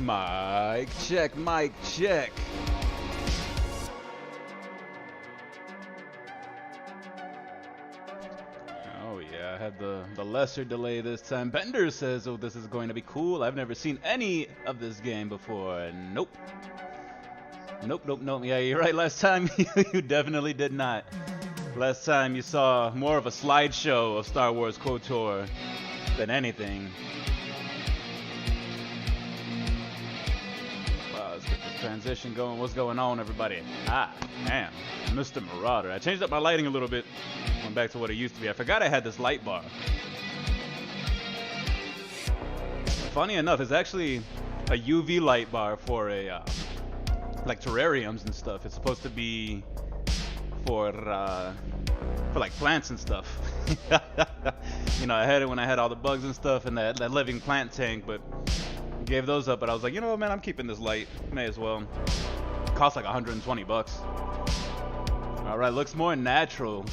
Mic check, mic check. Oh yeah, I had the lesser delay this time. Bender says, oh, this is going to be cool. I've never seen any of this game before. Nope. Nope. Yeah, you're right. Last time you definitely did not. Last time you saw more of a slideshow of Star Wars KOTOR than anything. Wow, let's get this transition going. What's going on, everybody? Damn, Mr. Marauder. I changed up my lighting a little bit. Went back to what it used to be. I forgot I had this light bar. Funny enough, it's actually a UV light bar for a like terrariums and stuff. It's supposed to be for like plants and stuff. You know, I had it when I had all the bugs and stuff and that living plant tank, but gave those up. But I was like, you know what, man, I'm keeping this light. May as well. It costs like 120 bucks. All right, looks more natural,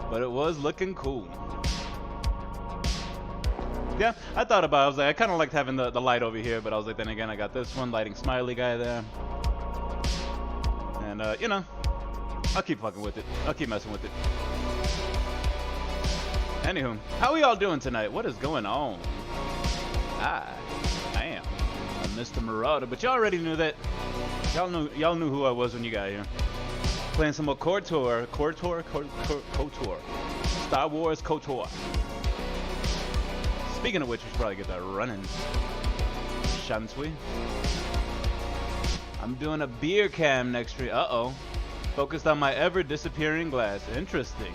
but it was looking cool. Yeah, I thought about it. I was like, I kind of liked having the light over here, but I was like, then again, I got this one, lighting smiley guy there. And, you know, I'll keep fucking with it. I'll keep messing with it. Anywho, how are y'all doing tonight? What is going on? I am Mr. Marauder, but y'all already knew that. Y'all knew who I was when you got here. Playing some more KOTOR. Star Wars KOTOR. Speaking of which, we should probably get that running. Shan't we? I'm doing a beer cam next stream. Uh-oh. Focused on my ever-disappearing glass. Interesting.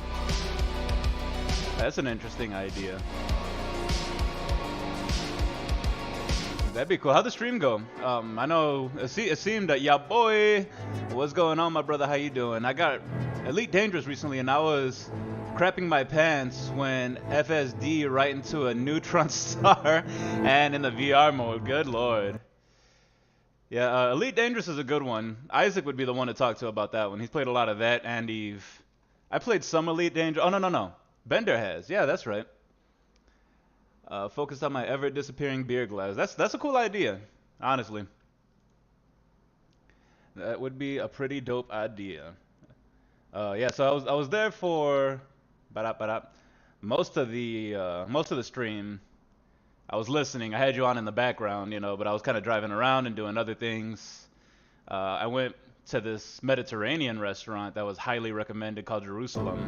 That's an interesting idea. That'd be cool. How'd the stream go? I know it seemed that ya boy. What's going on, my brother? How you doing? I got Elite Dangerous recently, and I was crapping my pants when FSD right into a neutron star and in the VR mode. Good lord. Yeah, Elite Dangerous is a good one. Isaac would be the one to talk to about that one. He's played a lot of that and Eve. I played some Elite Dangerous. Oh, no. Bender has. Yeah, that's right. Focused on my ever-disappearing beer glass. That's a cool idea, honestly. That would be a pretty dope idea. Yeah, so I was there for most of the stream. I was listening. I had you on in the background, you know, but I was kind of driving around and doing other things. I went to this Mediterranean restaurant that was highly recommended called Jerusalem,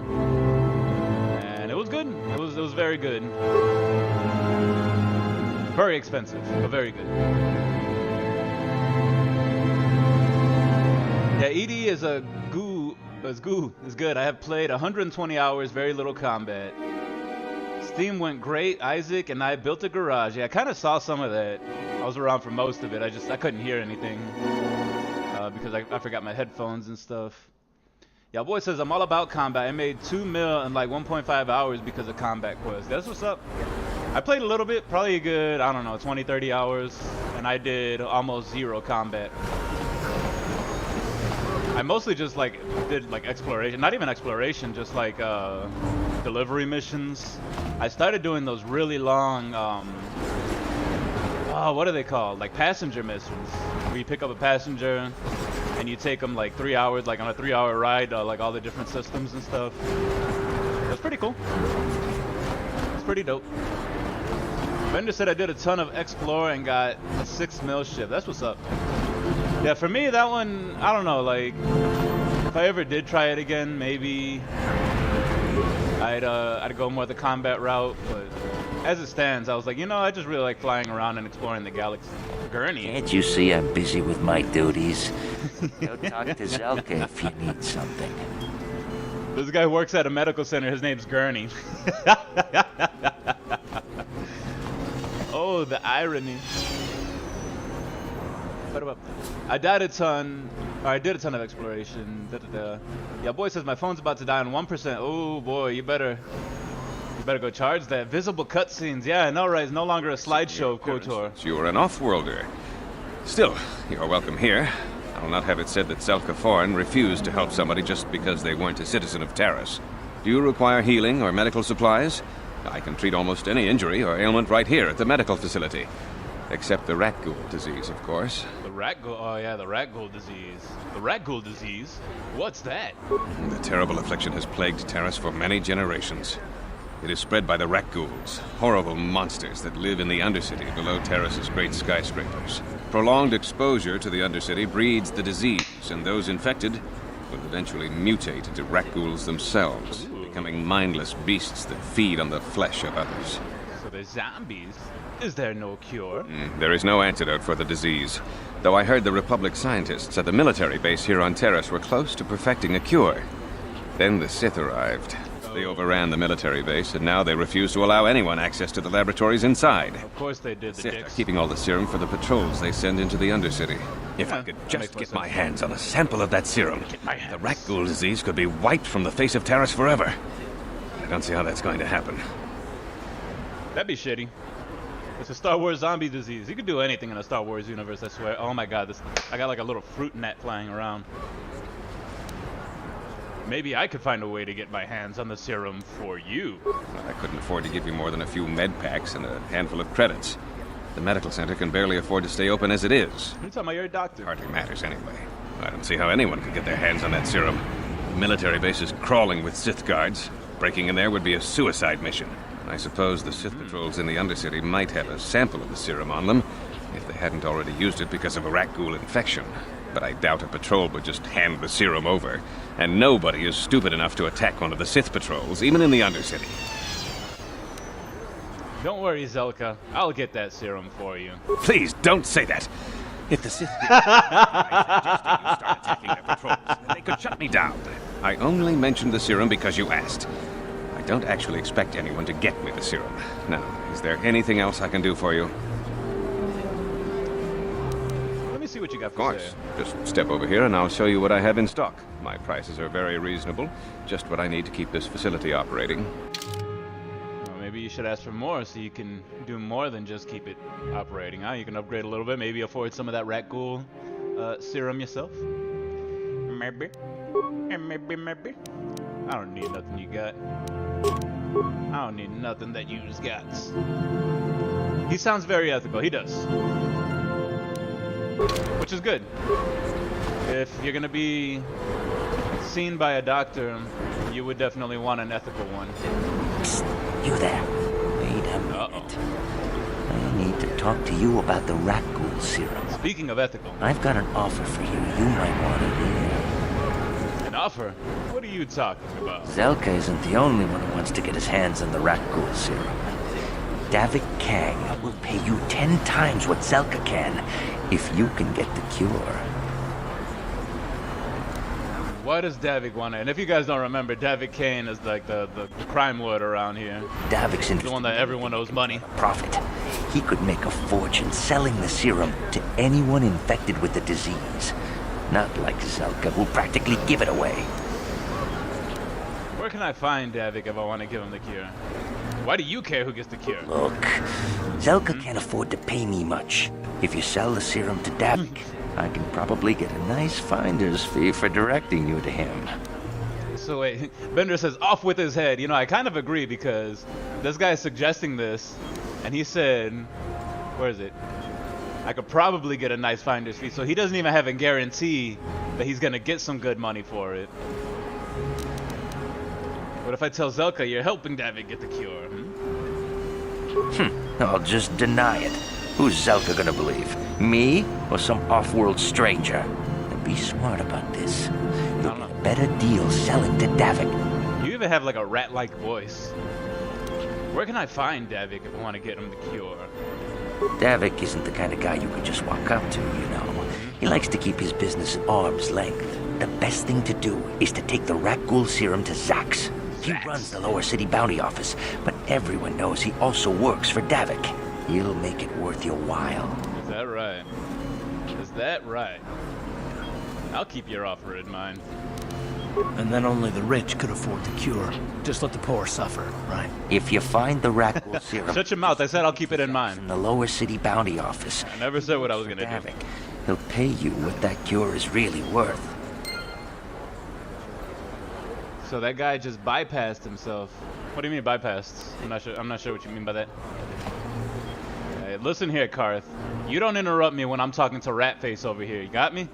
and it was good. It was very good. Very expensive, but very good. Yeah, Edie is a goo. It's good. I have played 120 hours, very little combat. Steam went great. Isaac and I built a garage. Yeah, I kind of saw some of that. I was around for most of it. I couldn't hear anything because I forgot my headphones and stuff. Yeah, boy says I'm all about combat. I made 2 mil in like 1.5 hours because of combat quests. That's what's up. I played a little bit, probably a good, I don't know, 20, 30 hours, and I did almost 0 combat. I mostly just did exploration, not even exploration, just like delivery missions. I started doing those really long, what are they called? Like passenger missions, where you pick up a passenger and you take them like 3 hours, like on a 3-hour ride, like all the different systems and stuff. It was pretty cool. It's pretty dope. Bender said I did a ton of explore and got a 6 mil ship. That's what's up. Yeah, for me, that one, I don't know, like, if I ever did try it again, maybe I'd go more the combat route, but as it stands, I was like, you know, I just really like flying around and exploring the galaxy. Gurney. Can't you see I'm busy with my duties? Go talk to Zelka if you need something. This guy works at a medical center. His name's Gurney. Oh, the irony. I did a ton of exploration. Yeah, boy says my phone's about to die on 1%. Oh boy, you better go charge that. Visible cutscenes. Yeah, I know, right? It's no longer a slideshow of KOTOR. You're an off-worlder. Still, you're welcome here. I'll not have it said that Zelka Foreign refused to help somebody just because they weren't a citizen of Taris. Do you require healing or medical supplies? I can treat almost any injury or ailment right here at the medical facility. Except the rat ghoul disease, of course. The rat ghoul. Oh yeah, the rat ghoul disease. The rat ghoul disease. What's that? The terrible affliction has plagued Terrace for many generations. It is spread by the rat ghouls, horrible monsters that live in the Undercity below Terrace's great skyscrapers. Prolonged exposure to the Undercity breeds the disease, and those infected will eventually mutate into rat ghouls themselves, becoming mindless beasts that feed on the flesh of others. So they're zombies. Is there no cure? There is no antidote for the disease, though I heard the Republic scientists at the military base here on Terrace were close to perfecting a cure. Then the Sith arrived. They overran the military base, and now they refuse to allow anyone access to the laboratories inside. Of course they did, the Sith are dicks. keeping all the serum for the patrols they send into the Undercity. If I could just get my hands on a sample of that serum, the rat ghoul disease could be wiped from the face of Terrace forever. I don't see how that's going to happen. That'd be shitty. It's a Star Wars zombie disease. You could do anything in a Star Wars universe, I swear. Oh my god, I got like a little fruit net flying around. Maybe I could find a way to get my hands on the serum for you. I couldn't afford to give you more than a few med packs and a handful of credits. The medical center can barely afford to stay open as it is. You're talking about you're a doctor. Hardly matters anyway. I don't see how anyone could get their hands on that serum. The military base is crawling with Sith guards. Breaking in there would be a suicide mission. I suppose the Sith patrols in the Undercity might have a sample of the serum on them, if they hadn't already used it because of a rat ghoul infection. But I doubt a patrol would just hand the serum over. And nobody is stupid enough to attack one of the Sith patrols, even in the Undercity. Don't worry, Zelka. I'll get that serum for you. Please, don't say that. If the Sith did, I suggested you start attacking their patrols, and they could shut me down. I only mentioned the serum because you asked. I don't actually expect anyone to get me the serum. Now, is there anything else I can do for you? Let me see what you got Of for course. sale. Just step over here and I'll show you what I have in stock. My prices are very reasonable. Just what I need to keep this facility operating. Well, maybe you should ask for more so you can do more than just keep it operating, huh? You can upgrade a little bit, maybe afford some of that rat ghoul serum yourself. Maybe. Maybe. I don't need nothing you got. I don't need nothing that you just got. He sounds very ethical. He does. Which is good. If you're gonna be seen by a doctor, you would definitely want an ethical one. Psst, you there. Wait a minute. I need to talk to you about the rat ghoul serum. Speaking of ethical. I've got an offer for you. You might want to hear. An offer? What are you talking about? Zelka isn't the only one who wants to get his hands on the rat ghoul serum. Davik Kang will pay you 10 times what Zelka can if you can get the cure. Why does Davik want it? And if you guys don't remember, Davik Kane is like the crime lord around here. Davik's The one that everyone owes money. profit. He could make a fortune selling the serum to anyone infected with the disease. Not like Zelka, who'll practically give it away. Where can I find Davik if I want to give him the cure? Why do you care who gets the cure? Look, Zelka can't afford to pay me much. If you sell the serum to Davik, I can probably get a nice finder's fee for directing you to him. So wait, Bender says off with his head. You know, I kind of agree because this guy's suggesting this, and he said, where is it? I could probably get a nice finder's fee, so he doesn't even have a guarantee that he's gonna get some good money for it. What if I tell Zelka you're helping Davik get the cure? I'll just deny it. Who's Zelka gonna believe? Me or some off-world stranger? And be smart about this. You'll get a better deal selling to Davik. You even have like a rat-like voice. Where can I find Davik if I want to get him the cure? Davik isn't the kind of guy you can just walk up to, you know. He likes to keep his business at arm's length. The best thing to do is to take the rat ghoul serum to Zax. He runs the lower city bounty office, but everyone knows he also works for Davik. He'll make it worth your while. Is that right? Is that right? I'll keep your offer in mind. And then only the rich could afford the cure. Just let the poor suffer, right? If you find the rat ghoul serum Shut your mouth. I said I'll keep it in mind. from the lower city bounty office, I never said what I was gonna do. Davik, he'll pay you what that cure is really worth. So that guy just bypassed himself. What do you mean bypassed? I'm not sure what you mean by that. Alright, listen here, Karth. You don't interrupt me when I'm talking to Ratface over here. You got me?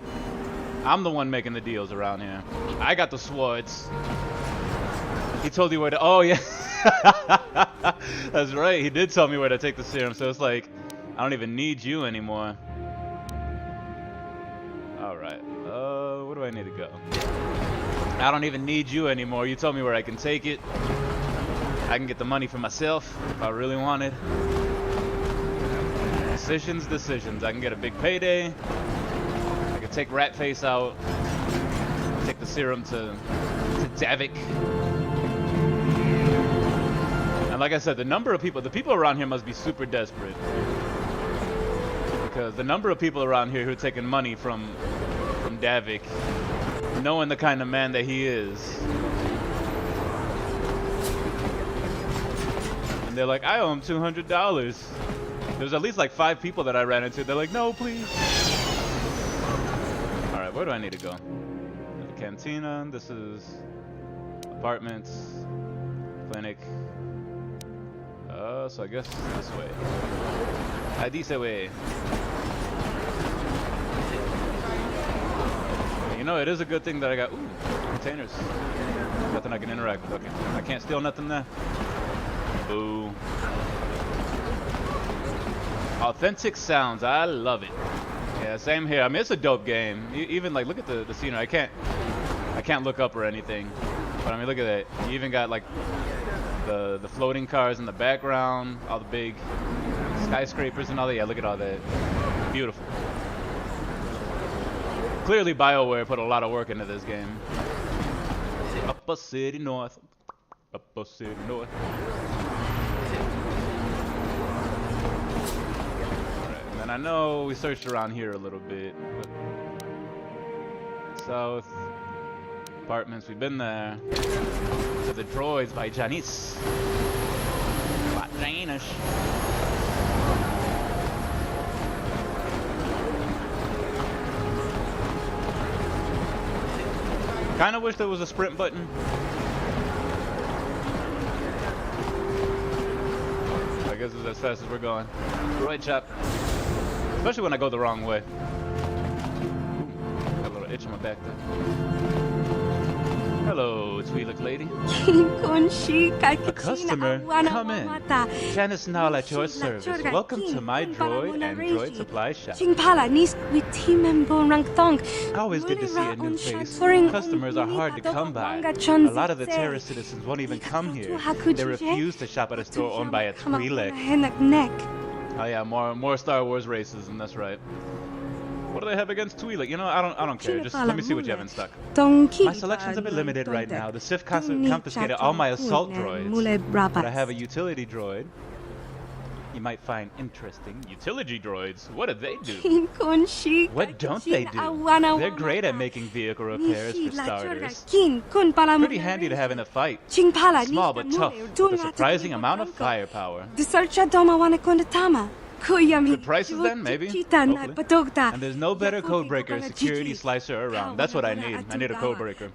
I'm the one making the deals around here. I got the swords. He told you where to... Oh, yeah. That's right. He did tell me where to take the serum. So it's like, I don't even need you anymore. Alright. Where do I need to go? I don't even need you anymore. You told me where I can take it. I can get the money for myself if I really wanted. Decisions, decisions. I can get a big payday. I can take Ratface out. Take the serum to Davik. And like I said, the people around here must be super desperate. Because the number of people around here who are taking money from Davik, knowing the kind of man that he is. And they're like, I owe him $200. There's at least like 5 people that I ran into. They're like, no, please. Alright, where do I need to go? The cantina. This is apartments. Clinic. So I guess this way. This way. You know, it is a good thing that I got, containers. Nothing I can interact with. Okay, I can't steal nothing there. Boo. Authentic sounds, I love it. Yeah, same here. I mean, it's a dope game. Even like, look at the scenery. I can't look up or anything. But I mean, look at that. You even got like the floating cars in the background, all the big skyscrapers and all that. Yeah, look at all that. Beautiful. Clearly, BioWare put a lot of work into this game. Upper City North. Upper City North. Alright, and then I know we searched around here a little bit. South. Apartments, we've been there. To the Droids by Janice. Janice. Kinda wish there was a sprint button. I guess it's as fast as we're going. Droid chop. Especially when I go the wrong way. Got a little itch in my back there. Hello, Twi'lek lady. A customer, come in. Janice Nall at your service. Welcome to my droid and droid supply shop. Always good to see a new face. Customers are hard to come by. A lot of the Terra citizens won't even come here. They refuse to shop at a store owned by a Twi'lek. Oh yeah, more Star Wars racism, that's right. What do they have against Twi'lek? You know, I don't care. Just let me see what you have in stock. My selection's a bit limited right now. The Sith confiscated all my assault droids. But I have a utility droid you might find interesting. Utility droids? What do they do? What don't they do? They're great at making vehicle repairs for starters. Pretty handy to have in a fight. Small but tough, with a surprising amount of firepower. Good prices then, maybe? Hopefully. And there's no better codebreaker security slicer around. That's what I need. I need a codebreaker.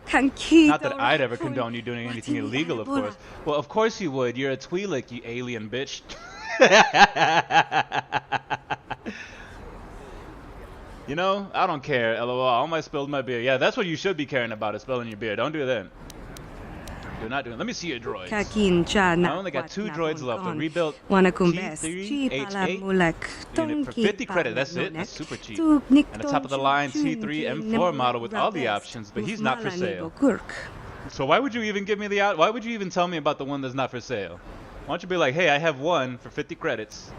Not that I'd ever condone you doing anything illegal, of course. Well, of course you would. You're a Twi'lek, you alien bitch. You know, I don't care. LOL. I almost spilled my beer. Yeah, that's what you should be caring about, is spilling your beer. Don't do that. Do not do it. Let me see your droids. I only got 2 droids left. A rebuilt T3H8 unit for 50 credit. That's it. That's super cheap. And a top-of-the-line T3 M4 model with all the options, but he's not for sale. So why would you even give me the why would you even tell me about the one that's not for sale? Why don't you be like, hey, I have one for 50 credits.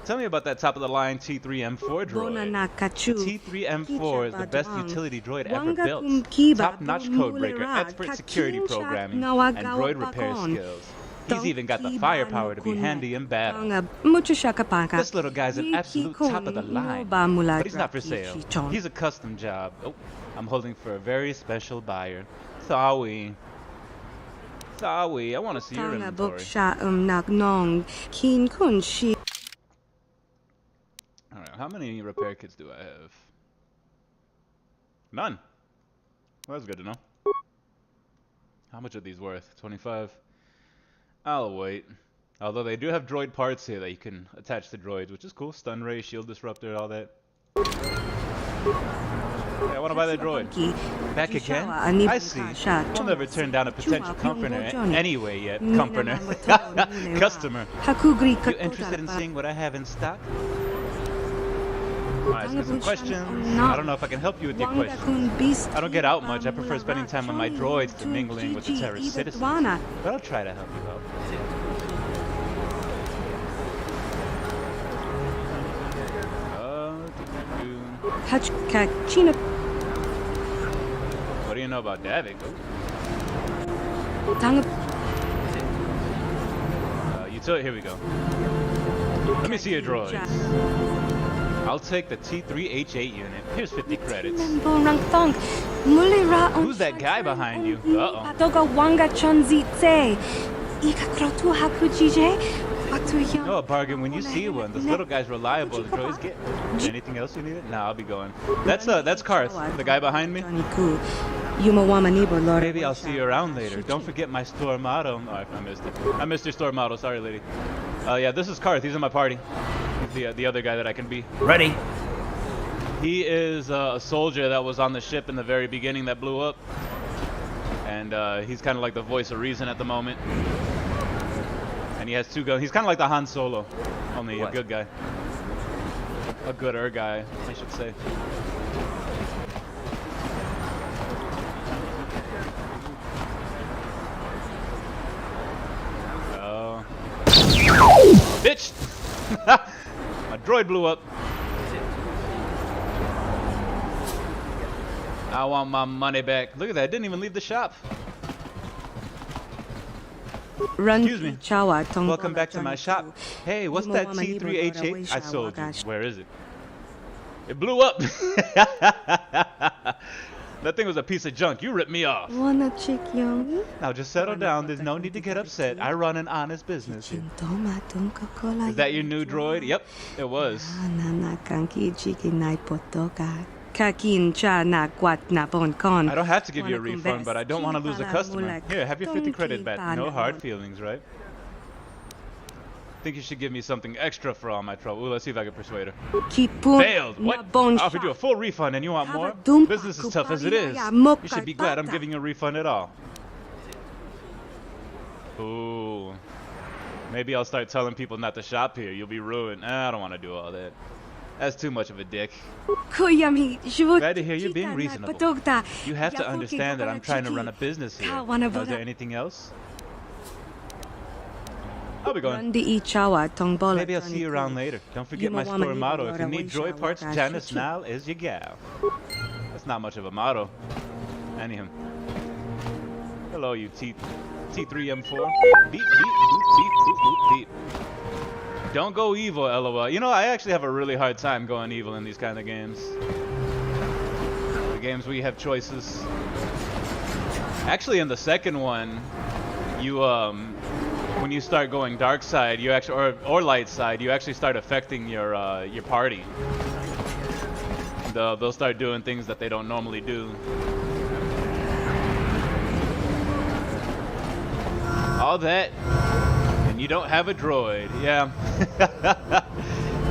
Tell me about that top-of-the-line T3M4 droid. T3M4 is the best utility droid ever built. Top-notch codebreaker, expert security programming, and droid repair skills. He's even got the firepower to be handy in battle. This little guy's an absolute top-of-the-line, but he's not for sale. He's a custom job. Oh, I'm holding for a very special buyer. Sorry. Sorry, I want to see your inventory. Alright, how many repair kits do I have? None. Well, that's good to know. How much are these worth? 25? I'll wait. Although they do have droid parts here that you can attach to droids, which is cool. Stun ray, shield disruptor, all that. Yeah, I want to buy that droid. Back again? I see. We'll never turn down a potential company anyway yet. Company. Customer. You interested in seeing what I have in stock? Alright, so some questions. I don't know if I can help you with your questions. I don't get out much. I prefer spending time with my droids to mingling with the terrorist citizens. But I'll try to help you out. What do you know about Davik? Here we go. Let me see your droids. I'll take the T3H8 unit. Here's 50 credits. Who's that guy behind you? Uh-oh. No, a bargain when you see one. This little guy's reliable. The droids get. Anything else you needed? Nah, I'll be going. That's Karth, the guy behind me. Maybe I'll see you around later. Don't forget my store motto. Oh, I missed it. I missed your store motto. Sorry, lady. Yeah, this is Karth. He's in my party. He's the other guy that I can be. Ready? He is a soldier that was on the ship in the very beginning that blew up. And he's kind of like the voice of reason at the moment. And he has 2 guns. He's kind of like the Han Solo, only a good guy. A gooder guy, I should say. Oh. Bitch! My droid blew up. I want my money back. Look at that, it didn't even leave the shop. Excuse me. Welcome back to my shop. Hey, what's that T3H8 I sold you? Where is it? It blew up. That thing was a piece of junk. You ripped me off. Now just settle down. There's no need to get upset. I run an honest business here. Is that your new droid? Yep, it was. I don't have to give you a refund, but I don't want to lose a customer. Here, have your 50 credit back. No hard feelings, right? Think you should give me something extra for all my trouble. Ooh, let's see if I can persuade her. Failed! What? I offered you a full refund and you want more? Business is tough as it is. You should be glad I'm giving you a refund at all. Ooh. Maybe I'll start telling people not to shop here. You'll be ruined. I don't want to do all that. That's too much of a dick. Glad to hear you're being reasonable. You have to understand that I'm trying to run a business here. Is there anything else? I'll be going. Maybe I'll see you around later. Don't forget my store motto. If you need droid parts, Janice now is your gal. That's not much of a motto. Anyhow. Hello, you T3M4. Beep, beep, boop, beep, boop, boop, beep. Don't go evil, LOL. You know, I actually have a really hard time going evil in these kind of games. The games where you have choices. Actually, in the second one, you when you start going dark side, you actually or light side, you actually start affecting your party. They'll start doing things that they don't normally do. All that, and you don't have a droid. Yeah.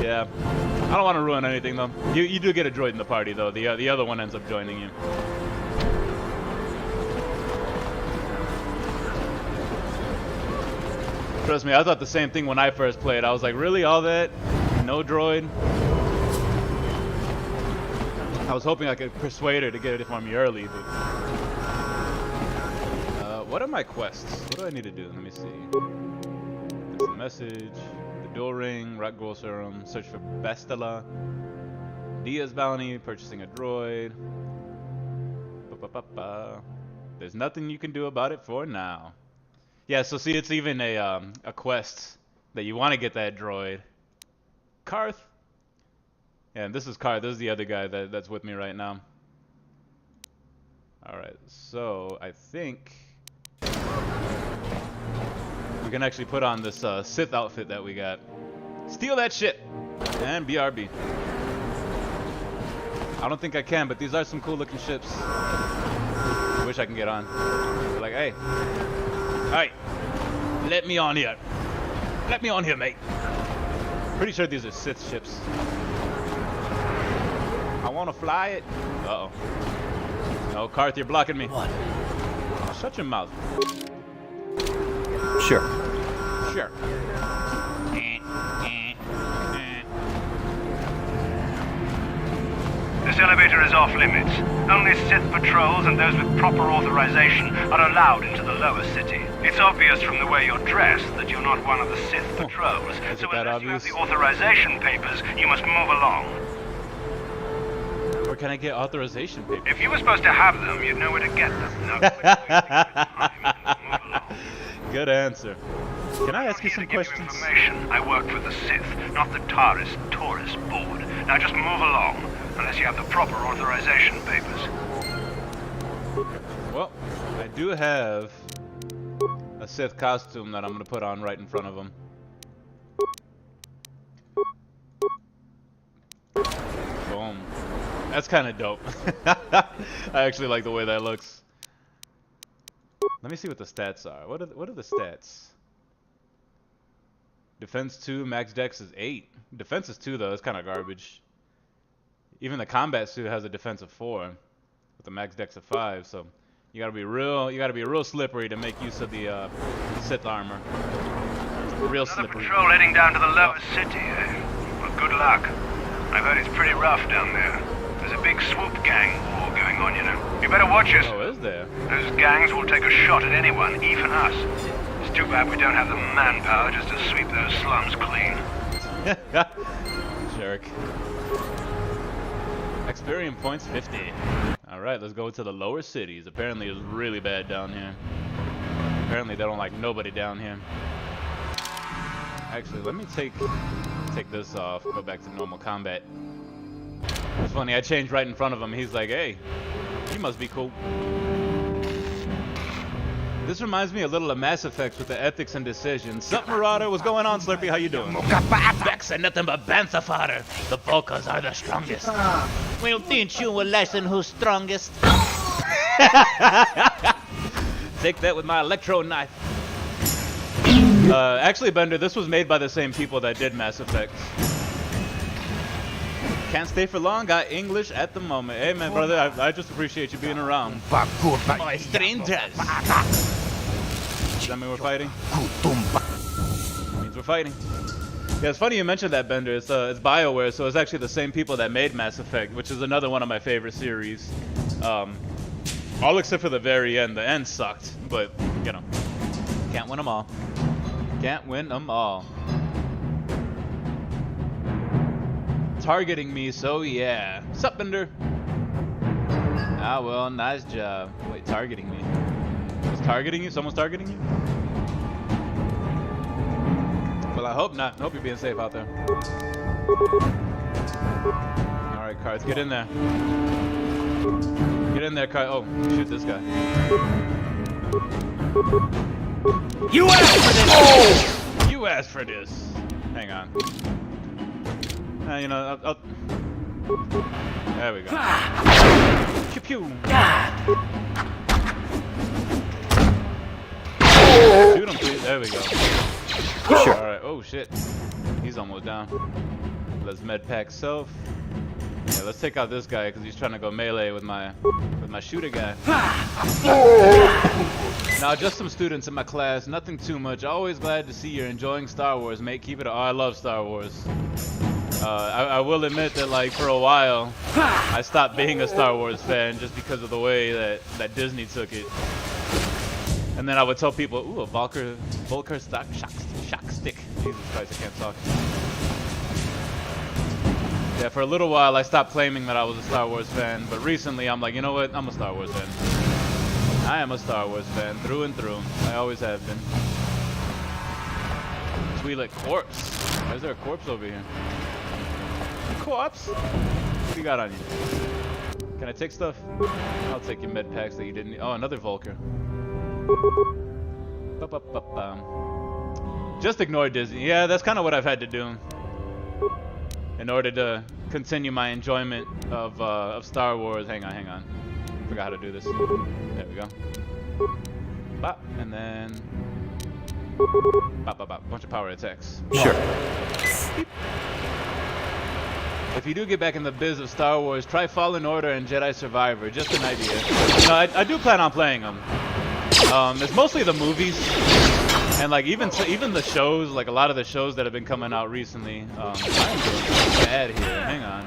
Yeah. I don't want to ruin anything though. You do get a droid in the party though. The other one ends up joining you. Trust me, I thought the same thing when I first played. I was like, really, all that? No droid? I was hoping I could persuade her to get it for me early, but... what are my quests? What do I need to do? Let me see. That's the message. The dual ring, rock gold serum, search for Bastila. Dia's bounty, purchasing a droid. There's nothing you can do about it for now. Yeah, so see, it's even a quest that you want to get that droid. Karth. Yeah, and this is Karth. This is the other guy that's with me right now. Alright, so I think we can actually put on this Sith outfit that we got. Steal that shit! And BRB. I don't think I can, but these are some cool looking ships. I wish I can get on. They're like, hey. Alright, let me on here. Let me on here, mate. Pretty sure these are Sith ships. I want to fly it. Uh-oh. No, Karth, you're blocking me. What? Shut your mouth. Sure. Sure. This elevator is off limits. Only Sith patrols and those with proper authorization are allowed into the lower city. It's obvious from the way you're dressed that you're not one of the Sith patrols. So unless you have the authorization papers, you must move along. Where can I get authorization papers? If you were supposed to have them, you'd know where to get them. Now, quit wasting your time. Move along. Good answer. Can I ask you some Here to give questions? information. I work for the Sith, not the tourist board. Now just move along, unless you have the proper authorization papers. Well, I do have a Sith costume that I'm gonna put on right in front of him. Boom. That's kind of dope. I actually like the way that looks. Let me see what the stats are. What are the stats? Defense 2, max dex is 8. Defense is 2 though, it's kind of garbage. Even the combat suit has a defense of 4 with a max dex of 5, so you gotta be real slippery to make use of the Sith armor. Real Another slippery. patrol heading down to the lower city, eh? Well, good luck. I've heard it's pretty rough down there. There's a big swoop gang war going on, you know. You better watch it. Oh, is there? Those gangs will take a shot at anyone, even us. It's too bad we don't have the manpower just to sweep those slums clean. Jerk. Experience points 50. Alright, let's go to the lower cities. Apparently it's really bad down here. Apparently they don't like nobody down here. Actually, let me take this off, go back to normal combat. It's funny, I changed right in front of him. He's like, hey, you must be cool. This reminds me a little of Mass Effect with the ethics and decisions. Sup, Marauder? What's going on, Slurpee? How you doing? Bex are nothing but bantha fodder. The Volkas are the strongest. We'll teach you a lesson who's strongest. Take that with my electro knife. Actually, Bender, this was made by the same people that did Mass Effect. Can't stay for long, got English at the moment. Hey man, brother, I just appreciate you being around. My strangers! Does that mean we're fighting? Means we're fighting. Yeah, it's funny you mentioned that, Bender. It's BioWare, so it's actually the same people that made Mass Effect, which is another one of my favorite series. All except for the very end. The end sucked, but, you know, can't win them all. Can't win them all. Targeting me, so yeah. Sup, Bender? Ah, well, nice job. Wait, targeting me? Who's targeting you? Someone's targeting you? Well, I hope not. I hope you're being safe out there. Alright, Karth, get in there. Get in there, Karth. Oh, shoot this guy. You asked for this! Oh! You asked for this. Hang on. You know, I'll... There we go. Pew pew. Shoot him, please. There we go. Sure. All right. Oh shit. He's almost down. Let's med pack self. Yeah, let's take out this guy because he's trying to go melee with my shooter guy. Now, just some students in my class. Nothing too much. Always glad to see you're enjoying Star Wars, mate. Keep it. Oh, I love Star Wars. I will admit that, like, for a while, I stopped being a Star Wars fan just because of the way that Disney took it. And then I would tell people, ooh, a Volker shock stick. Jesus Christ, I can't talk. Yeah, for a little while, I stopped claiming that I was a Star Wars fan, but recently I'm like, you know what? I'm a Star Wars fan. I am a Star Wars fan, through and through. I always have been. Twi'lek corpse. Why is there a corpse over here? Corpse? What do you got on you? Can I take stuff? I'll take your med packs that you didn't need. Oh, another Volker. Just ignore Disney. Yeah, that's kind of what I've had to do in order to continue my enjoyment of Star Wars. Hang on. Forgot how to do this. There we go. Bop, and then Bop, bop, bop. Bunch of power attacks. Sure. If you do get back in the biz of Star Wars, try Fallen Order and Jedi Survivor. Just an idea. No, I do plan on playing them. It's mostly the movies, and like even the shows, like a lot of the shows that have been coming out recently. I'm doing bad here. Hang on.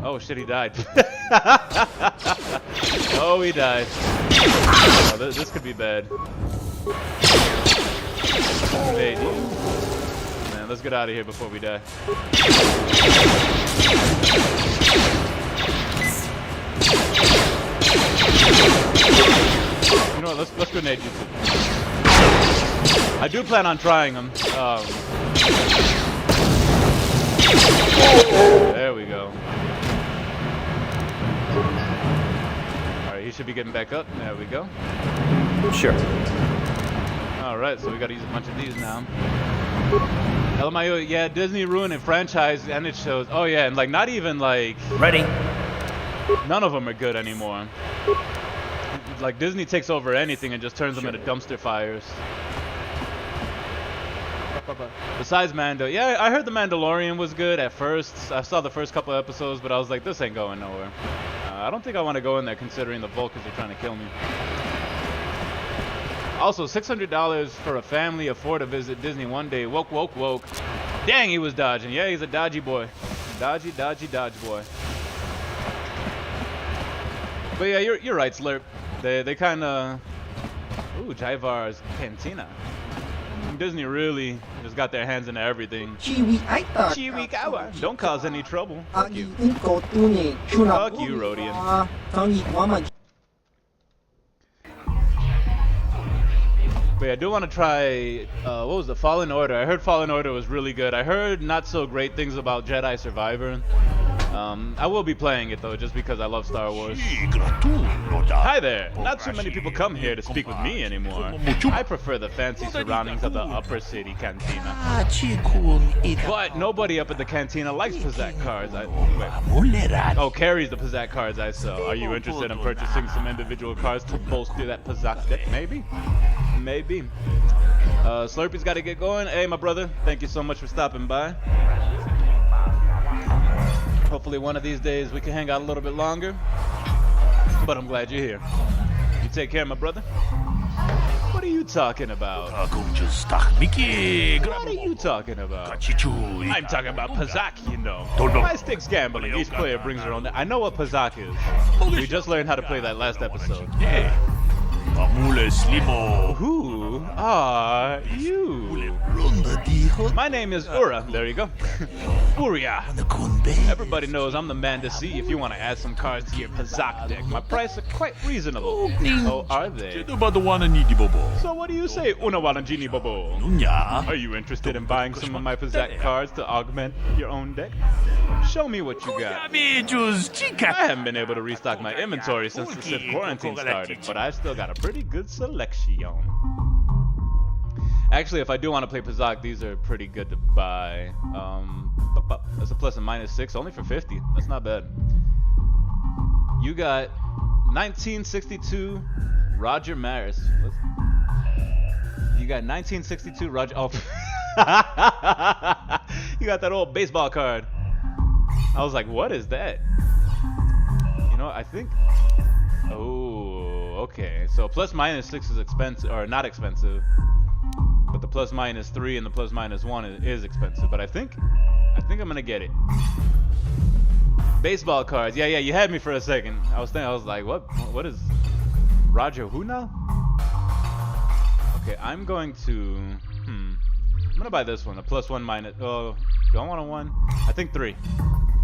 Oh shit, he died. Oh, he died. Oh, this could be bad. Hey, man, let's get out of here before we die. You know what, let's grenade you too. I do plan on trying them. There we go. Alright, he should be getting back up. There we go. Sure. Alright, so we gotta use a bunch of these now. LMIO, yeah, Disney ruined a franchise and it shows. Oh yeah, and like not even like... Ready. None of them are good anymore. Like Disney takes over anything and just turns them into dumpster fires. Besides Mando, yeah, I heard The Mandalorian was good at first. I saw the first couple episodes, but I was like, this ain't going nowhere. I don't think I want to go in there considering the Vulcans are trying to kill me. Also, $600 for a family afford to visit Disney one day. Woke, woke, woke. Dang, he was dodging. Yeah, he's a dodgy boy. Dodgy, dodgy, dodge boy. But yeah, you're right, Slurp. They kind of... Ooh, Jaivar's Cantina. Disney really just got their hands into everything. Chiwikawa. Don't cause any trouble. Fuck you. Fuck you, Rodian. But yeah, I do want to try, what was the Fallen Order? I heard Fallen Order was really good. I heard not so great things about Jedi Survivor. I will be playing it though, just because I love Star Wars. Hi there! Not too many people come here to speak with me anymore. I prefer the fancy surroundings of the upper city cantina. But nobody up at the cantina likes Pizzak cards. Oh, carries the Pizzak cards I sell. Are you interested in purchasing some individual cards to bolster that Pizzak deck? Maybe. Maybe. Slurpy's got to get going. Hey, my brother, thank you so much for stopping by. Hopefully one of these days we can hang out a little bit longer. But I'm glad you're here. You take care, my brother. What are you talking about? What are you talking about? I'm talking about Pizzak, you know. High stakes gambling. Each player brings their own. I know what Pizzak is. We just learned how to play that last episode. Who are you? My name is Ura. There you go. Uria. Everybody knows I'm the man to see if you want to add some cards to your Pizzak deck. My prices are quite reasonable. Oh, are they? So what do you say, Unawanajini Bobo? Are you interested in buying some of my Pizzak cards to augment your own deck? Show me what you got. I haven't been able to restock my inventory since the Sith quarantine started, but I've still got a pretty good selection. Actually, if I do want to play Pizzak, these are pretty good to buy. That's a plus and minus 6, only for 50. That's not bad. You got 1962 Roger Maris. You got 1962 Roger. Oh, you got that old baseball card. I was like, what is that? You know, I think. Oh, okay. So plus minus 6 is expensive, or not expensive. But the plus minus 3 and the plus minus 1 is expensive. But I think I'm gonna get it. Baseball cards. Yeah, you had me for a second. I was like, what is Roger who now? Okay, I'm going to I'm gonna buy this one. A plus 1 minus. Oh, do I want a 1? I think 3.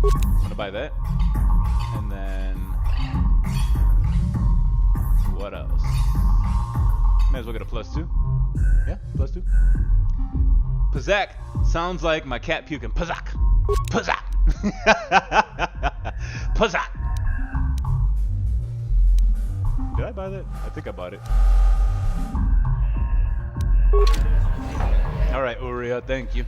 I'm gonna buy that. And then what else? May as well get a plus 2. Yeah, plus 2. Pizzak sounds like my cat puking. Pizzak! Pizzak! Pizzak! Did I buy that? I think I bought it. Alright, Uria, thank you.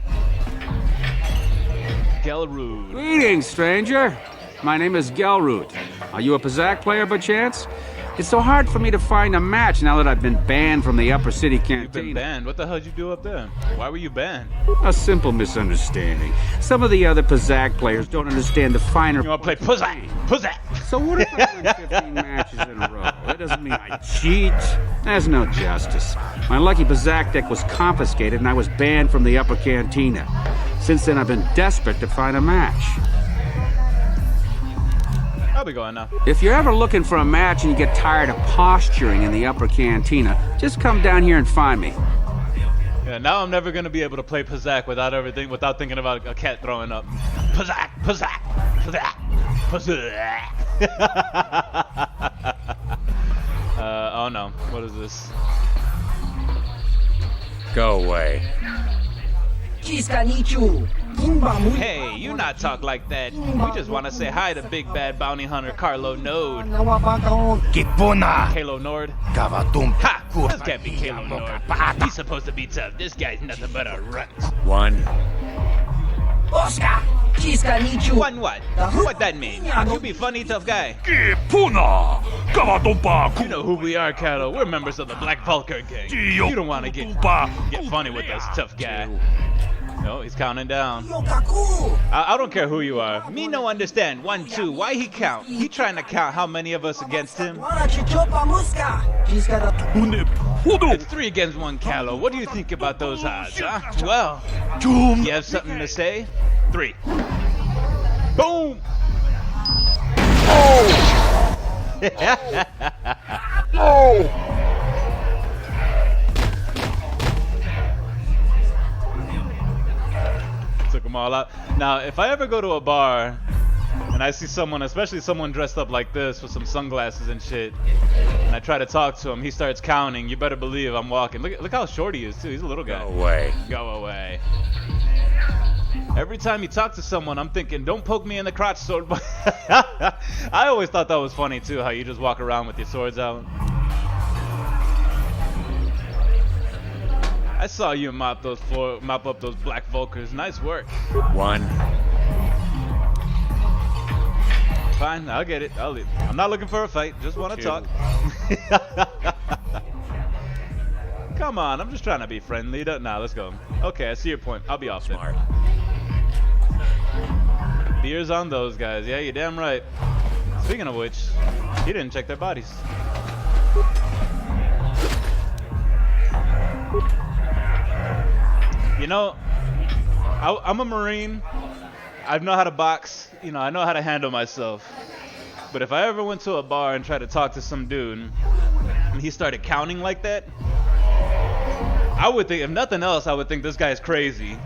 Gelrood. Greetings, stranger. My name is Gelroot. Are you a Pizzak player by chance? It's so hard for me to find a match now that I've been banned from the upper city canteen. You've been banned? What the hell did you do up there? Why were you banned? A simple misunderstanding. Some of the other Pazak players don't understand the finer... You want to play Pazak? Pazak! So what if I win 15 matches in a row? That doesn't mean I cheat. There's no justice. My lucky Pazak deck was confiscated and I was banned from the upper cantina. Since then, I've been desperate to find a match. I'll be going now. If you're ever looking for a match and you get tired of posturing in the upper cantina, just come down here and find me. Yeah, now I'm never gonna be able to play Pazak without thinking about a cat throwing up. Pazak, Pazak, Pazak, Pazak. Oh no, what is this? Go away. Hey, you not talk like that. We just want to say hi to big bad bounty hunter Carlo Nord. Kalo Nord? Ha! This can't be Kalo Nord. He's supposed to be tough. This guy's nothing but a runt. One. One what? What that mean? You be funny, tough guy. You know who we are, Kalo. We're members of the Black Vulcar gang. You don't want to get funny with us, tough guy. No, he's counting down. I don't care who you are. Me no understand. 1, 2. Why he count? He trying to count how many of us against him. It's 3 against 1, Kalo. What do you think about those odds, huh? Well, you have something to say? 3. Boom! Oh! Took them all out. Now, if I ever go to a bar and I see someone, especially someone dressed up like this with some sunglasses and shit, and I try to talk to him, he starts counting, you better believe I'm walking. Look how short he is, too. He's a little guy. Go away. Go away. Every time you talk to someone, I'm thinking, don't poke me in the crotch, sword. I always thought that was funny, too, how you just walk around with your swords out. I saw you mop up those black Vulcars. Nice work. One. Fine, I'll get it. I'll leave. I'm not looking for a fight. Just want to talk. Come on, I'm just trying to be friendly. Nah, let's go. Okay, I see your point. I'll be off then. Smart. Beers on those guys. Yeah, you're damn right. Speaking of which, he didn't check their bodies. You know, I'm a Marine. I know how to box. You know, I know how to handle myself. But if I ever went to a bar and tried to talk to some dude and he started counting like that, I would think, if nothing else, I would think this guy's crazy.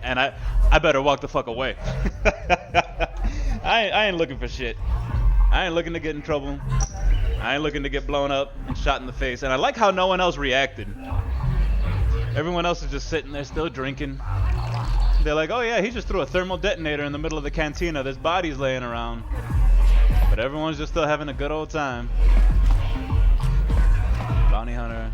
And I better walk the fuck away. I ain't looking for shit. I ain't looking to get in trouble. I ain't looking to get blown up and shot in the face. And I like how no one else reacted. Everyone else is just sitting there still drinking. They're like, oh yeah, he just threw a thermal detonator in the middle of the cantina. There's bodies laying around. But everyone's just still having a good old time. Bounty hunter.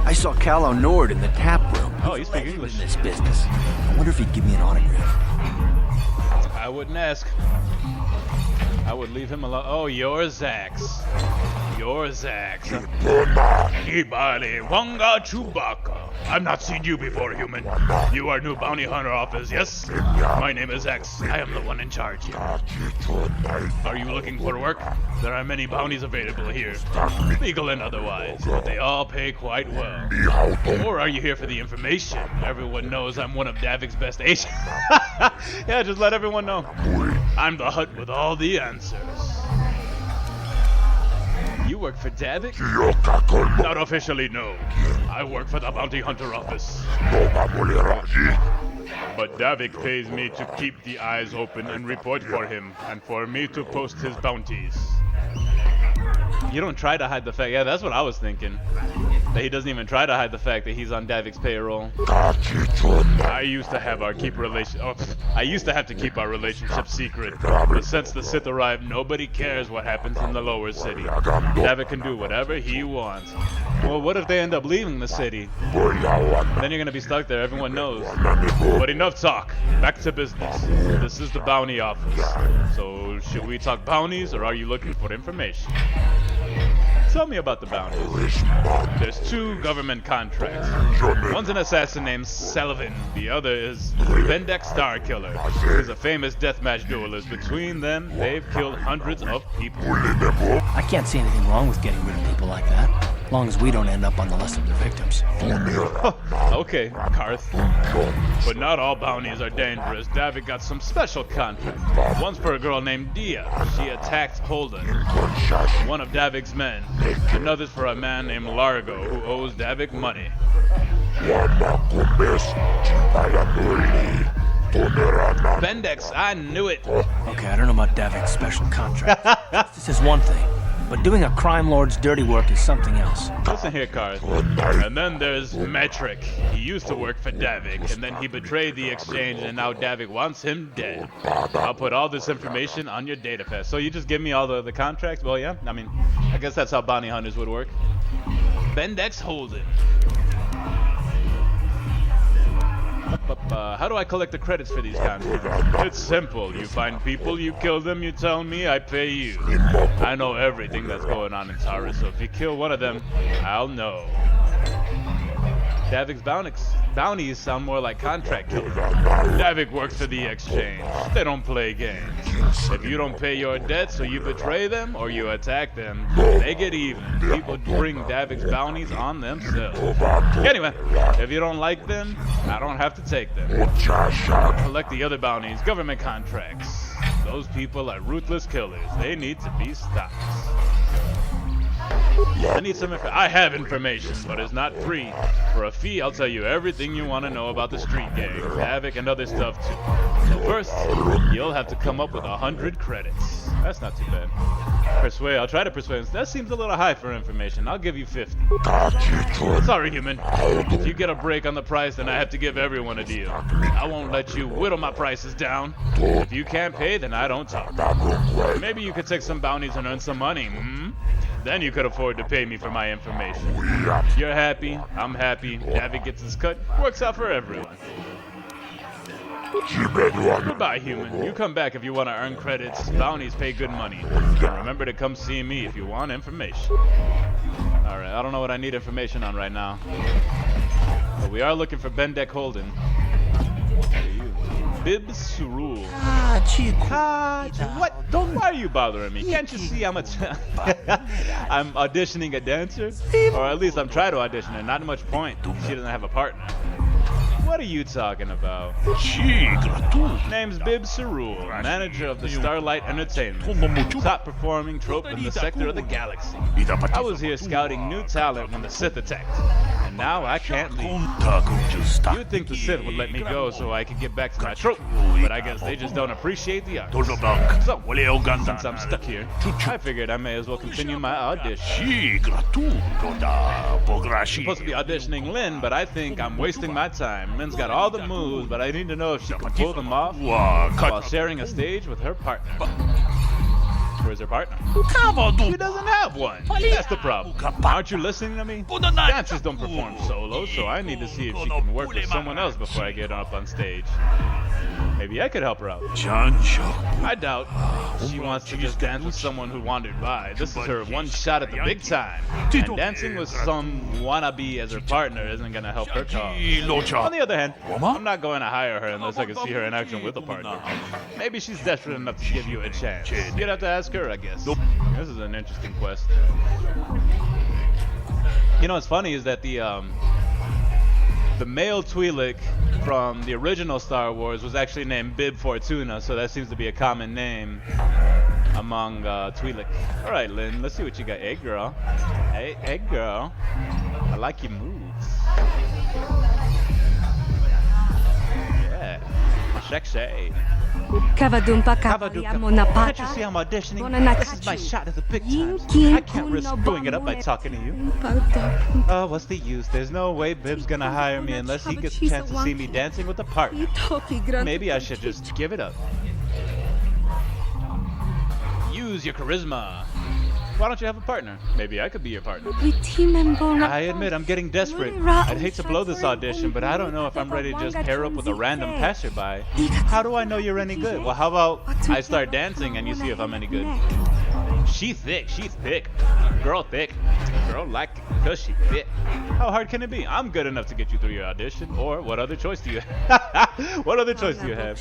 I saw Kalo Nord in the tap room. Oh, you speak English. In this business. I wonder if he'd give me an autograph. I wouldn't ask. I would leave him alone. Oh, you're Zax. You're Zax. Ibali Wanga Chewbacca. I've not seen you before, human. You are new bounty hunter office, yes? My name is X. I am the one in charge here. Are you looking for work? There are many bounties available here, legal and otherwise. They all pay quite well. Or are you here for the information? Everyone knows I'm one of Davik's best agents. Yeah, just let everyone know. I'm the Hutt with all the answers. You work for Davik? Not officially, no. I work for the bounty hunter office. But Davik pays me to keep the eyes open and report for him, and for me to post his bounties. You don't try to hide the fact. Yeah, that's what I was thinking. That he doesn't even try to hide the fact that he's on Davik's payroll. I used to have our keep relation. Oh, I used to have to keep our relationship secret, but since the Sith arrived, nobody cares what happens in the lower city. Davik can do whatever he wants. Well, what if they end up leaving the city? Then you're gonna be stuck there, everyone knows. But enough talk, back to business. This is the bounty office. So, should we talk bounties, or are you looking for information? Tell me about the bounties. There's 2 government contracts. One's an assassin named Sullivan. The other is Bendek Starkiller. He's a famous deathmatch duelist. Between them, they've killed hundreds of people. I can't see anything wrong with getting rid of people like that, as long as we don't end up on the list of the victims. Okay, Karth. But not all bounties are dangerous. Davik got some special contracts. One's for a girl named Dia. She attacked Holden, one of Davik's men. Another's for a man named Largo, who owes Davik money. Bendex, I knew it. Okay, I don't know about Davik's special contract. This is one thing, but doing a crime lord's dirty work is something else. Listen here, Karth. And then there's Metric. He used to work for Davik, and then he betrayed the exchange, and now Davik wants him dead. I'll put all this information on your data pass. So you just give me all the contracts? Well, yeah. I mean, I guess that's how bounty hunters would work. Bendex Holden. How do I collect the credits for these contracts? It's simple. You find people, you kill them, you tell me, I pay you. I know everything that's going on in Taurus, so if you kill one of them, I'll know. Davik's bounties sound more like contract killers. Davik works for the exchange. They don't play games. If you don't pay your debts, or you betray them, or you attack them, they get even. People bring Davik's bounties on themselves. Anyway, if you don't like them, I don't have to take them. Collect the other bounties, government contracts. Those people are ruthless killers. They need to be stopped. I need some I have information, but it's not free. For a fee, I'll tell you everything you want to know about the street gang, Davik, and other stuff too. So first, you'll have to come up with 100 credits. That's not too bad. Persuade, I'll try to persuade. That seems a little high for information. I'll give you 50. Sorry, human. If you get a break on the price, then I have to give everyone a deal. I won't let you whittle my prices down. If you can't pay, then I don't talk. Maybe you could take some bounties and earn some money, Then you could afford to pay me for my information. You're happy, I'm happy, Davik gets his cut, works out for everyone. Goodbye, human. You come back if you want to earn credits. Bounties pay good money. And remember to come see me if you want information. Alright, I don't know what I need information on right now. But we are looking for Bendek Holden. Bib Surul. What? Why are you bothering me? Can't you see I'm I'm auditioning a dancer? Or at least I'm trying to audition her. Not much point. She doesn't have a partner. What are you talking about? Name's Bib Surul, manager of the Starlight Entertainment, top performing trope in the sector of the galaxy. I was here scouting new talent when the Sith attacked, and now I can't leave. You'd think the Sith would let me go so I could get back to my trope, but I guess they just don't appreciate the art. So, since I'm stuck here, I figured I may as well continue my audition. I'm supposed to be auditioning Lynn, but I think I'm wasting my time. Lynn's got all the moves, but I need to know if she can pull them off while sharing a stage with her partner. Where's her partner? She doesn't have one. That's the problem. Aren't you listening to me? Dancers don't perform solo, so I need to see if she can work with someone else before I get up on stage. Maybe I could help her out. I doubt she wants to just dance with someone who wandered by. This is her one shot at the big time. And dancing with some wannabe as her partner isn't going to help her cause. On the other hand, I'm not going to hire her unless I can see her in action with a partner. Maybe she's desperate enough to give you a chance. You'd have to ask her, I guess. This is an interesting quest. You know what's funny is that the male Twi'lek from the original Star Wars was actually named Bib Fortuna, so that seems to be a common name among Twi'lek. Alright, Lynn, let's see what you got. Hey, girl. Hey, girl. I like your moves. Yeah. sexy. Kavadumpa Can't you see I'm auditioning? This is my shot at the big times. I can't risk screwing it up by talking to you. Oh, what's the use? There's no way Bib's gonna hire me unless he gets a chance to see me dancing with a partner. Maybe I should just give it up. Use your charisma. Why don't you have a partner? Maybe I could be your partner. I admit I'm getting desperate. I'd hate to blow this audition, but I don't know if I'm ready to just pair up with a random passerby. How do I know you're any good? Well, how about I start dancing and you see if I'm any good? She's thick. Girl thick. Girl like it because she thick. How hard can it be? I'm good enough to get you through your audition. Or what other choice do you have? What other choice do you have?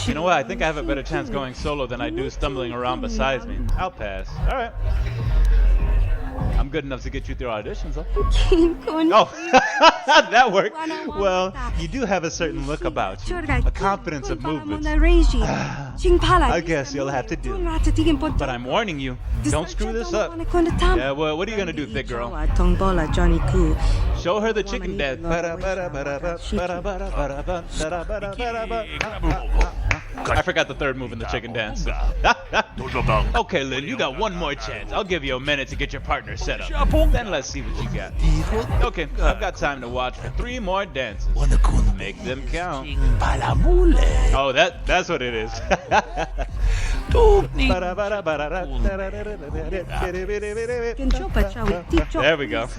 You know what? I think I have a better chance going solo than I do stumbling around besides me. I'll pass. All right. I'm good enough to get you through auditions, though. Oh, that worked. Well, you do have a certain look about you, a confidence of movements. I guess you'll have to do it. But I'm warning you, don't screw this up. Yeah, well, what are you gonna do, thick girl? Show her the chicken dance. I forgot the third move in the chicken dance. Okay, Lynn, you got one more chance. I'll give you a minute to get your partner set up. Then let's see what you got. Okay, I've got time to watch for 3 more dances. Make them count. Oh, that's what it is. There we go.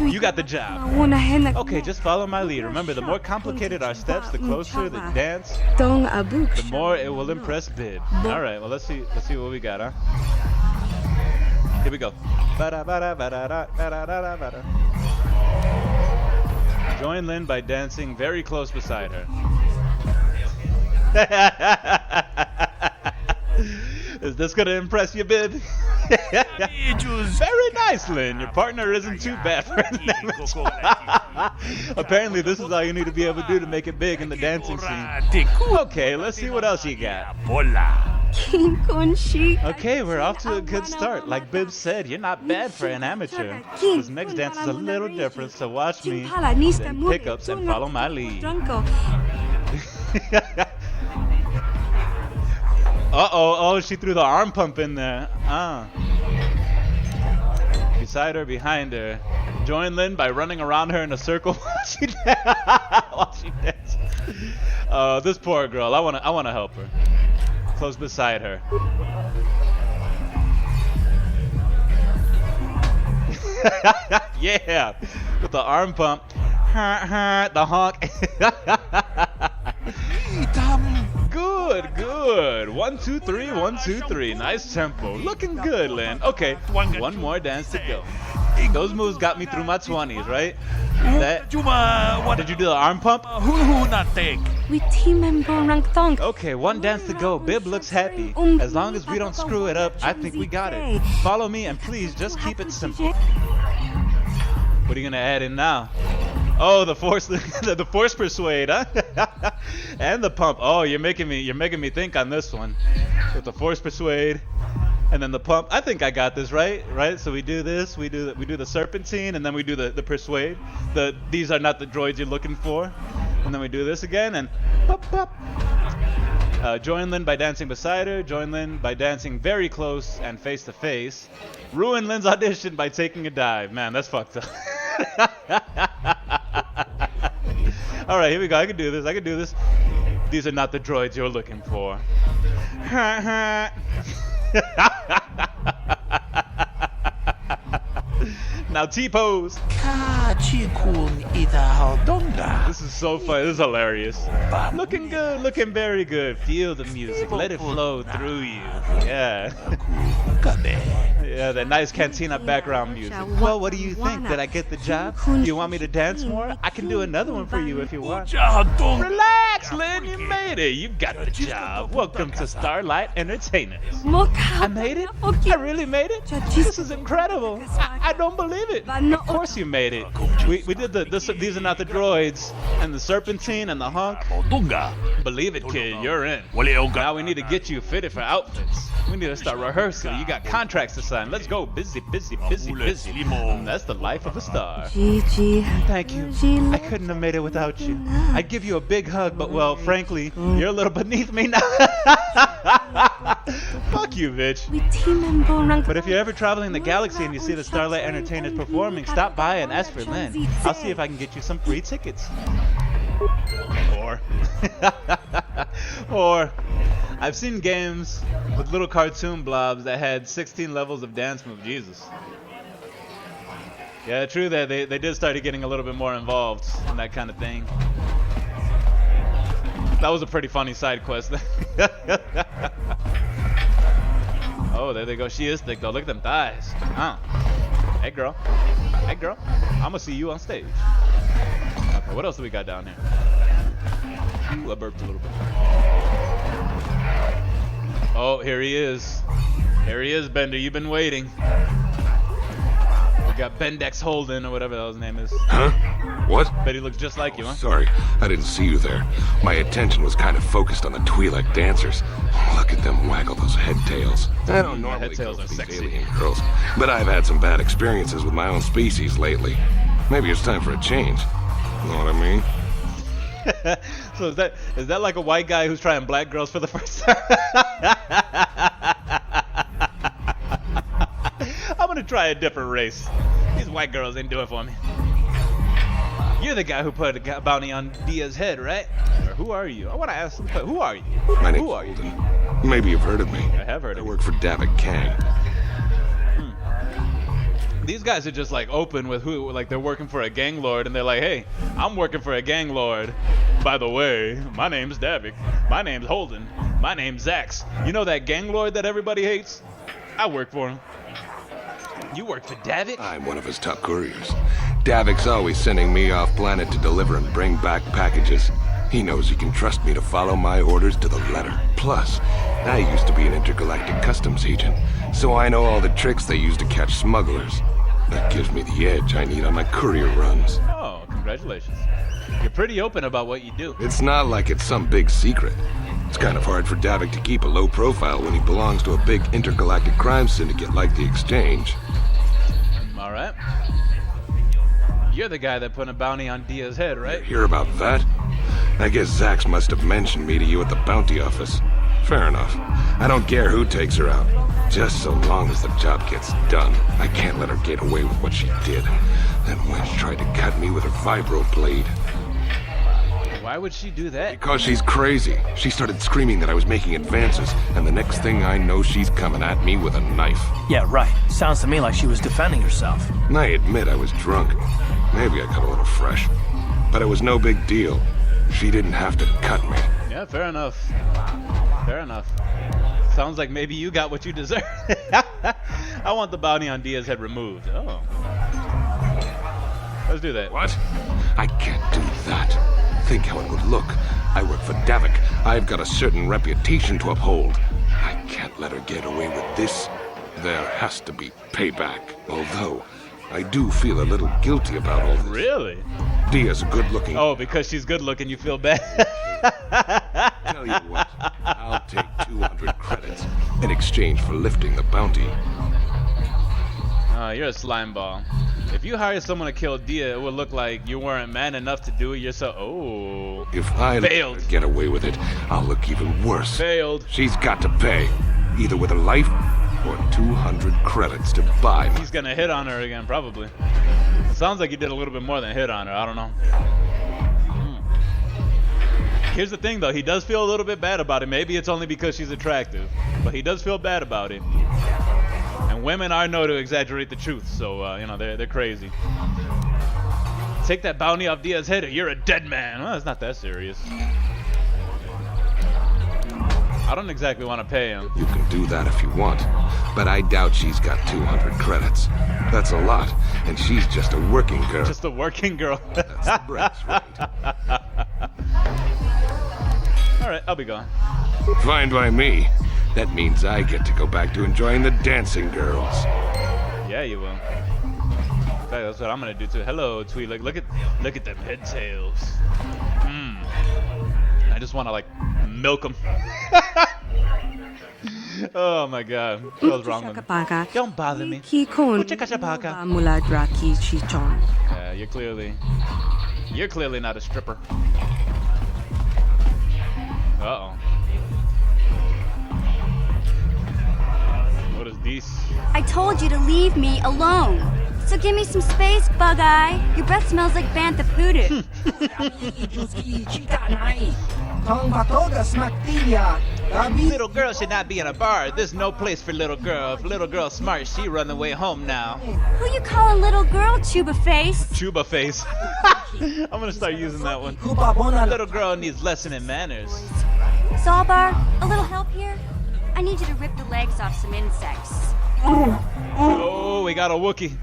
You got the job. Okay, just follow my lead. Remember, the more complicated our steps, the closer the dance, the more it will impress Bib. All right, well, let's see what we got, huh? Here we go. Join Lynn by dancing very close beside her. Is this gonna impress you, Bib? Very nice, Lynn. Your partner isn't too bad for an amateur. Apparently, this is all you need to be able to do to make it big in the dancing scene. Okay, let's see what else you got. Okay, we're off to a good start. Like Bib said, you're not bad for an amateur. This next dance is a little different, so watch me, then pickups and follow my lead. Uh-oh, she threw the arm pump in there. Beside her, behind her. Join Lynn by running around her in a circle while she dances. This poor girl, I wanna help her. Close beside her. Yeah, with the arm pump. The honk. Good. 1, 2, 3, 1, 2, 3. Nice tempo. Looking good, Lynn. Okay, one more dance to go. Those moves got me through my 20s, right? Did you do the arm pump? Okay, one dance to go. Bib looks happy. As long as we don't screw it up, I think we got it. Follow me and please just keep it simple. What are you gonna add in now? Oh, the force persuade, huh? And the pump. Oh, you're making me think on this one. With the force persuade, and then the pump. I think I got this right. So we do this. We do the serpentine, and then we do the persuade. These are not the droids you're looking for. And then we do this again, and pop pop. Join Lynn by dancing beside her. Join Lynn by dancing very close and face to face. Ruin Lynn's audition by taking a dive. Man, that's fucked up. All right, here we go. I can do this. These are not the droids you're looking for. Now T-pose. This is so fun. This is hilarious. Looking good. Looking very good. Feel the music. Let it flow through you. Yeah. Yeah, that nice cantina background music. Well, what do you think? Did I get the job? Do you want me to dance more? I can do another one for you if you want. Relax, Lynn. You made it. You got the job. Welcome to Starlight Entertainment. I made it? I really made it? This is incredible. I don't believe it. Of course you made it. We did these are not the droids, and the serpentine and the honk. Believe it, kid. You're in. Now we need to get you fitted for outfits. We need to start rehearsal. You got contracts to sign. Let's go. Busy, busy, busy, busy. That's the life of a star. Thank you. I couldn't have made it without you. I'd give you a big hug, but well, frankly, you're a little beneath me now. Fuck you, bitch. But if you're ever traveling the galaxy and you see the Starlight Entertainers performing, stop by and ask for Lynn. I'll see if I can get you some free tickets. Or I've seen games with little cartoon blobs that had 16 levels of dance move. Jesus. Yeah, true that they did start getting a little bit more involved in that kind of thing. That was a pretty funny side quest. Oh, there they go. She is thick though. Look at them thighs. Hey girl. Hey girl. I'ma see you on stage. Okay, what else do we got down here? Ooh, I burped a little bit. Oh, here he is. Here he is, Bender. You've been waiting. We got Bendex Holden or whatever the hell his name is. Huh? What? Bet he looks just like you, huh? Sorry, I didn't see you there. My attention was kind of focused on the Twi'lek dancers. Look at them waggle those head tails. I don't normally head tails go are for these sexy. alien girls, but I've had some bad experiences with my own species lately. Maybe it's time for a change. You know what I mean? So is that like a white guy who's trying black girls for the first time? I'm gonna try a different race. These white girls ain't doing it for me. You're the guy who put a bounty on Dia's head, right? Or who are you? I want to ask some. Who are you? My name's Who are you? Holden. Maybe you've heard of me. I have heard I of you. work for Davik Kang. These guys are just like open with who, like they're working for a gang lord, and they're like, hey, I'm working for a gang lord. By the way, my name's Davik. My name's Holden. My name's Zax. You know that gang lord that everybody hates? I work for him. You work for Davik? I'm one of his top couriers. Davik's always sending me off planet to deliver and bring back packages. He knows he can trust me to follow my orders to the letter. Plus, I used to be an intergalactic customs agent, so I know all the tricks they use to catch smugglers. That gives me the edge I need on my courier runs. Oh, congratulations. You're pretty open about what you do. It's not like it's some big secret. It's kind of hard for Davik to keep a low profile when he belongs to a big intergalactic crime syndicate like the Exchange. All right. You're the guy that put a bounty on Dia's head, right? Hear about that? I guess Zax must have mentioned me to you at the bounty office. Fair enough. I don't care who takes her out. Just so long as the job gets done. I can't let her get away with what she did. That wench tried to cut me with her vibro blade. Why would she do that? Because she's crazy. She started screaming that I was making advances, and the next thing I know, she's coming at me with a knife. Yeah, right. Sounds to me like she was defending herself. I admit I was drunk. Maybe I got a little fresh. But it was no big deal. She didn't have to cut me. Yeah, fair enough. Fair enough. Sounds like maybe you got what you deserve. I want the bounty on Dia's head removed. Oh. Let's do that. What? I can't do that. Think how it would look. I work for Davik. I've got a certain reputation to uphold. I can't let her get away with this. There has to be payback. Although, I do feel a little guilty about all this. Really? Dia's good-looking. Oh, because she's good looking, you feel bad? Tell you what, I'll take 200 credits in exchange for lifting the bounty. You're a slime ball. If you hire someone to kill Dia, it would look like you weren't man enough to do it yourself. Oh. If I let Failed. her get away with it, I'll look even worse. Failed. She's got to pay, either with her life or 200 credits to buy me. He's gonna hit on her again, probably. It sounds like he did a little bit more than hit on her. I don't know. Here's the thing, though. He does feel a little bit bad about it. Maybe it's only because she's attractive, but he does feel bad about it. And women are known to exaggerate the truth, so you know they're crazy. Take that bounty off Dia's head, or you're a dead man. Well, it's not that serious. I don't exactly want to pay him. You can do that if you want, but I doubt she's got 200 credits. That's a lot, and she's just a working girl. Just a working girl. That's the brass rate. All right, I'll be gone. Fine by me. That means I get to go back to enjoying the dancing girls. Yeah, you will. In fact, that's what I'm gonna do too. Hello, Twi'lek. Look at them head tails. I just want to like milk them. Oh my god. What's wrong with me? Don't bother me. Yeah, you're clearly not a stripper. Uh-oh. What is this? I told you to leave me alone. So give me some space, Bug-Eye. Your breath smells like bantha poodoo. Little girl should not be in a bar. There's no place for little girl. If little girl's smart, she run the way home now. Who you calling little girl, Chuba Face? Chuba Face. I'm gonna start using that one. Little girl needs lesson in manners. Zalbar, a little help here? I need you to rip the legs off some insects. Oh, we got a Wookiee.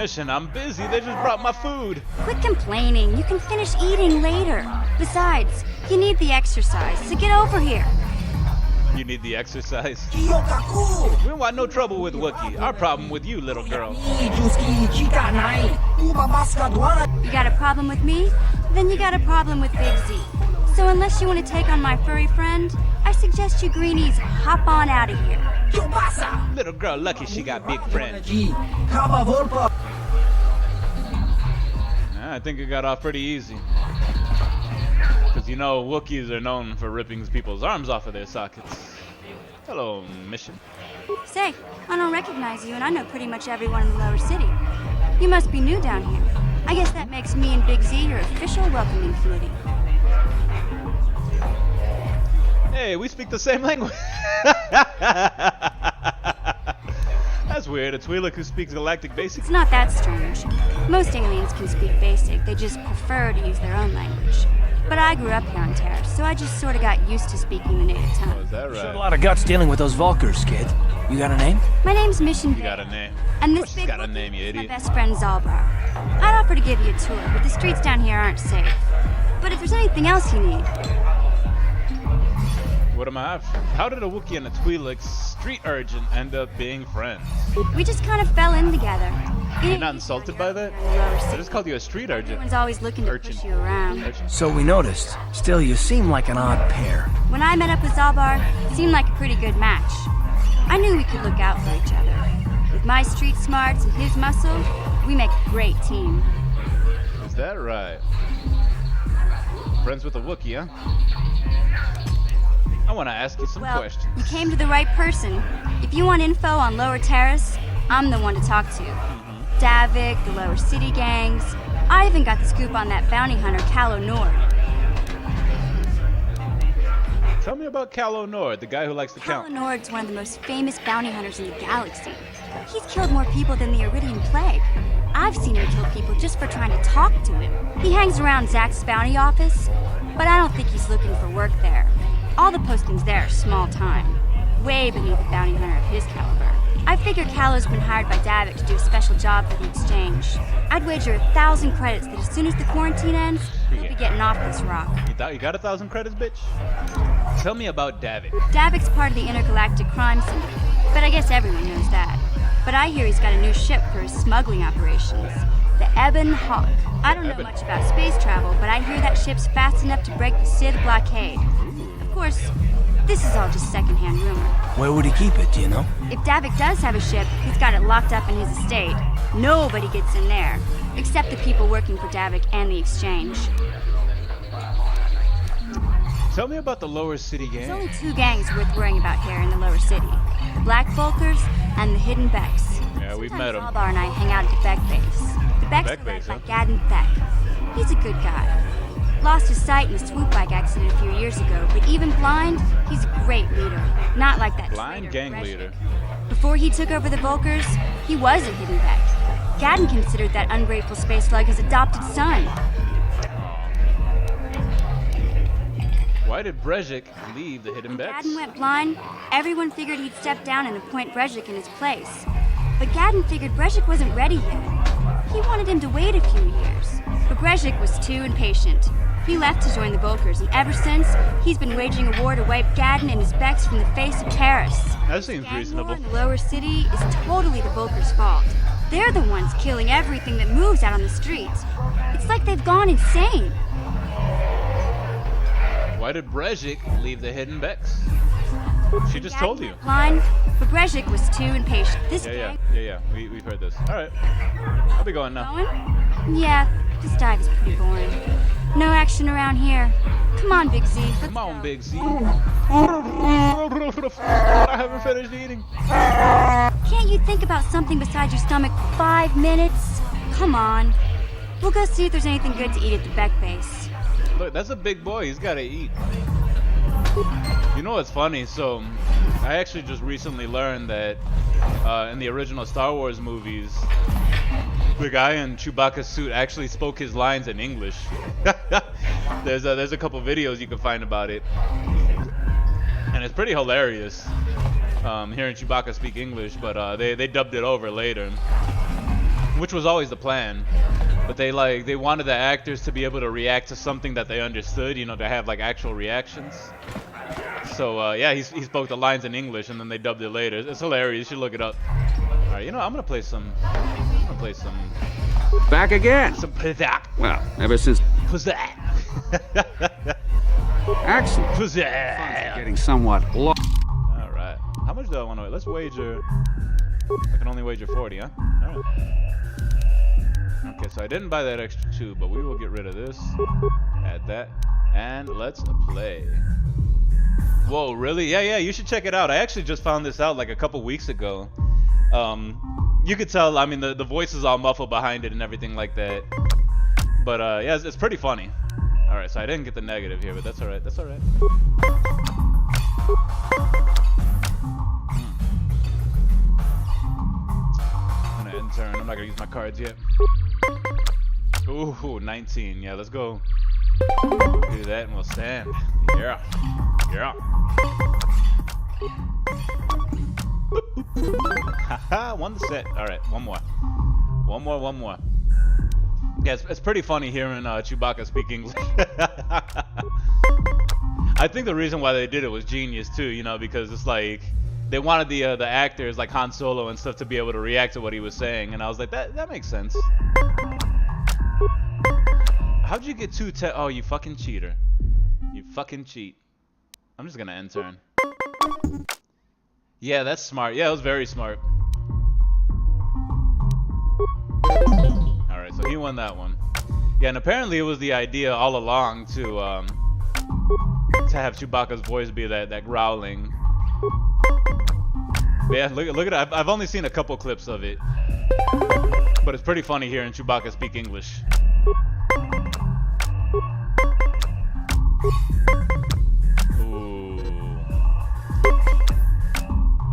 Mission, I'm busy. They just brought my food. Quit complaining. You can finish eating later. Besides, you need the exercise, so get over here. You need the exercise. We don't want no trouble with Wookiee. Our problem with you, little girl. You got a problem with me? Then you got a problem with Big Z. So unless you want to take on my furry friend, I suggest you greenies hop on out of here. Little girl lucky she got big friends. I think it got off pretty easy. Because you know, Wookiees are known for ripping people's arms off of their sockets. Hello, Mission. Say, I don't recognize you, and I know pretty much everyone in the lower city. You must be new down here. I guess that makes me and Big Z your official welcoming committee. Hey, we speak the same language. That's weird. A Twi'lek who speaks Galactic Basic. It's not that strange. Most aliens can speak Basic. They just prefer to use their own language. But I grew up here on Terra, so I just sort of got used to speaking the native tongue. Oh, is that right? Showed a lot of guts dealing with those Vulkars, kid. You got a name? My name's Mission. You got a name. And this big got a name, you is my idiot. best friend Zalbar. I'd offer to give you a tour, but the streets down here aren't safe. But if there's anything else you need... What am I? How did a Wookiee and a Twi'lek street urchin end up being friends? We just kind of fell in together. You're not insulted by that? I just called you a street urchin. Everyone's always looking to push you around. So we noticed. Still, you seem like an odd pair. When I met up with Zalbar, it seemed like a pretty good match. I knew we could look out for each other. With my street smarts and his muscle, we make a great team. Is that right? Friends with a Wookiee, huh? I want to ask you some questions. You came to the right person. If you want info on Lower Terrace, I'm the one to talk to. Davik, the Lower City gangs. I even got the scoop on that bounty hunter, Calo Nord. Tell me about Calo Nord, the guy who likes to count. Calo Nord's one of the most famous bounty hunters in the galaxy. He's killed more people than the Iridian Plague. I've seen him kill people just for trying to talk to him. He hangs around Zach's bounty office, but I don't think he's looking for work there. All the postings there are small time, way beneath a bounty hunter of his caliber. I figure Calo's been hired by Davik to do a special job for the exchange. I'd wager 1,000 credits that as soon as the quarantine ends, he'll be getting off this rock. You thought you got 1,000 credits, bitch? Tell me about Davik. Davik's part of the intergalactic crime syndicate, but I guess everyone knows that. But I hear he's got a new ship for his smuggling operations, the Ebon Hawk. I don't know much about space travel, but I hear that ship's fast enough to break the Sith blockade. Of course, this is all just secondhand rumor. Where would he keep it, do you know? If Davik does have a ship, he's got it locked up in his estate. Nobody gets in there, except the people working for Davik and the exchange. Tell me about the Lower City gang. There's only two gangs worth worrying about here in the Lower City. The Black Vulkars and the Hidden Becks. Yeah, we've met them. Zalbar and I hang out at the Beck base. The Becks are led by Gadden Beck. He's a good guy. Lost his sight in a swoop bike accident a few years ago, but even blind, he's a great leader. Not like that blind gang leader. Before he took over the Vulkars, he was a Hidden Beck. Gadden considered that ungrateful space slug his adopted son. Why did Brejik leave the Hidden Becks? Gadden went blind, everyone figured he'd step down and appoint Brejik in his place. But Gadden figured Brejik wasn't ready yet. He wanted him to wait a few years. But Brejik was too impatient. He left to join the Vulkars, and ever since, he's been waging a war to wipe Gadden and his Becks from the face of Terrace. That seems reasonable. The Lower City is totally the Vulkars' fault. They're the ones killing everything that moves out on the streets. It's like they've gone insane. Why did Brejik leave the Hidden Becks? She just told you. Line, but Brezhik was too impatient. This Yeah. We've heard this. All right. I'll be going now. Going? Yeah, this dive is pretty boring. No action around here. Come on, Big Z. Come on, Big Z. I haven't finished eating. Can't you think about something besides your stomach for 5 minutes? Come on. We'll go see if there's anything good to eat at the Beck base. Look, that's a big boy. He's got to eat. You know what's funny? So, I actually just recently learned that in the original Star Wars movies, the guy in Chewbacca's suit actually spoke his lines in English. There's a couple videos you can find about it, and it's pretty hilarious hearing Chewbacca speak English. But they dubbed it over later, which was always the plan. But they wanted the actors to be able to react to something that they understood, you know, to have like actual reactions. So yeah, he spoke the lines in English, and then they dubbed it later. It's hilarious. You should look it up. All right, you know, I'm gonna play some. Back again. Some Pizzac. Well, ever since. Pizzac. Excellent. Pizzac. Getting somewhat low. All right. How much do I want to? Let's wager. I can only wager 40, huh? All right. Okay, so I didn't buy that extra 2, but we will get rid of this. Add that, and let's play. Whoa, really? Yeah, you should check it out. I actually just found this out like a couple weeks ago. You could tell, I mean, the voice is all muffled behind it and everything like that. But yeah, it's pretty funny. All right, so I didn't get the negative here, but that's all right. That's all right. I'm gonna end turn. I'm not gonna use my cards yet. Ooh, 19. Yeah, let's go. Do that and we'll stand. Yeah. Haha, won the set. All right, one more. Yeah, it's pretty funny hearing Chewbacca speak English. I think the reason why they did it was genius too, you know, because it's like they wanted the actors like Han Solo and stuff to be able to react to what he was saying, and I was like, that makes sense. How'd you get 2 Oh, you fucking cheater. You fucking cheat. I'm just gonna end turn. Yeah, that's smart. Yeah, it was very smart. Alright, so he won that one. Yeah, and apparently it was the idea all along to have Chewbacca's voice be that growling. But yeah, look at it. I've only seen a couple clips of it. But it's pretty funny hearing Chewbacca speak English. Ooh.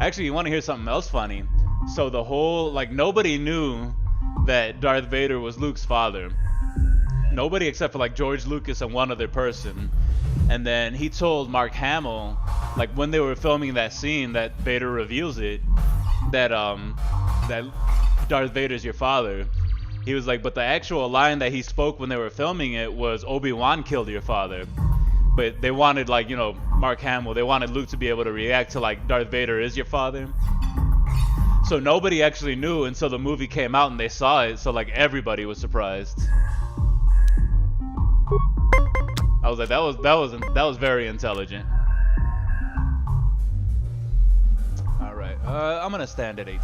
Actually, you want to hear something else funny? So the whole, like, nobody knew that Darth Vader was Luke's father. Nobody except for like George Lucas and one other person. And then he told Mark Hamill, like when they were filming that scene that Vader reveals it, that that Darth Vader's your father. He was like, but the actual line that he spoke when they were filming it was Obi-Wan killed your father. But they wanted, like, you know, Mark Hamill, they wanted Luke to be able to react to like Darth Vader is your father. So nobody actually knew until the movie came out and they saw it, so like everybody was surprised. I was like, that was very intelligent. All right, I'm gonna stand at 18.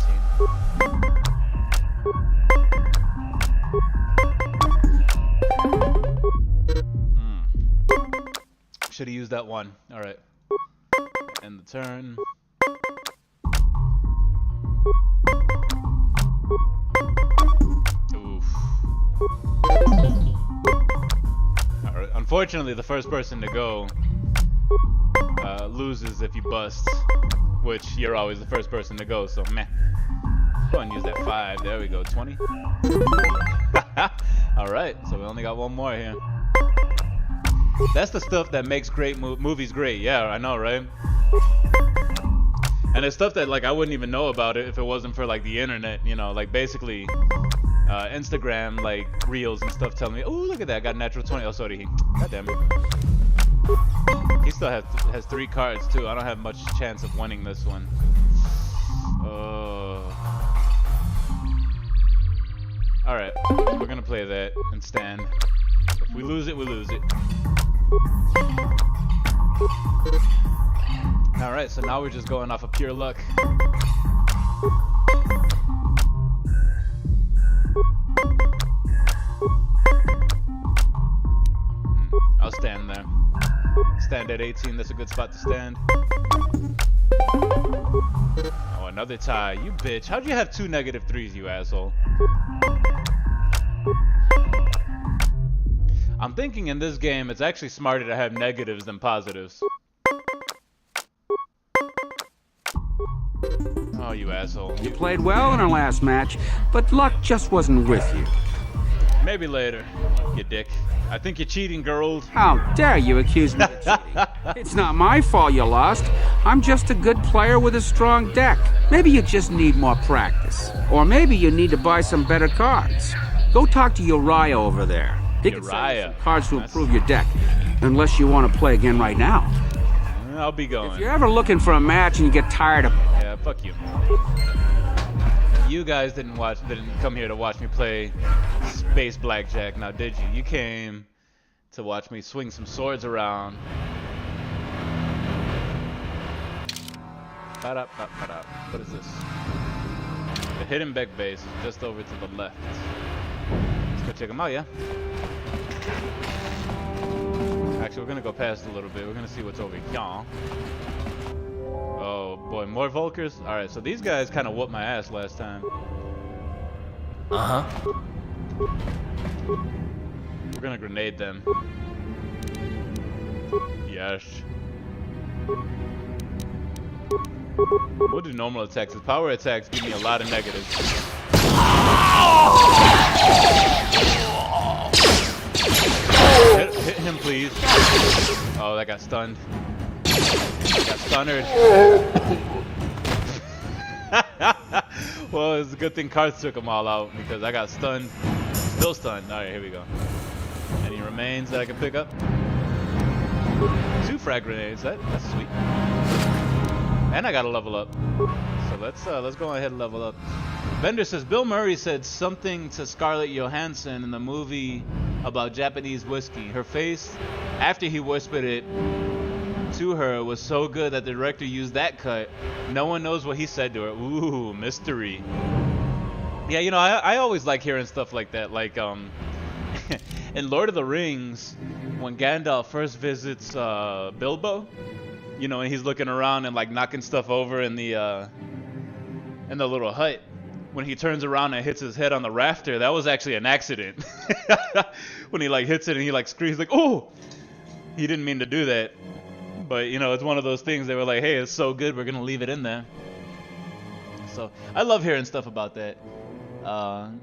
Should have used that one. All right, end the turn. Oof. All right. Unfortunately, the first person to go loses if you bust, which you're always the first person to go, so meh. Go and use that 5. There we go, 20. All right, so we only got one more here. That's the stuff that makes great movies great. Yeah, I know, right? And it's stuff that like I wouldn't even know about it if it wasn't for like the internet, you know, like basically Instagram like reels and stuff telling me, oh look at that, I got natural 20. Oh sorry, god damn it. He still has 3 cards too. I don't have much chance of winning this one. Alright, we're gonna play that and stand. If we lose it, we lose it. Alright, so now we're just going off of pure luck. I'll stand there. Stand at 18, that's a good spot to stand. Oh, another tie. You bitch. How'd you have 2 -3s, you asshole? I'm thinking in this game it's actually smarter to have negatives than positives. Oh, you asshole. You played well in our last match, but luck just wasn't with you. Maybe later, you dick. I think you're cheating, girls. How dare you accuse me of cheating? It's not my fault you lost. I'm just a good player with a strong deck. Maybe you just need more practice. Or maybe you need to buy some better cards. Go talk to Uriah over there. He can sell you some cards to improve your deck. Unless you want to play again right now. I'll be going. If you're ever looking for a match and you get tired of... Yeah, fuck you. You guys didn't come here to watch me play space blackjack, now did you? You came to watch me swing some swords around. What is this? The hidden back base is just over to the left. Let's go check them out, yeah? Actually, we're gonna go past a little bit. We're gonna see what's over here. Oh boy, more Volkers? Alright, so these guys kind of whooped my ass last time. Uh-huh. We're gonna grenade them. Yes. We'll do normal attacks. His power attacks give me a lot of negatives. Hit him, please. Oh, that got stunned. Got stunnered. Well, it's a good thing Karth took them all out because I got stunned. Still stunned. Alright, here we go. Any remains that I can pick up? 2 frag grenades. That's sweet. And I gotta level up. So let's go ahead and level up. Bender says Bill Murray said something to Scarlett Johansson in the movie about Japanese whiskey. Her face after he whispered it to her was so good that the director used that cut. No one knows what he said to her. Ooh, mystery. Yeah, you know, I always like hearing stuff like that. Like in Lord of the Rings, when Gandalf first visits Bilbo, you know, and he's looking around and like knocking stuff over in the little hut. When he turns around and hits his head on the rafter, that was actually an accident. When he like hits it and he like screams like, "Oh!" He didn't mean to do that. But you know, it's one of those things they were like, "Hey, it's so good, we're gonna leave it in there." So I love hearing stuff about that.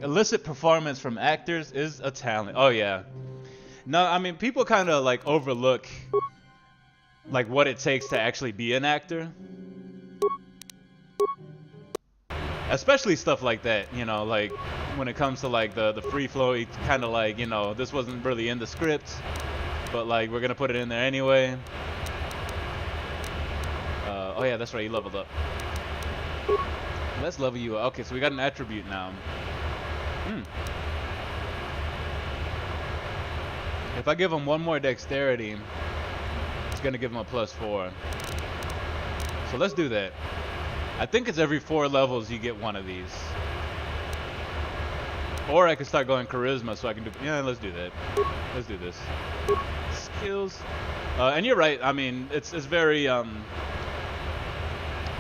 Illicit performance from actors is a talent. Oh yeah. No, I mean people kind of like overlook like what it takes to actually be an actor. Especially stuff like that, you know, like when it comes to like the free flow, it's kind of like, you know, this wasn't really in the script, but like we're gonna put it in there anyway. Oh yeah, that's right, you leveled up. Let's level you up. Okay, so we got an attribute now. If I give him 1 more dexterity, it's gonna give him a +4. So let's do that. I think it's every 4 levels you get one of these. Or I could start going charisma so I can do... Yeah, let's do that. Let's do this. Skills. And you're right. I mean, it's very...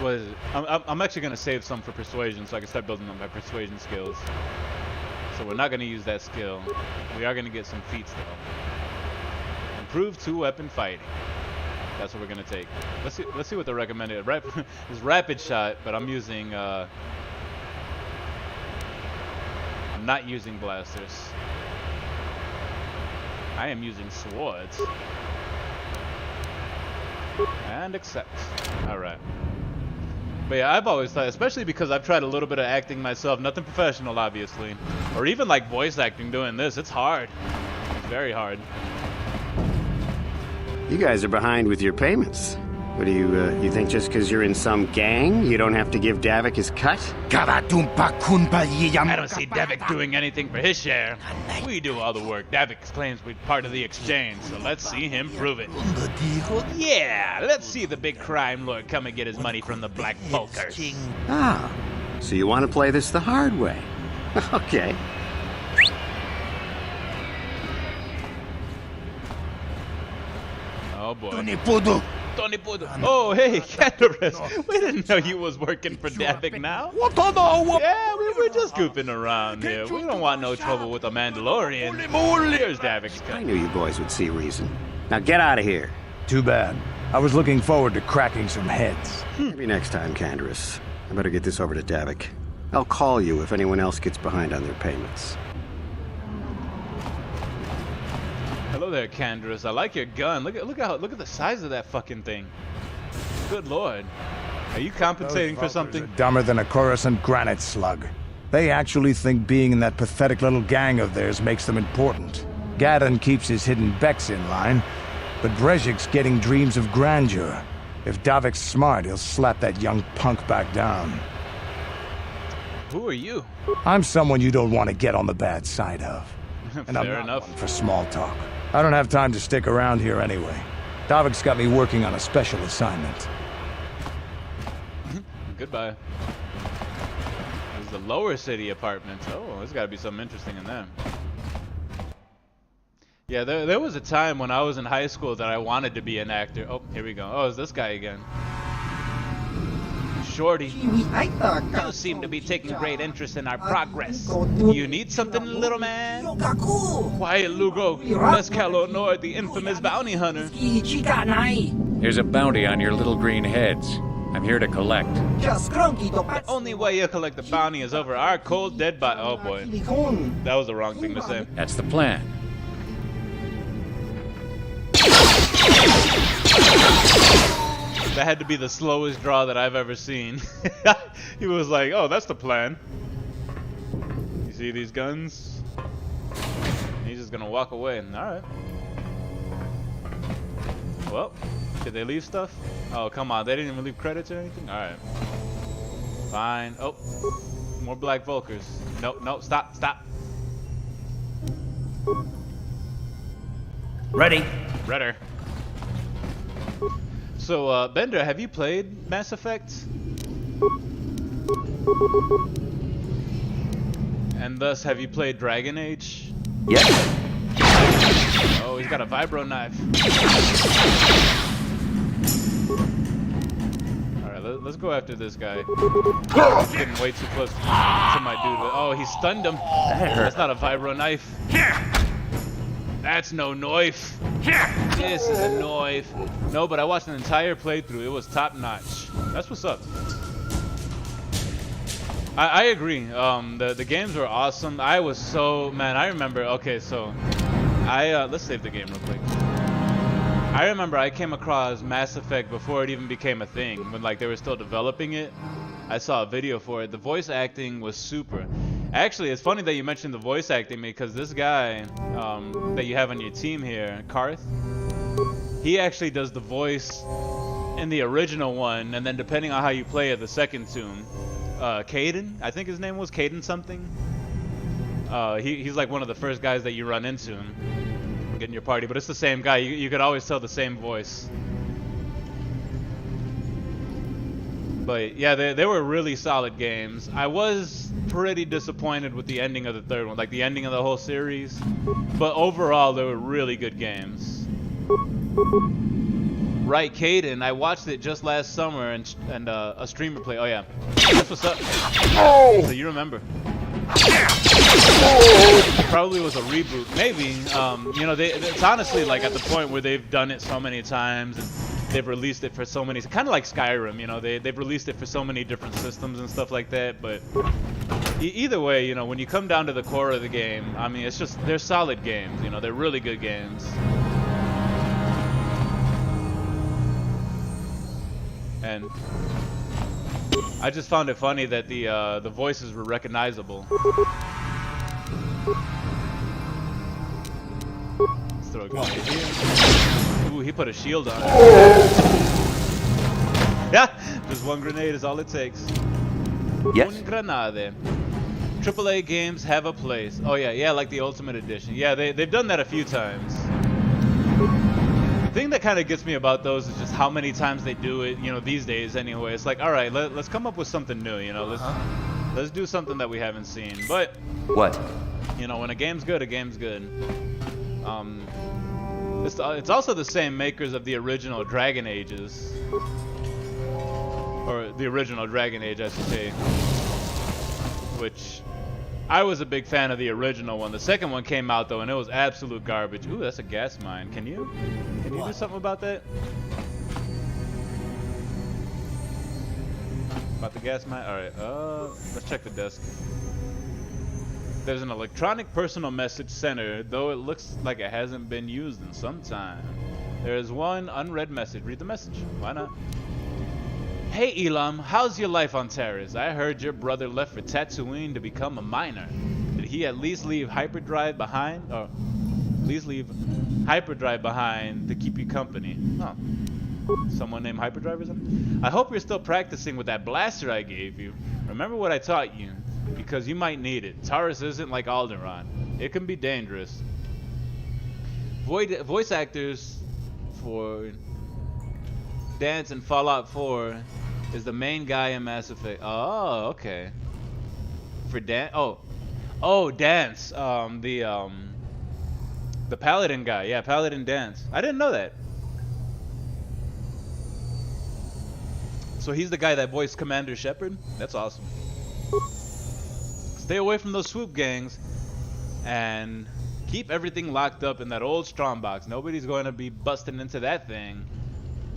What is it? I'm actually going to save some for persuasion so I can start building up my persuasion skills. So we're not going to use that skill. We are going to get some feats though. Improve 2-weapon fighting. That's what we're gonna take. Let's see what the recommended is. Rapid shot, but I'm using I'm not using blasters. I am using swords. And accept. Alright. But yeah, I've always thought, especially because I've tried a little bit of acting myself, nothing professional obviously. Or even like voice acting doing this, it's hard. It's very hard. You guys are behind with your payments. What do you think just because you're in some gang, you don't have to give Davik his cut? I don't see Davik doing anything for his share. We do all the work. Davik claims we're part of the exchange, so let's see him prove it. Yeah, let's see the big crime lord come and get his money from the black folkers. Ah, so you want to play this the hard way? Okay. Oh boy. Tony Pudo. Oh, hey, Cantorus. We didn't know you was working for Davik now. Yeah, we're just goofing around here. We don't want no trouble with the Mandalorian. Here's Davik's cut. I knew you boys would see reason. Now get out of here. Too bad. I was looking forward to cracking some heads. Maybe next time, Cantorus. I better get this over to Davik. I'll call you if anyone else gets behind on their payments. Hello there, Cantorus. I like your gun. Look at the size of that fucking thing. Good lord. Are you compensating for something? Dumber than a Coruscant granite slug. They actually think being in that pathetic little gang of theirs makes them important. Gadon keeps his hidden Becks in line, but Brezhik's getting dreams of grandeur. If Davik's smart, he'll slap that young punk back down. Who are you? I'm someone you don't want to get on the bad side of. And I'm not one for small talk. I don't have time to stick around here anyway. Davik's got me working on a special assignment. Goodbye. This is the lower city apartments. Oh, there's got to be something interesting in them. Yeah, there was a time when I was in high school that I wanted to be an actor. Oh, here we go. Oh, it's this guy again. Shorty, you seem to be taking great interest in our progress. You need something, little man? Quiet, Lugo. Let's Kalonor, the infamous bounty hunter. Here's a bounty on your little green heads. I'm here to collect. The only way you collect the bounty is over our cold, dead body. Oh boy. That was the wrong thing to say. That's the plan. That had to be the slowest draw that I've ever seen. He was like, oh, that's the plan. You see these guns? He's just gonna walk away. Alright. Well, did they leave stuff? Oh, come on. They didn't even leave credits or anything? Alright. Fine. Oh, more black Vulkers. No, stop. Ready. Redder. So, Bender, have you played Mass Effect? And thus, have you played Dragon Age? Yes. Oh, he's got a vibro knife. Alright, let's go after this guy. Getting way too close to my dude. Oh, he stunned him. That's not a vibro knife. That's no knife. This is a knife. No, but I watched an entire playthrough. It was top notch. That's what's up. I agree. The games were awesome. I was so, man, I remember, okay, so let's save the game real quick. I remember I came across Mass Effect before it even became a thing, when like they were still developing it. I saw a video for it. The voice acting was super. Actually, it's funny that you mentioned the voice acting because this guy that you have on your team here, Karth, he actually does the voice in the original one, and then depending on how you play it, the second tune. Caden, I think his name was Caden something. He's like one of the first guys that you run into and get in your party, but it's the same guy. You could always tell the same voice. But yeah, they were really solid games. I was pretty disappointed with the ending of the third one, like the ending of the whole series. But overall, they were really good games. Right, Caden, I watched it just last summer and a streamer play. Oh yeah, that's what's up. So you remember. It probably was a reboot. Maybe, you know, it's honestly like at the point where they've done it so many times and they've released it for so many, kind of like Skyrim, you know, they've released it for so many different systems and stuff like that. But either way, you know, when you come down to the core of the game, I mean, it's just, they're solid games, you know, they're really good games. And I just found it funny that the voices were recognizable. Let's throw a grenade here. Ooh, he put a shield on. Yeah, just one grenade is all it takes. Yes? Un granade. AAA games have a place. Oh yeah, like the Ultimate Edition. Yeah, they've done that a few times. The thing that kind of gets me about those is just how many times they do it, you know, these days anyway. It's like, all right, let's come up with something new, you know. Let's do something that we haven't seen. But what? You know, when a game's good, a game's good. It's also the same makers of the original Dragon Ages. Or the original Dragon Age, I should say. Which I was a big fan of the original one. The second one came out though, and it was absolute garbage. Ooh, that's a gas mine. Can you do something about that? About the gas mine? Alright, let's check the desk. There's an electronic personal message center, though it looks like it hasn't been used in some time. There is one unread message. Read the message. Why not? Hey Elam, how's your life on Terrace? I heard your brother left for Tatooine to become a miner. Did he at least leave hyperdrive behind? Or please leave hyperdrive behind to keep you company. Oh. Someone named Hyperdrive or something? I hope you're still practicing with that blaster I gave you. Remember what I taught you, because you might need it. Taurus isn't like Alderaan. It can be dangerous. Voice actors for Dance in Fallout 4 is the main guy in Mass Effect. Oh, okay. For Dance, Dance, the Paladin guy. Yeah, Paladin Dance. I didn't know that. So he's the guy that voiced Commander Shepard? That's awesome. Stay away from those swoop gangs and keep everything locked up in that old strongbox. Nobody's going to be busting into that thing.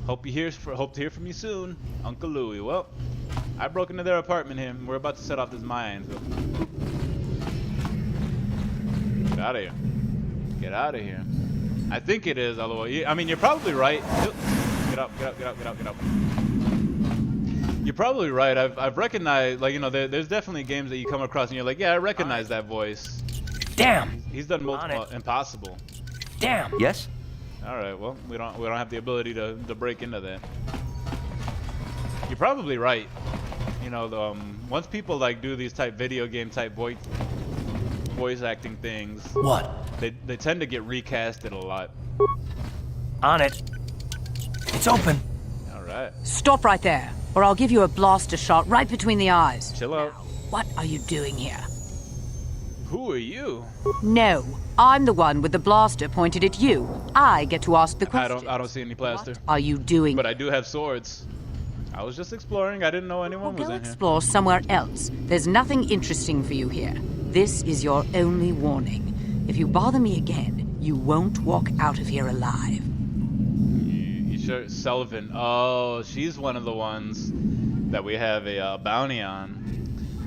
Hope to hear from you soon, Uncle Louie. Well, I broke into their apartment here. We're about to set off this mine. So. Get out of here. Get out of here. I think it is, although I mean, you're probably right. Get up. You're probably right. I've recognized, like, you know, there's definitely games that you come across and you're like, yeah, I recognize that voice. Damn. He's done multiple. Impossible. Damn. Yes. All right. Well, we don't have the ability to break into that. You're probably right. You know, once people like do these type video game type voice acting things. What? They tend to get recasted a lot. On it. It's open. All right. Stop right there, or I'll give you a blaster shot right between the eyes. Chill out. Now, what are you doing here? Who are you? No, I'm the one with the blaster pointed at you. I get to ask the question. I don't see any blaster. What are you doing? But I do have swords. I was just exploring. I didn't know anyone was in here. Go explore somewhere else. There's nothing interesting for you here. This is your only warning. If you bother me again, you won't walk out of here alive. You sure? Sullivan. Oh, she's one of the ones that we have a bounty on.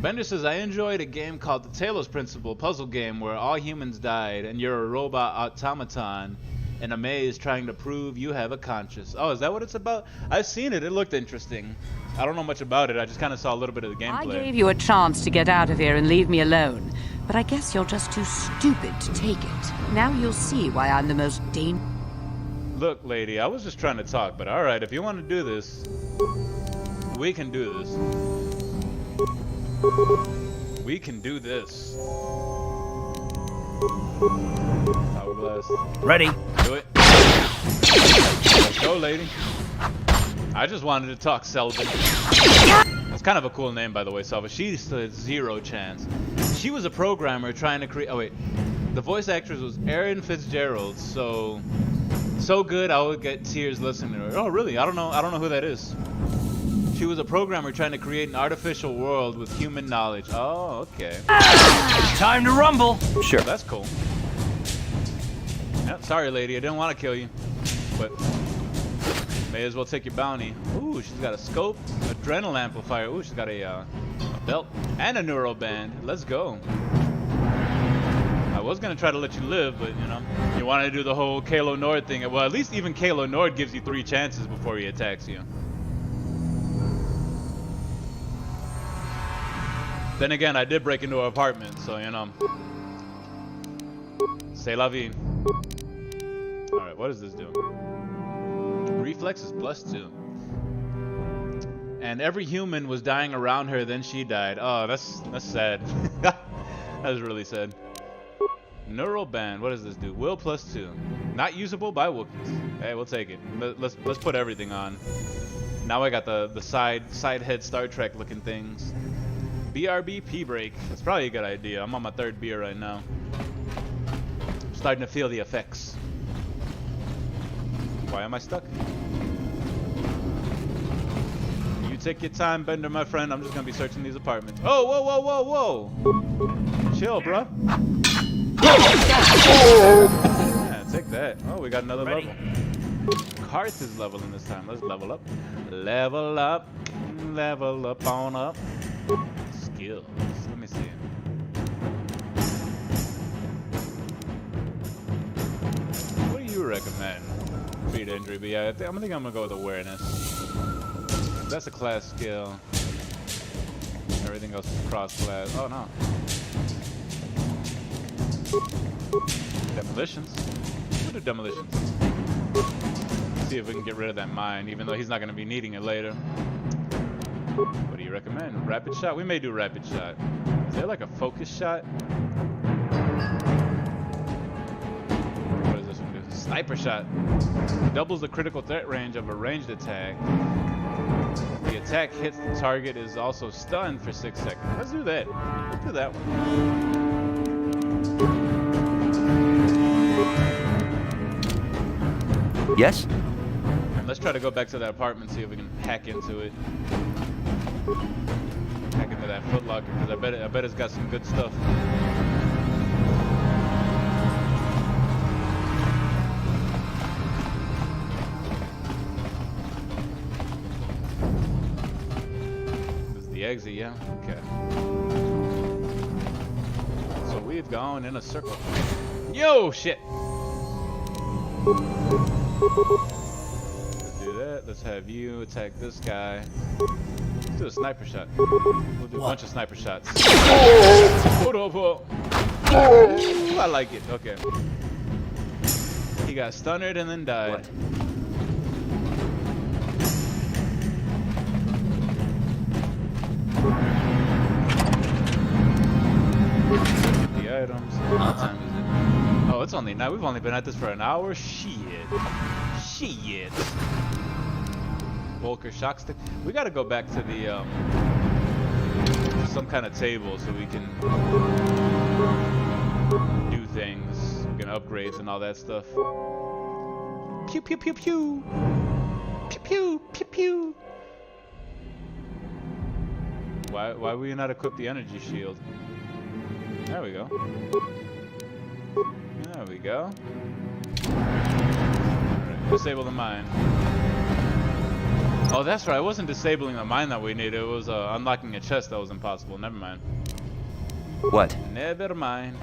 Bender says, I enjoyed a game called the Talos Principle puzzle game where all humans died and you're a robot automaton in a maze trying to prove you have a conscience. Oh, is that what it's about? I've seen it. It looked interesting. I don't know much about it. I just kind of saw a little bit of the gameplay. I gave you a chance to get out of here and leave me alone, but I guess you're just too stupid to take it. Now you'll see why I'm the most dangerous. Look, lady, I was just trying to talk, but alright, if you want to do this, we can do this. We can do this. Power blast. Ready. Do it. Let's go, lady. I just wanted to talk, Selvin. That's kind of a cool name, by the way, Selva. She stood zero chance. She was a programmer trying to create. Oh wait, the voice actress was Erin Fitzgerald. So good, I would get tears listening to her. Oh really? I don't know who that is. She was a programmer trying to create an artificial world with human knowledge. Oh, okay. Time to rumble. Sure. That's cool. Yep, sorry, lady. I didn't want to kill you, but may as well take your bounty. Ooh, she's got a scope, adrenaline amplifier. Ooh, she's got a belt and a neuroband. Let's go. I was gonna try to let you live, but you know, you wanted to do the whole Kalo Nord thing. Well, at least even Kalo Nord gives you 3 chances before he attacks you. Then again, I did break into her apartment, so you know. C'est la vie. Alright, what does this do? Reflex is +2. and every human was dying around her, then she died. Oh, that's sad. That's really sad. Neural band, what does this do? Will +2. Not usable by Wookiees. Hey, we'll take it. Let's put everything on. Now I got the side head Star Trek looking things. BRB P-brake. That's probably a good idea. I'm on my 3rd beer right now. I'm starting to feel the effects. Why am I stuck? You take your time, Bender, my friend. I'm just gonna be searching these apartments. Oh, whoa, whoa, whoa, whoa! Chill, bro. Yeah, take that. Oh, we got another level. Karth is leveling this time. Let's level up. Level up. Level up on up. Skills. Let me see. What do you recommend? Feed injury, but yeah, I think I'm gonna go with awareness. That's a class skill. Everything else is cross class. Oh no. Demolitions. We'll do demolitions. See if we can get rid of that mine, even though he's not going to be needing it later. What do you recommend? Rapid shot? We may do rapid shot. Is there like a focus shot? What does this one do? Sniper shot. Doubles the critical threat range of a ranged attack. The attack hits the target is also stunned for 6 seconds. Let's do that. Let's do that one. Yes? And let's try to go back to that apartment, see if we can hack into it. Hack into that footlocker, because I bet it's got some good stuff. This is the exit, yeah? Okay. So we've gone in a circle. Yo, shit! Let's do that. Let's have you attack this guy. Let's do a sniper shot. We'll do a bunch of sniper shots. Hold up, I like it. Okay. He got stunned and then died. The items. What time is it? Oh, it's only 9. We've only been at this for an hour. Shit. Volker shock stick. We gotta go back to the some kind of table so we can do things. We can upgrades and all that stuff. Pew pew pew pew. Pew pew pew pew. Why were you not equip the energy shield? There we go. There we go. Alright, disable the mine. Oh, that's right. It wasn't disabling the mine that we needed. It was unlocking a chest that was impossible. Never mind. What? Never mind.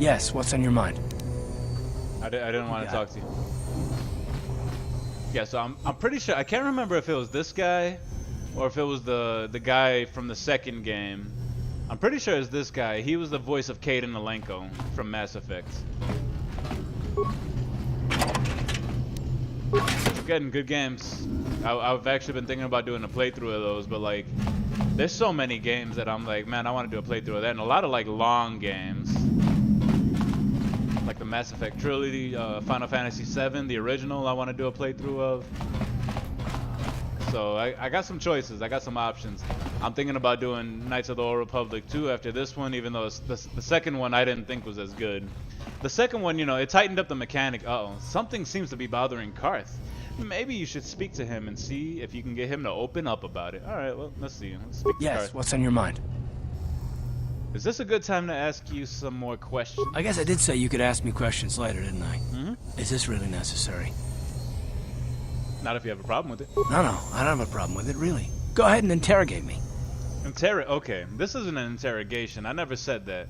Yes, what's on your mind? I didn't want to talk to you. Yeah, so I'm pretty sure. I can't remember if it was this guy or if it was the guy from the second game. I'm pretty sure it's this guy. He was the voice of Kaidan Alenko from Mass Effect. Getting good games. I've actually been thinking about doing a playthrough of those, but like, there's so many games that I'm like, man, I want to do a playthrough of that, and a lot of like long games, like the Mass Effect trilogy, Final Fantasy VII, the original. I want to do a playthrough of. So I got some choices. I got some options. I'm thinking about doing Knights of the Old Republic 2 after this one, even though the second one I didn't think was as good. The second one, you know, it tightened up the mechanic. Uh-oh, something seems to be bothering Karth. Maybe you should speak to him and see if you can get him to open up about it. All right, well, let's see. Let's speak to Yes, Karth. what's on your mind? Is this a good time to ask you some more questions? I guess I did say you could ask me questions later, didn't I? Mm-hmm. Is this really necessary? Not if you have a problem with it. No, I don't have a problem with it, really. Go ahead and interrogate me. Okay, this isn't an interrogation. I never said that.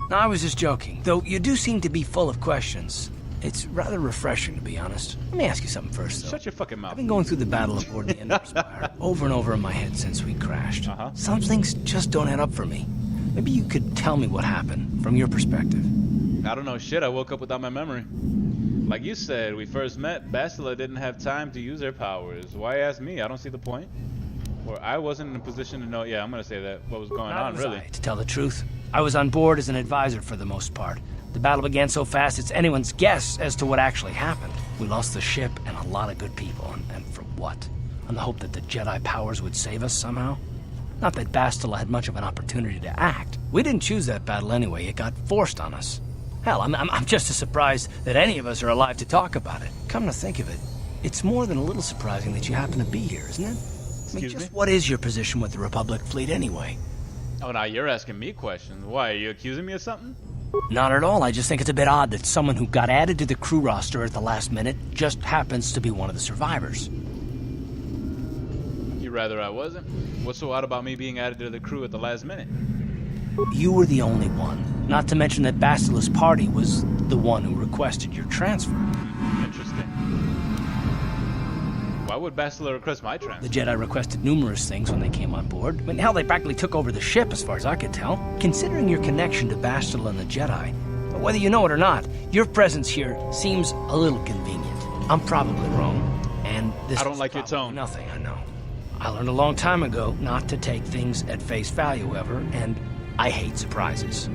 No, I was just joking. Though you do seem to be full of questions. It's rather refreshing, to be honest. Let me ask you something first, though. Shut your fucking mouth. I've been going through the battle aboard the Ender Spire over and over in my head since we crashed. Some things just don't add up for me. Maybe you could tell me what happened, from your perspective. I don't know shit. I woke up without my memory. Like you said, we first met, Bastila didn't have time to use her powers. Why ask me? I don't see the point. Or I wasn't in a position to know, yeah, I'm gonna say that, what was going on, really. To tell the truth, I was on board as an advisor for the most part. The battle began so fast it's anyone's guess as to what actually happened. We lost the ship and a lot of good people, and for what? On the hope that the Jedi powers would save us somehow? Not that Bastila had much of an opportunity to act. We didn't choose that battle anyway, it got forced on us. Hell, I'm just as surprised that any of us are alive to talk about it. Come to think of it, it's more than a little surprising that you happen to be here, isn't it? Excuse me? What is your position with the Republic fleet anyway? Oh, now you're asking me questions. Why, are you accusing me of something? Not at all. I just think it's a bit odd that someone who got added to the crew roster at the last minute just happens to be one of the survivors. You'd rather I wasn't? What's so odd about me being added to the crew at the last minute? You were the only one. Not to mention that Bastila's party was the one who requested your transfer. Interesting. Why would Bastila request my transfer? The Jedi requested numerous things when they came on board. I mean, hell, they practically took over the ship as far as I could tell. Considering your connection to Bastila and the Jedi, whether you know it or not, your presence here seems a little convenient. I'm probably wrong, and this I don't like your tone. Nothing, I know. I learned a long time ago not to take things at face value ever, and I hate surprises.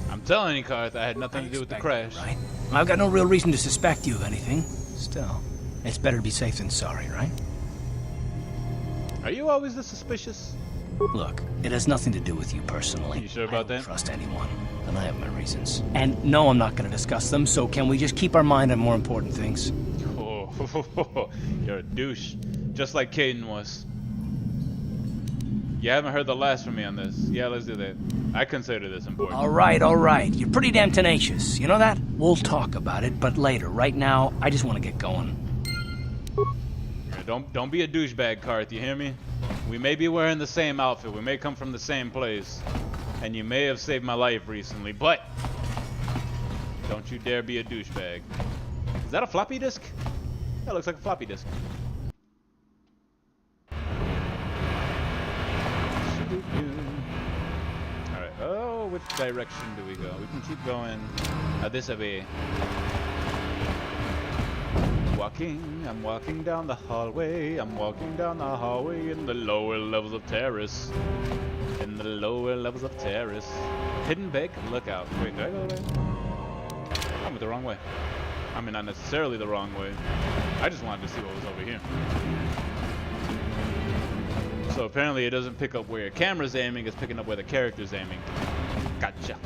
I'm telling you, Karth, I had nothing to do with the crash. Right? I've got no real reason to suspect you of anything. Still, it's better to be safe than sorry, right? Are you always this suspicious? Look, it has nothing to do with you personally. You sure about I don't that? Trust anyone, and I have my reasons. And no, I'm not going to discuss them. So can we just keep our mind on more important things? Oh, you're a douche, just like Caden was. You haven't heard the last from me on this. Yeah, let's do that. I consider this important. All right. You're pretty damn tenacious. You know that? We'll talk about it, but later. Right now, I just want to get going. Don't be a douchebag, Karth. You hear me? We may be wearing the same outfit. We may come from the same place, and you may have saved my life recently. But don't you dare be a douchebag. Is that a floppy disk? That looks like a floppy disk. Alright, oh, which direction do we go? We can keep going this way. I'm walking down the hallway. I'm walking down the hallway in the lower levels of terrace. In the lower levels of terrace. Hidden beacon, look out. Wait, did I go there? I went the wrong way. I mean, not necessarily the wrong way. I just wanted to see what was over here. So apparently it doesn't pick up where your camera's aiming, it's picking up where the character's aiming. Gotcha.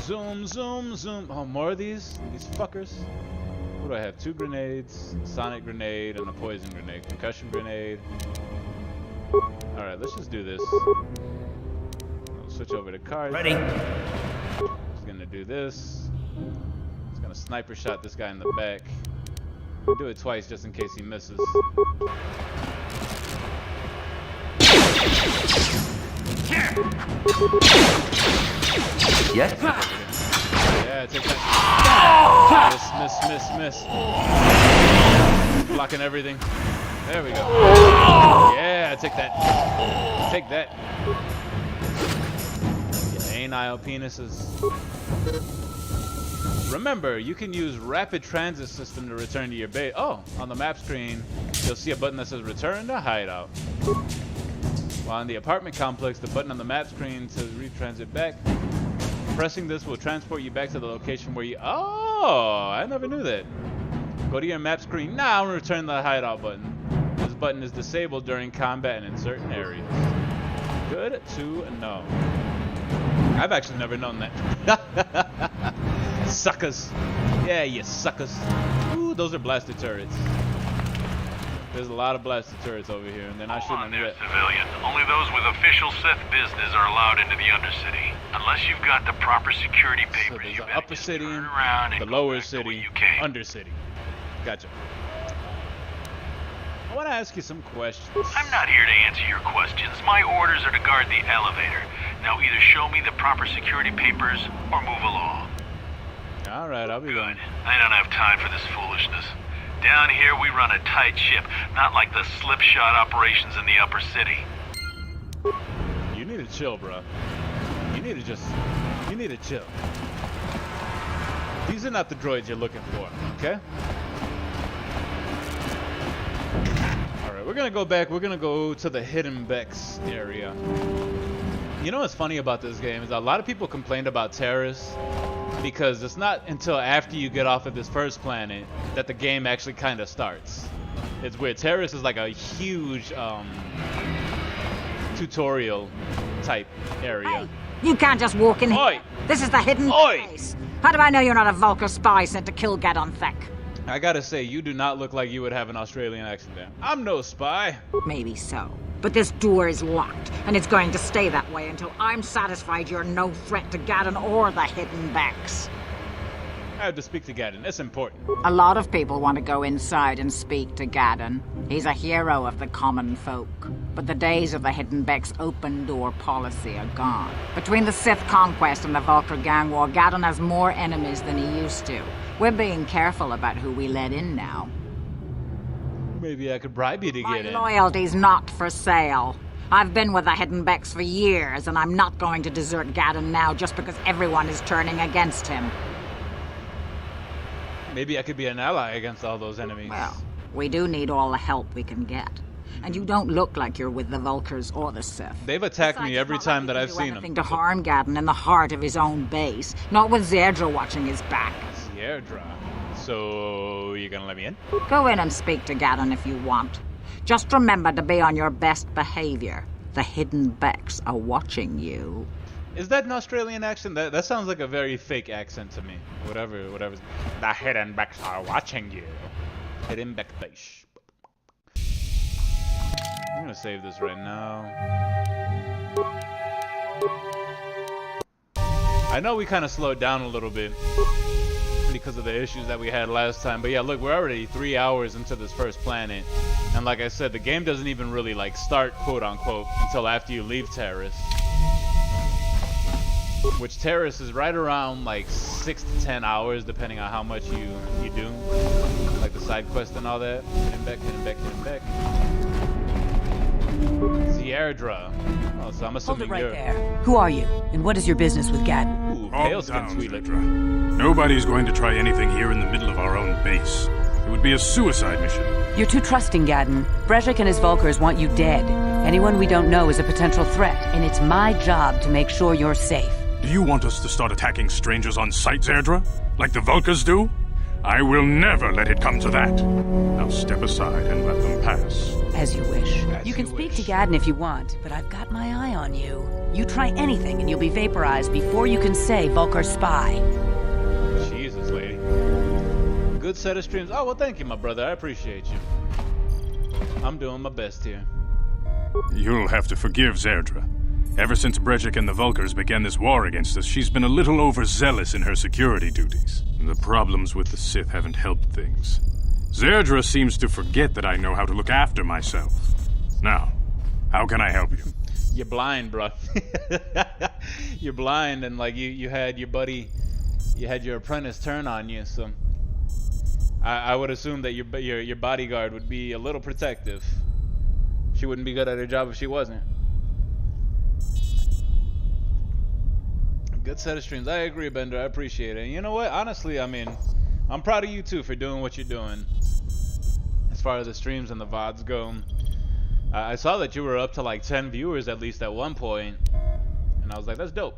Zoom, zoom, zoom. Oh, more of these fuckers. What do I have? 2 grenades, sonic grenade, and a poison grenade. Concussion grenade. Alright, let's just do this. I'll switch over to cards. Ready. Just gonna do this. Just gonna sniper shot this guy in the back. I'll do it twice just in case he misses. Yes? Yeah, take that. Miss. Blocking everything. There we go. Yeah, take that. Take that. You anile penises. Remember, you can use rapid transit system to return to your base. Oh, on the map screen, you'll see a button that says return to hideout. While in the apartment complex, the button on the map screen says retransit back. Pressing this will transport you back to the location where you... Oh, I never knew that. Go to your map screen now and return the hideout button. This button is disabled during combat and in certain areas. Good to know. I've actually never known that. Suckers. Yeah, you suckers. Ooh, those are blaster turrets. There's a lot of blaster turrets over here, and they're not shooting there, yet. civilian. Only those with official Sith business are allowed into the Undercity. Unless you've got the proper security papers, So there's you the better upper just city, turn around and the go lower back the way city, you came. undercity. Gotcha. I want to ask you some questions. I'm not here to answer your questions. My orders are to guard the elevator. Now either show me the proper security papers or move along. All right, I'll be going. I don't have time for this foolishness. Down here, we run a tight ship, not like the slipshod operations in the upper city. You need to chill, bro. You need to chill. These are not the droids you're looking for, okay? Alright, we're gonna go back. We're gonna go to the Hidden Becks area. You know what's funny about this game is a lot of people complained about Terrace because it's not until after you get off of this first planet that the game actually kind of starts. It's weird. Terrace is like a huge tutorial type area. Hey, you can't just walk in here. This is the hidden place. How do I know you're not a Vulcan spy sent to kill Gadon Thek? I gotta say, you do not look like you would have an Australian accent there. I'm no spy. Maybe so. But this door is locked, and it's going to stay that way until I'm satisfied you're no threat to Gadon or the Hidden Becks. I have to speak to Gadon. It's important. A lot of people want to go inside and speak to Gadon. He's a hero of the common folk. But the days of the Hidden Becks' open-door policy are gone. Between the Sith conquest and the Vulcan gang war, Gadon has more enemies than he used to. We're being careful about who we let in now. Maybe I could bribe you to get in. My loyalty's not for sale. I've been with the Hidden Becks for years, and I'm not going to desert Gadon now just because everyone is turning against him. Maybe I could be an ally against all those enemies. Well, we do need all the help we can get. And you don't look like you're with the Vulcans or the Sith. They've attacked me every time that I've seen them. To harm Gadon in the heart of his own base, not with Zerdra watching his back. Zerdra? So, you gonna let me in? Go in and speak to Gadon if you want. Just remember to be on your best behavior. The Hidden Becks are watching you. Is that an Australian accent? That sounds like a very fake accent to me. Whatever. The Hidden Becks are watching you. Hidden Beck base. I'm gonna save this right now. I know we kind of slowed down a little bit because of the issues that we had last time, but yeah, look, we're already 3 hours into this first planet, and like I said, the game doesn't even really like start, quote unquote, until after you leave Terrace. Which Terrace is right around like 6 to 10 hours, depending on how much you do, like the side quest and all that. Hidden Beck. Zerdra. Oh, so I'm assuming Hold it you're... right there. Who are you, and what is your business with Gadon? Ooh, pale skin sweetlet. Nobody's going to try anything here in the middle of our own base. It would be a suicide mission. You're too trusting, Gadon. Brejik and his Vulkars want you dead. Anyone we don't know is a potential threat, and it's my job to make sure you're safe. Do you want us to start attacking strangers on sight, Zerdra? Like the Vulkars do? I will never let it come to that. Now step aside and let them pass. As you wish. You can speak to Gadon if you want, but I've got my eye on you. You try anything and you'll be vaporized before you can say Vulkar spy. Jesus, lady. Good set of streams. Oh, well, thank you, my brother. I appreciate you. I'm doing my best here. You'll have to forgive Zerdra. Ever since Brejik and the Vulkars began this war against us, she's been a little overzealous in her security duties. The problems with the Sith haven't helped things. Zerdra seems to forget that I know how to look after myself. Now, how can I help you? You're blind, bro. You're blind, and like you had your buddy, you had your apprentice turn on you, so I would assume that your bodyguard would be a little protective. She wouldn't be good at her job if she wasn't. Good set of streams. I agree, Bender. I appreciate it. And you know what? Honestly, I mean, I'm proud of you too for doing what you're doing. As far as the streams and the VODs go, I saw that you were up to like 10 viewers at least at one point, and I was like, that's dope.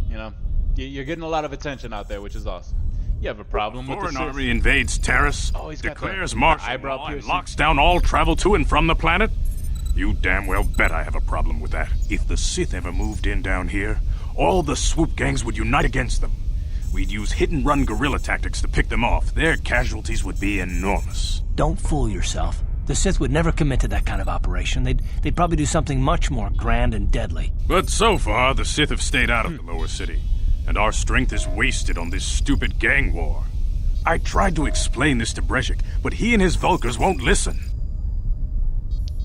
You know, you're getting a lot of attention out there, which is awesome. You have a problem with the Sith? Foreign army invades Terrace, declares martial law, and locks down all travel to and from the planet? You damn well bet I have a problem with that. If the Sith ever moved in down here, all the swoop gangs would unite against them. We'd use hit-and-run guerrilla tactics to pick them off. Their casualties would be enormous. Don't fool yourself. The Sith would never commit to that kind of operation. They'd probably do something much more grand and deadly. But so far, the Sith have stayed out of the lower city, and our strength is wasted on this stupid gang war. I tried to explain this to Brejik, but he and his Vulkars won't listen.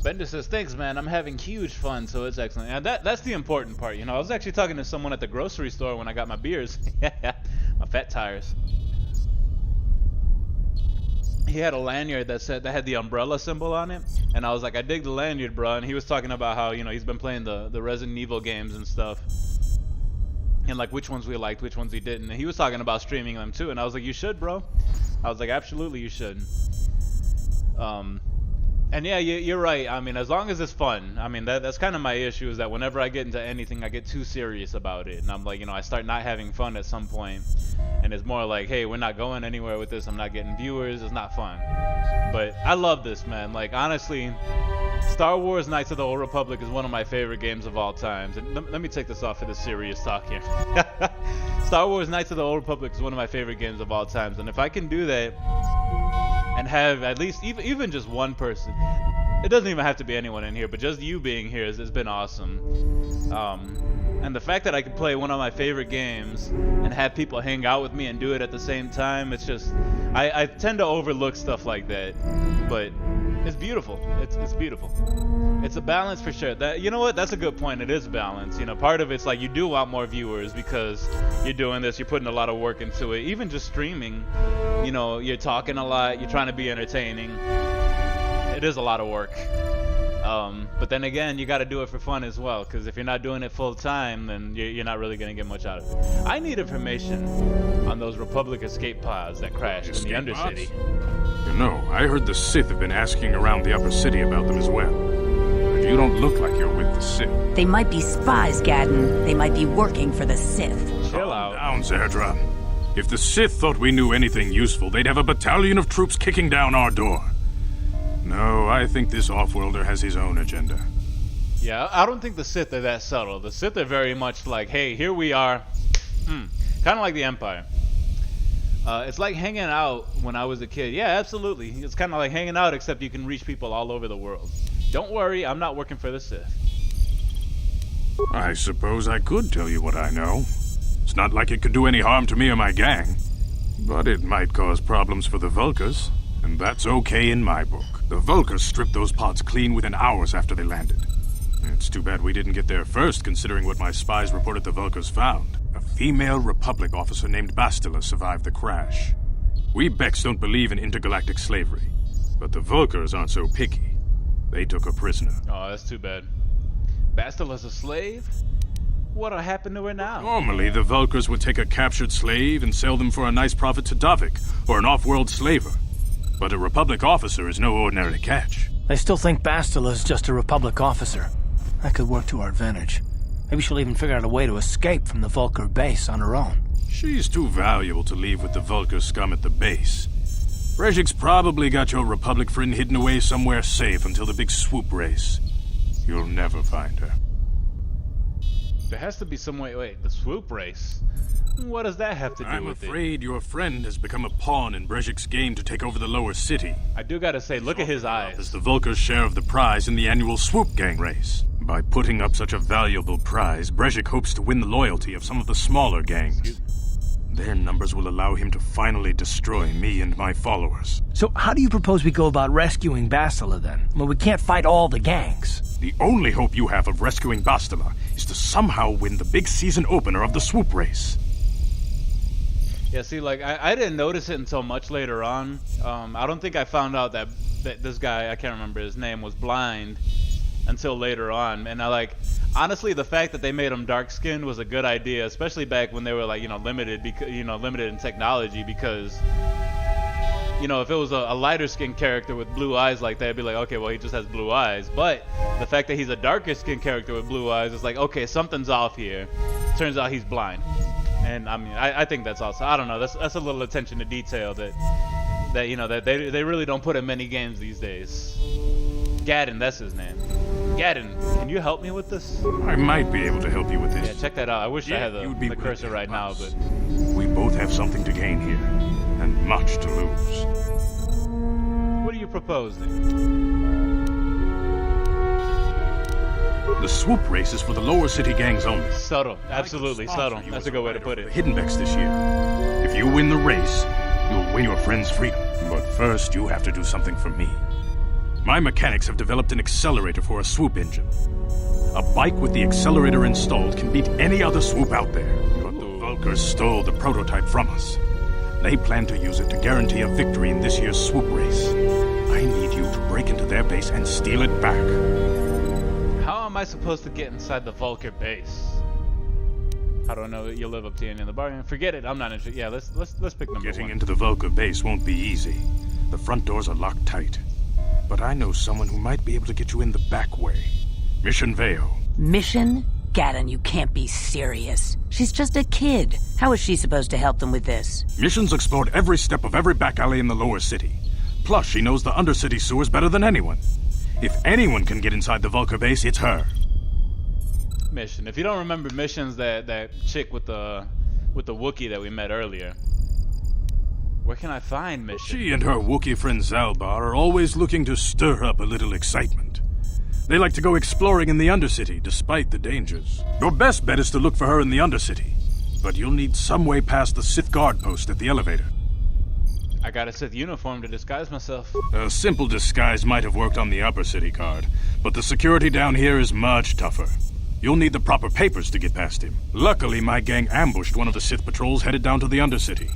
Bender says, thanks, man. I'm having huge fun, so it's excellent. And that's the important part, you know. I was actually talking to someone at the grocery store when I got my beers. My fat tires. he had a lanyard that had the umbrella symbol on it, and I was like, I dig the lanyard, bro. And he was talking about how, you know, he's been playing the Resident Evil games and stuff, and like which ones we liked, which ones he didn't. And he was talking about streaming them too, and I was like, you should, bro. I was like, absolutely, you should. And yeah, you're right. I mean, as long as it's fun. I mean, that's kind of my issue, is that whenever I get into anything, I get too serious about it. And I'm like, you know, I start not having fun at some point. And it's more like, hey, we're not going anywhere with this. I'm not getting viewers. It's not fun. But I love this, man. Like, honestly, Star Wars Knights of the Old Republic is one of my favorite games of all times. And let me take this off for this serious talk here. Star Wars Knights of the Old Republic is one of my favorite games of all times. And if I can do that and have at least even just one person, it doesn't even have to be anyone in here, but just you being here has been awesome. And the fact that I can play one of my favorite games and have people hang out with me and do it at the same time, it's just, I tend to overlook stuff like that, but it's beautiful. It's beautiful. It's a balance for sure. That, you know what? That's a good point. It is a balance. You know, part of it's like you do want more viewers because you're doing this, you're putting a lot of work into it. Even just streaming, you know, you're talking a lot, you're trying to be entertaining. It is a lot of work. But then again, you got to do it for fun as well, because if you're not doing it full time, then you're not really going to get much out of it. I need information on those Republic escape pods that crashed in the Undercity. You know, I heard the Sith have been asking around the upper city about them as well. But you don't look like you're with the Sith. They might be spies, Gadden. They might be working for the Sith. Chill out. Calm down, Zerdra. If the Sith thought we knew anything useful, they'd have a battalion of troops kicking down our door. No, I think this off-worlder has his own agenda. Yeah, I don't think the Sith are that subtle. The Sith are very much like, hey, here we are. Kind of like the Empire. It's like hanging out when I was a kid. Yeah, absolutely. It's kind of like hanging out, except you can reach people all over the world. Don't worry, I'm not working for the Sith. I suppose I could tell you what I know. It's not like it could do any harm to me or my gang. But it might cause problems for the Vulkars, and that's okay in my book. The Vulkars stripped those pods clean within hours after they landed. It's too bad we didn't get there first, considering what my spies reported the Vulkars found. A female Republic officer named Bastila survived the crash. We Becks don't believe in intergalactic slavery, but the Vulkars aren't so picky. They took her prisoner. Oh, that's too bad. Bastila's a slave? What'll happen to her now? Normally, the Vulkars would take a captured slave and sell them for a nice profit to Davik, or an off-world slaver. But a Republic officer is no ordinary catch. I still think Bastila's just a Republic officer. That could work to our advantage. Maybe she'll even figure out a way to escape from the Vulkar base on her own. She's too valuable to leave with the Vulkar scum at the base. Brejik's probably got your Republic friend hidden away somewhere safe until the big swoop race. You'll never find her. There has to be some way. Wait, the swoop race? What does that have to do with it? I'm afraid your friend has become a pawn in Brejik's game to take over the lower city. I do gotta say, look at his eyes. As the Vulkar's share of the prize in the annual swoop gang race. By putting up such a valuable prize, Brejik hopes to win the loyalty of some of the smaller gangs. Their numbers will allow him to finally destroy me and my followers. So how do you propose we go about rescuing Bastila then? Well, we can't fight all the gangs. The only hope you have of rescuing Bastila is to somehow win the big season opener of the swoop race. Yeah, see, like, I didn't notice it until much later on. I don't think I found out that this guy, I can't remember his name, was blind until later on. And honestly, the fact that they made him dark-skinned was a good idea, especially back when they were, like, limited in technology, because, if it was a lighter-skinned character with blue eyes like that, it'd be like, okay, well, he just has blue eyes. But the fact that he's a darker-skinned character with blue eyes is like, okay, something's off here. Turns out he's blind. And I mean, I think that's also, I don't know, that's a little attention to detail that they really don't put in many games these days. Gadden, that's his name. Gadden, can you help me with this? I might be able to help you with this. Yeah, check that out. I wish I had the cursor right now, but we both have something to gain here, and much to lose. What are you proposing? The swoop race is for the lower city gangs only. Subtle, absolutely subtle. That's a good way to put it. Hidden Becks this year. If you win the race, you'll win your friend's freedom. But first, you have to do something for me. My mechanics have developed an accelerator for a swoop engine. A bike with the accelerator installed can beat any other swoop out there. But the Vulkars stole the prototype from us. They plan to use it to guarantee a victory in this year's swoop race. I need you to break into their base and steal it back. How am I supposed to get inside the Vulcan base? I don't know. You'll live up to any of the bargain. Forget it. I'm not interested. Yeah, let's pick number Getting one. into the Vulcan base won't be easy. The front doors are locked tight. But I know someone who might be able to get you in the back way. Mission Veo. Mission? Gaddon, you can't be serious. She's just a kid. How is she supposed to help them with this? Mission's explored every step of every back alley in the lower city. Plus, she knows the undercity sewers better than anyone. If anyone can get inside the Vulcan base, it's her. Mission. If you don't remember Mission's that chick with the Wookiee that we met earlier. Where can I find Mission? She and her Wookiee friend Zalbar are always looking to stir up a little excitement. They like to go exploring in the Undercity, despite the dangers. Your best bet is to look for her in the Undercity. But you'll need some way past the Sith guard post at the elevator. I got a Sith uniform to disguise myself. A simple disguise might have worked on the Upper City guard, but the security down here is much tougher. You'll need the proper papers to get past him. Luckily, my gang ambushed one of the Sith patrols headed down to the Undercity.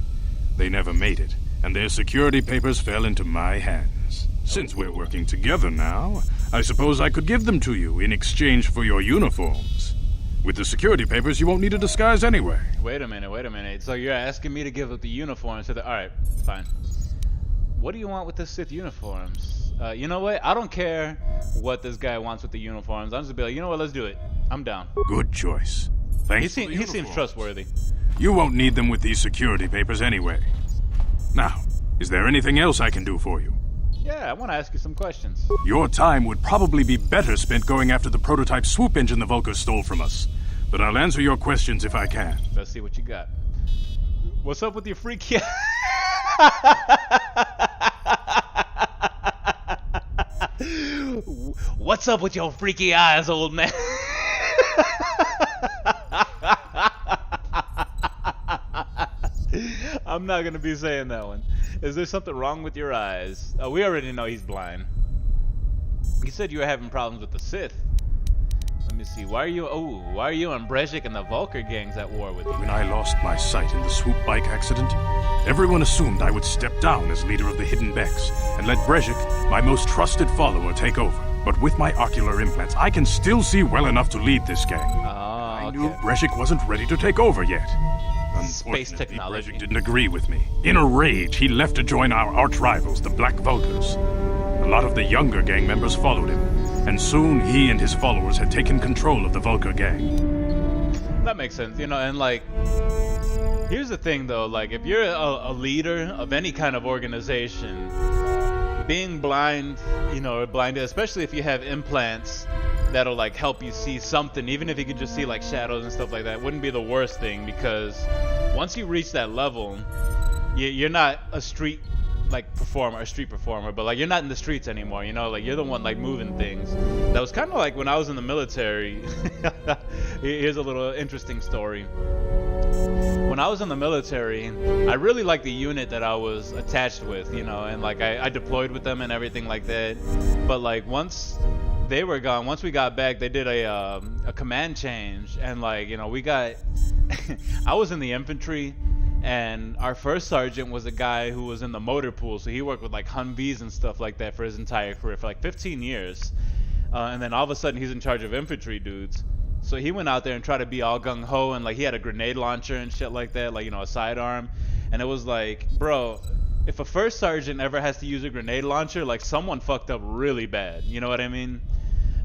They never made it, and their security papers fell into my hands. Since we're working together now, I suppose I could give them to you in exchange for your uniforms. With the security papers, you won't need a disguise anyway. Wait a minute. So you're asking me to give up the uniforms to the... Alright, fine. What do you want with the Sith uniforms? You know what? I don't care what this guy wants with the uniforms. I'm just gonna be like, you know what? Let's do it. I'm down. Good choice. Thanks. He seems trustworthy. You won't need them with these security papers anyway. Now, is there anything else I can do for you? Yeah, I want to ask you some questions. Your time would probably be better spent going after the prototype swoop engine the Vulkars stole from us. But I'll answer your questions if I can. Let's see what you got. What's up with your freaky... What's up with your freaky eyes, old man? I'm not gonna be saying that one. Is there something wrong with your eyes? We already know he's blind. You said you were having problems with the Sith. Let me see. Why are you and Brezhik and the Vulkar gangs at war with you? When I lost my sight in the swoop bike accident, everyone assumed I would step down as leader of the Hidden Becks and let Brezhik, my most trusted follower, take over. But with my ocular implants, I can still see well enough to lead this gang. I knew Brezhik wasn't ready to take over yet. Space technology. Brezhik didn't agree with me. In a rage, he left to join our arch rivals, the Black Vulkars. A lot of the younger gang members followed him, and soon he and his followers had taken control of the Vulkar gang. That makes sense, you know, and like, here's the thing though, like, if you're a leader of any kind of organization, being blind, you know, or blinded, especially if you have implants that'll like help you see something, even if you can just see like shadows and stuff like that, wouldn't be the worst thing, because once you reach that level, you're not a street performer, but like you're not in the streets anymore, you know, like you're the one like moving things. That was kind of like when I was in the military. Here's a little interesting story. When I was in the military, I really liked the unit that I was attached with, you know, and like I deployed with them and everything like that. But like once they were gone, once we got back, they did a command change, and like, you know, we got I was in the infantry, and our first sergeant was a guy who was in the motor pool, so he worked with like Humvees and stuff like that for his entire career for like 15 years. And then all of a sudden he's in charge of infantry dudes. So he went out there and tried to be all gung-ho, and like he had a grenade launcher and shit like that, like, you know, a sidearm. And it was like, bro, if a first sergeant ever has to use a grenade launcher, like someone fucked up really bad. You know what I mean?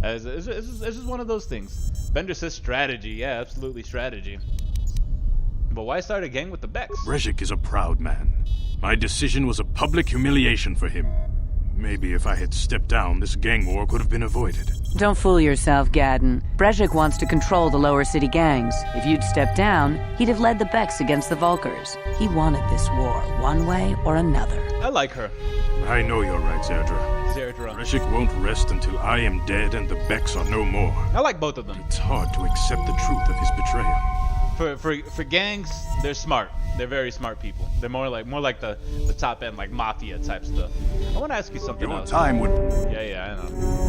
It's just one of those things. Bender says strategy. Yeah, absolutely strategy. But why start a gang with the Becks? Brezhik is a proud man. My decision was a public humiliation for him. Maybe if I had stepped down, this gang war could have been avoided. Don't fool yourself, Gaddon. Brezhik wants to control the lower city gangs. If you'd stepped down, he'd have led the Becks against the Vulkars. He wanted this war, one way or another. I like her. I know you're right, Zerdra. Brezhik won't rest until I am dead and the Becks are no more. I like both of them. It's hard to accept the truth of his betrayal. For gangs, they're smart. They're very smart people. They're more like the top end, like mafia type stuff. I want to ask you something else. Your time would... Yeah, I know.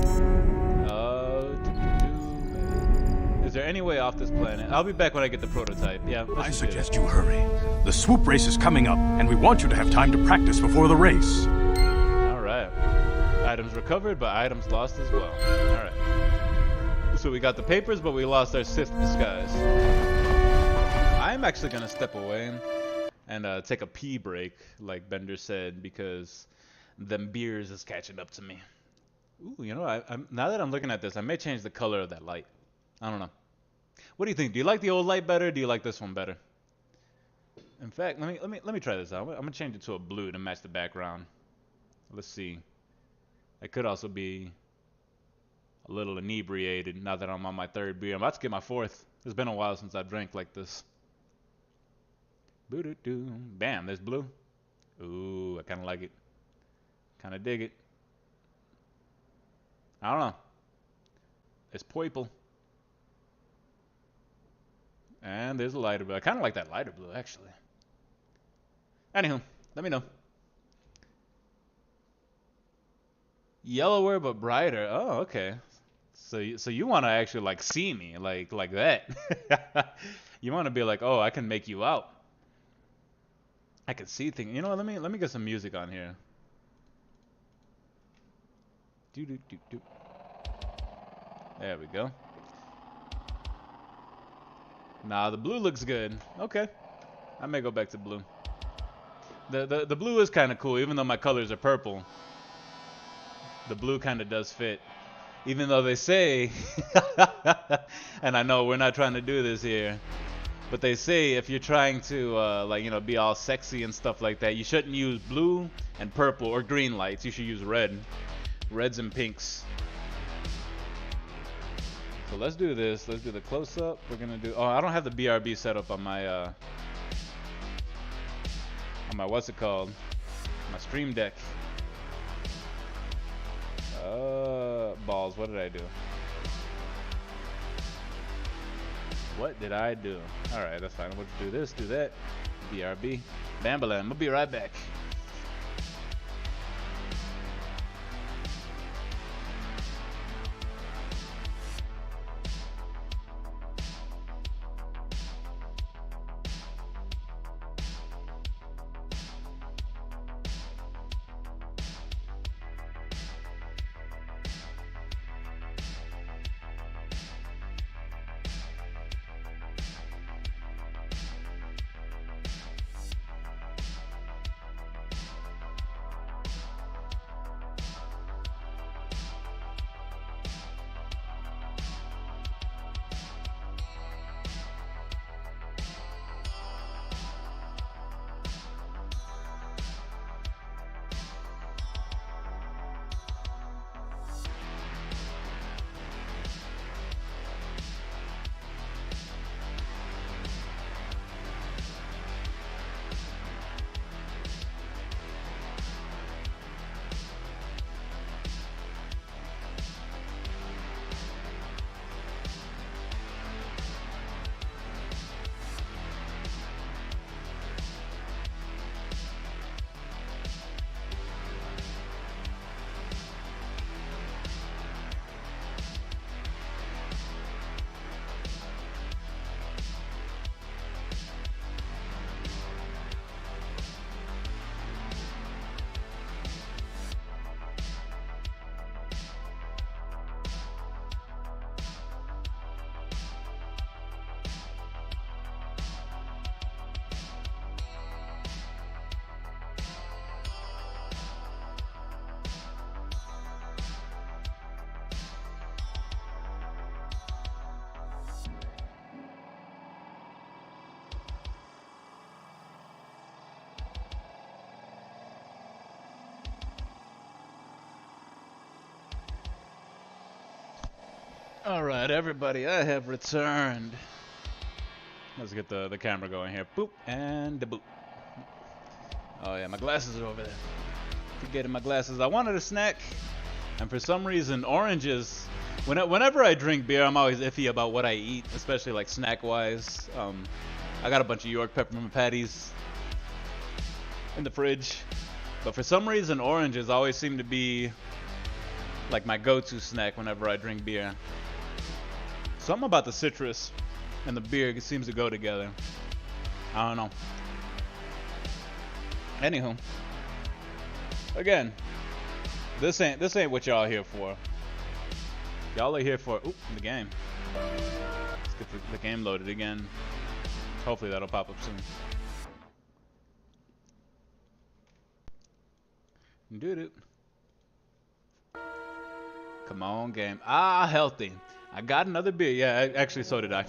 Is there any way off this planet? I'll be back when I get the prototype. Yeah. I suggest you hurry. The swoop race is coming up, and we want you to have time to practice before the race. All right. Items recovered, but items lost as well. All right. So we got the papers, but we lost our Sith disguise. I'm actually gonna step away and take a pee break, like Bender said, because them beers is catching up to me. Ooh, you know, now that I'm looking at this, I may change the color of that light. I don't know. What do you think? Do you like the old light better? Or do you like this one better? In fact, let me try this out. I'm gonna change it to a blue to match the background. Let's see. I could also be a little inebriated now that I'm on my third beer. I'm about to get my fourth. It's been a while since I drank like this. Boo-doo-doo. Bam, there's blue. Ooh, I kind of like it. Kind of dig it. I don't know. It's purple. And there's a lighter blue. I kind of like that lighter blue, actually. Anywho, let me know. Yellower but brighter. Oh, okay. So you want to actually like see me like that. You want to be like, oh, I can make you out. I can see things. You know what? Let me get some music on here. Do. There we go. Nah, the blue looks good. Okay, I may go back to blue. The blue is kind of cool, even though my colors are purple. The blue kind of does fit, even though they say, and I know we're not trying to do this here, but they say if you're trying to like, you know, be all sexy and stuff like that, you shouldn't use blue and purple or green lights. You should use red. Reds and pinks. So let's do this. Let's do the close-up. We're gonna do. Oh, I don't have the BRB set up on my what's it called? My Stream Deck. Balls. What did I do? What did I do? All right, that's fine. We'll do this. Do that. BRB. Bambalam. We'll be right back. Alright, everybody, I have returned. Let's get the camera going here. Boop, and the boop. Oh yeah, my glasses are over there. Forgetting my glasses. I wanted a snack, and for some reason, oranges... Whenever I drink beer, I'm always iffy about what I eat, especially like snack-wise. I got a bunch of York peppermint patties in the fridge. But for some reason, oranges always seem to be like my go-to snack whenever I drink beer. Something about the citrus and the beer seems to go together. I don't know. Anywho, again, this ain't what y'all here for. Y'all are here for the game. Let's get the game loaded again. Hopefully that'll pop up soon. Doo-doo. Come on, game. Ah, healthy. I got another beer. Yeah, actually, so did I.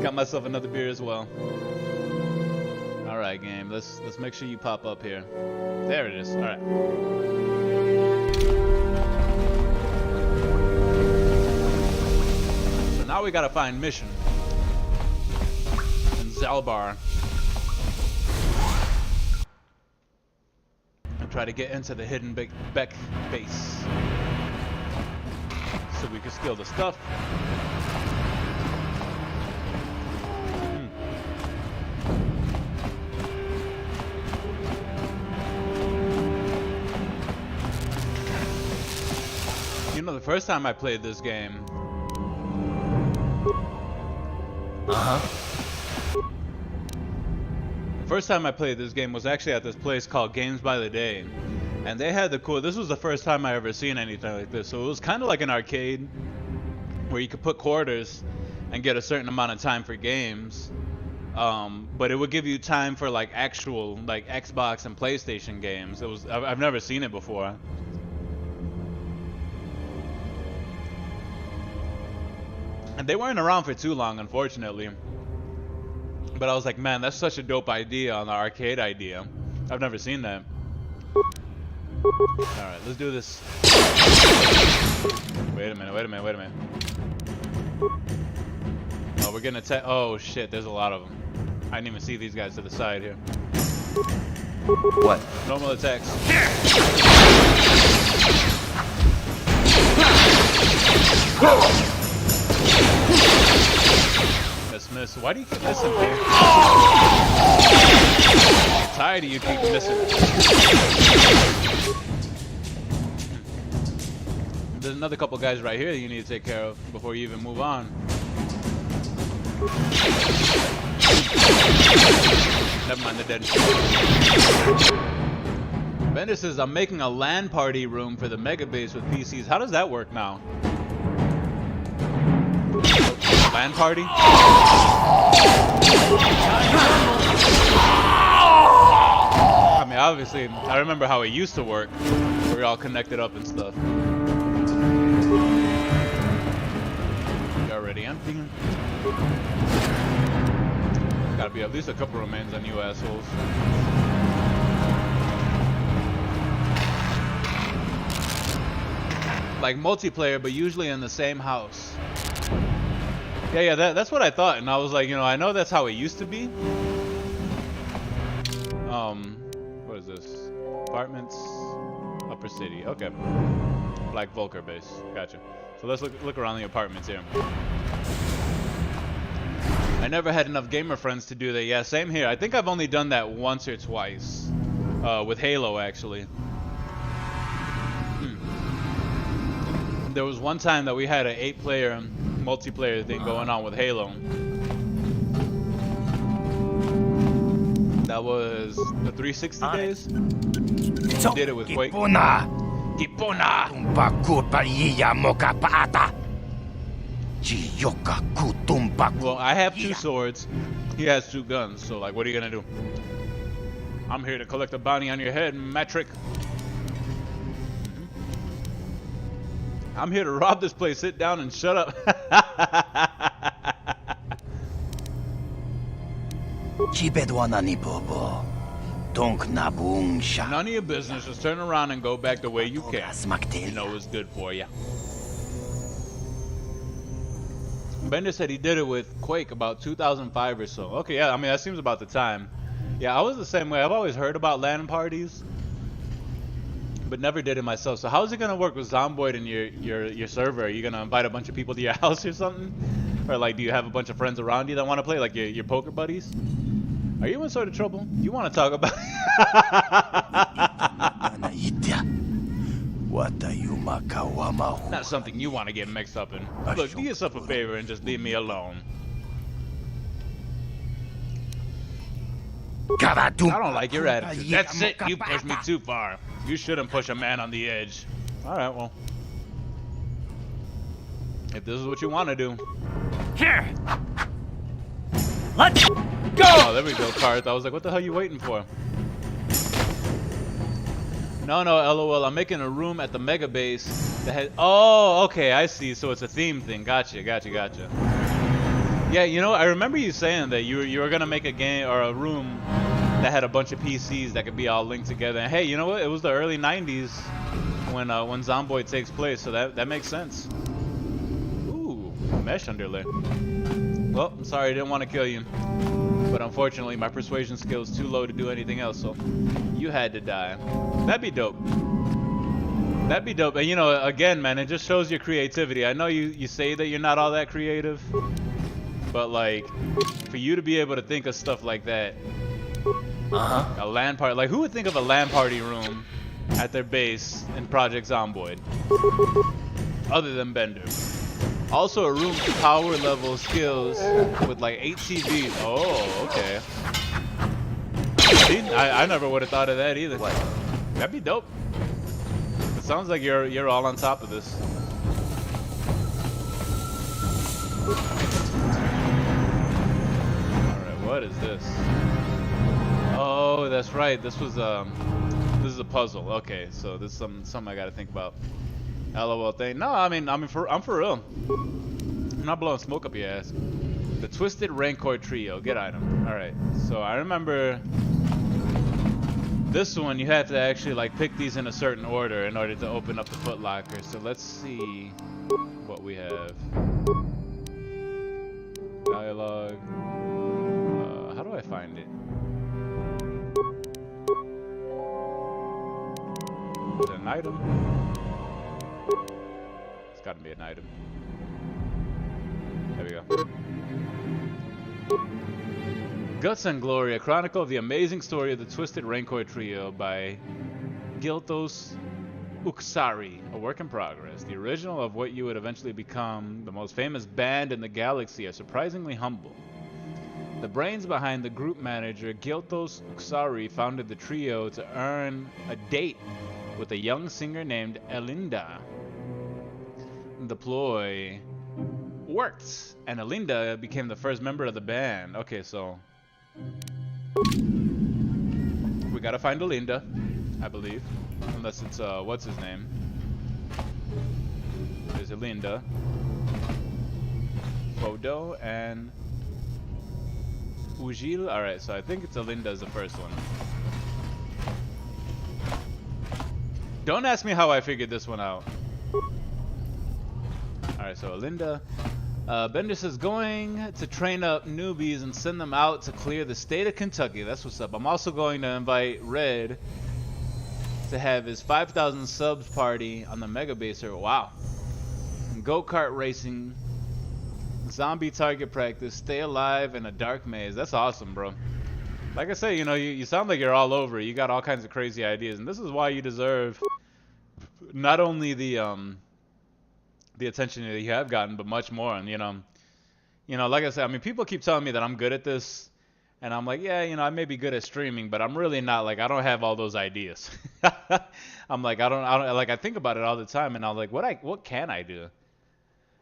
Got myself another beer as well. All right, game. Let's make sure you pop up here. There it is. All right. So now we gotta find mission in Zalbar and try to get into the hidden Beck base so we can steal the stuff. You know, the first time I played this game, first time I played this game was actually at this place called Games by the Day, and they had the cool. This was the first time I ever seen anything like this. So it was kind of like an arcade where you could put quarters and get a certain amount of time for games, but it would give you time for like actual like Xbox and PlayStation games. It was I've never seen it before. And they weren't around for too long, unfortunately. But I was like, man, that's such a dope idea on the arcade idea. I've never seen that. Alright, let's do this. Wait a minute. Oh, we're gonna oh shit, there's a lot of them. I didn't even see these guys to the side here. What? Normal attacks. Miss. Why do you keep missing here? I'm tired of you keep missing. There's another couple guys right here that you need to take care of before you even move on. Never mind, they're dead. Bender says, I'm making a LAN party room for the mega base with PCs. How does that work now? LAN party? I mean, obviously, I remember how it used to work. We were all connected up and stuff. You're already empty. Gotta be at least a couple remains on you assholes. Like multiplayer, but usually in the same house. Yeah, that's what I thought, and I was like, you know, I know that's how it used to be. What is this? Apartments, Upper City. Okay, Black Volker base. Gotcha. So let's look around the apartments here. I never had enough gamer friends to do that. Yeah, same here. I think I've only done that once or twice, with Halo actually. There was one time that we had an 8-player multiplayer thing going on with Halo. That was the 360 days. We did it with Quake. Well, I have 2 swords. He has 2 guns. So, like, what are you gonna do? I'm here to collect a bounty on your head, Matrick. I'm here to rob this place. Sit down and shut up. None of your business. Just turn around and go back the way you came. You know what's good for you. Bender said he did it with Quake about 2005 or so. Okay, yeah, I mean, that seems about the time. Yeah, I was the same way. I've always heard about LAN parties, but never did it myself. So how is it gonna work with Zomboid and your server? Are you gonna invite a bunch of people to your house or something? Or like, do you have a bunch of friends around you that want to play, like your poker buddies? Are you in sort of trouble? You want to talk about? Not something you want to get mixed up in. Look, do yourself a favor and just leave me alone. I don't like your attitude. That's it. You pushed me too far. You shouldn't push a man on the edge. Alright, well. If this is what you want to do. Here! Let's go! Oh, there we go, Karth. I was like, what the hell are you waiting for? No, LOL. I'm making a room at the mega base that had... Oh, okay, I see. So it's a theme thing. Gotcha. Yeah, you know, I remember you saying that you were gonna make a game or a room that had a bunch of PCs that could be all linked together. And hey, you know what? It was the early 90s when Zomboid takes place, so that makes sense. Ooh, mesh underlay. Well, I'm sorry, I didn't want to kill you, but unfortunately my persuasion skill is too low to do anything else, so you had to die. That'd be dope. And you know, again, man, it just shows your creativity. I know you say that you're not all that creative, but like, for you to be able to think of stuff like that, a LAN party, like who would think of a LAN party room at their base in Project Zomboid, other than Bender? Also a room for power level skills with like 8 TVs. Oh, okay. See, I never would have thought of that either. That'd be dope. It sounds like you're all on top of this. Alright, what is this? Oh, that's right. This is a puzzle. Okay, so this is something I gotta think about. LOL thing. No, I mean, I'm for real. I'm not blowing smoke up your ass. The Twisted Rancor Trio. Get item. Alright, so I remember this one, you have to actually like pick these in a certain order in order to open up the footlocker. So let's see what we have. Dialogue. How do I find it? Is it an item? It's gotta be an item. There we go. Guts and Glory, a chronicle of the amazing story of the Twisted Rancor Trio by Giltos Uksari, a work in progress. The original of what you would eventually become the most famous band in the galaxy are surprisingly humble. The brains behind the group manager, Giltos Uksari, founded the trio to earn a date with a young singer named Elinda. The ploy worked, and Elinda became the first member of the band. Okay, so we gotta find Elinda, I believe. Unless it's, what's his name? There's Elinda, Fodo, and Ujil. Alright, so I think it's Elinda as the first one. Don't ask me how I figured this one out. Alright, so Elinda. Bendis is going to train up newbies and send them out to clear the state of Kentucky. That's what's up. I'm also going to invite Red to have his 5,000 subs party on the Mega Baser. Wow. Go-kart racing, zombie target practice, stay alive in a dark maze. That's awesome, bro. Like I say, you know, you sound like you're all over it. You got all kinds of crazy ideas, and this is why you deserve not only the attention that you have gotten, but much more. And you know, like I said, I mean, people keep telling me that I'm good at this, and I'm like, yeah, you know, I may be good at streaming, but I'm really not. Like, I don't have all those ideas. I'm like, I don't like, I think about it all the time, and I'm like, what can I do?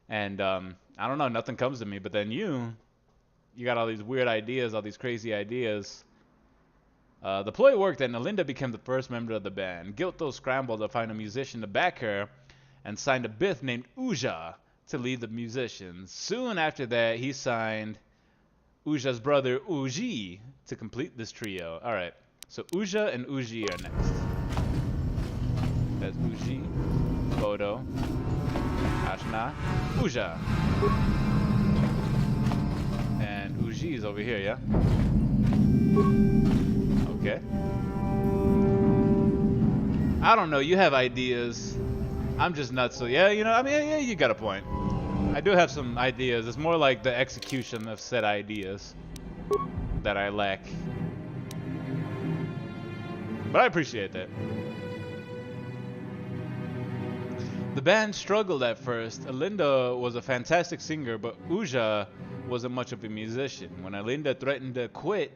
And I don't know, nothing comes to me. But then you got all these weird ideas, all these crazy ideas. The ploy worked, and Elinda became the first member of the band. Gilto scrambled to find a musician to back her, and signed a Bith named Uja to lead the musicians. Soon after that, he signed Uja's brother Uji to complete this trio. Alright, so Uja and Uji are next. That's Uji, Fodo, Ashna, Uja. And Uji is over here, yeah? Okay. I don't know, you have ideas. I'm just nuts, so yeah, you know, I mean, yeah, you got a point. I do have some ideas. It's more like the execution of said ideas that I lack. But I appreciate that. The band struggled at first. Alinda was a fantastic singer, but Uja wasn't much of a musician. When Alinda threatened to quit,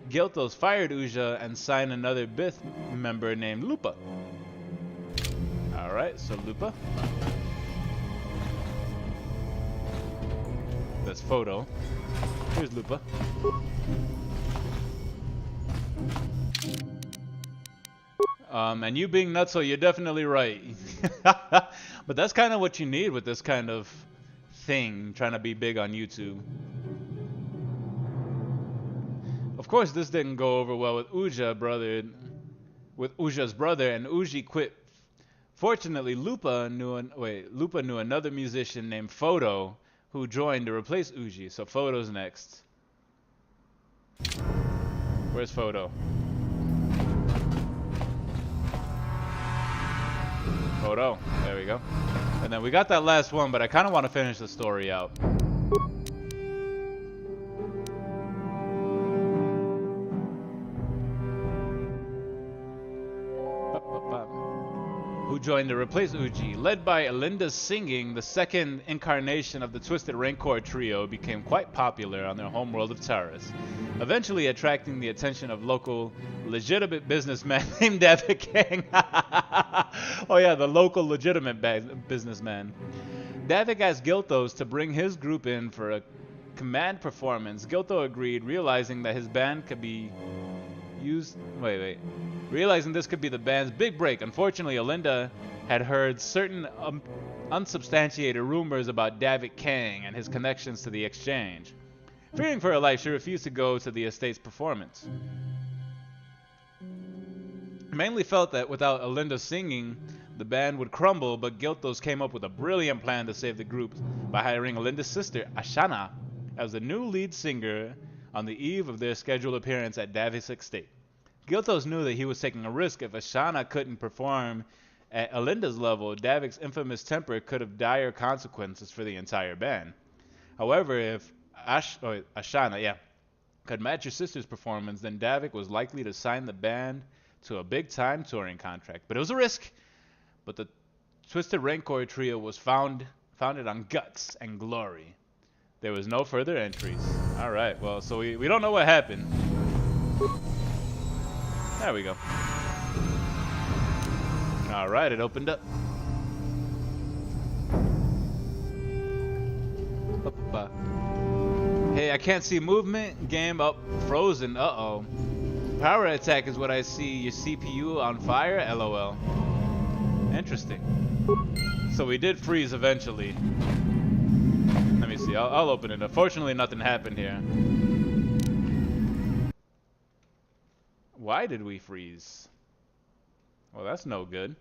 Giltos fired Uja and signed another Bith member named Lupa. Alright, so Lupa. That's Photo. Here's Lupa. And you being nutso, you're definitely right. But that's kind of what you need with this kind of thing, trying to be big on YouTube. Of course, this didn't go over well with Uja's brother, and Uji quit. Fortunately, Lupa knew another musician named Photo who joined to replace Uji. So Photo's next. Where's Photo? Photo. There we go. And then we got that last one, but I kind of want to finish the story out. Who joined to replace Uji. Led by Alinda's singing, the second incarnation of the Twisted Rancor trio became quite popular on their homeworld of Taurus, eventually attracting the attention of local legitimate businessman named David Kang. Oh yeah, the local legitimate businessman. Davik asked Giltos to bring his group in for a command performance. Gilto agreed, realizing that his band could be used... Realizing this could be the band's big break. Unfortunately, Alinda had heard certain unsubstantiated rumors about Davik Kang and his connections to the exchange. Fearing for her life, she refused to go to the estate's performance. Mainly felt that without Alinda singing, the band would crumble, but Giltos came up with a brilliant plan to save the group by hiring Alinda's sister, Ashana, as the new lead singer on the eve of their scheduled appearance at Davik's estate. Giltos knew that he was taking a risk. If Ashana couldn't perform at Alinda's level, Davik's infamous temper could have dire consequences for the entire band. However, if Ashana could match her sister's performance, then Davik was likely to sign the band to a big-time touring contract. But it was a risk. But the Twisted Rancor trio was founded on guts and glory. There was no further entries. All right, well, so we don't know what happened. There we go. All right, it opened up. Hey, I can't see movement. Game up, frozen. Uh-oh. Power attack is what I see. Your CPU on fire? LOL. Interesting. So we did freeze eventually. Let me see. I'll open it. Unfortunately, nothing happened here. Why did we freeze? Well, that's no good.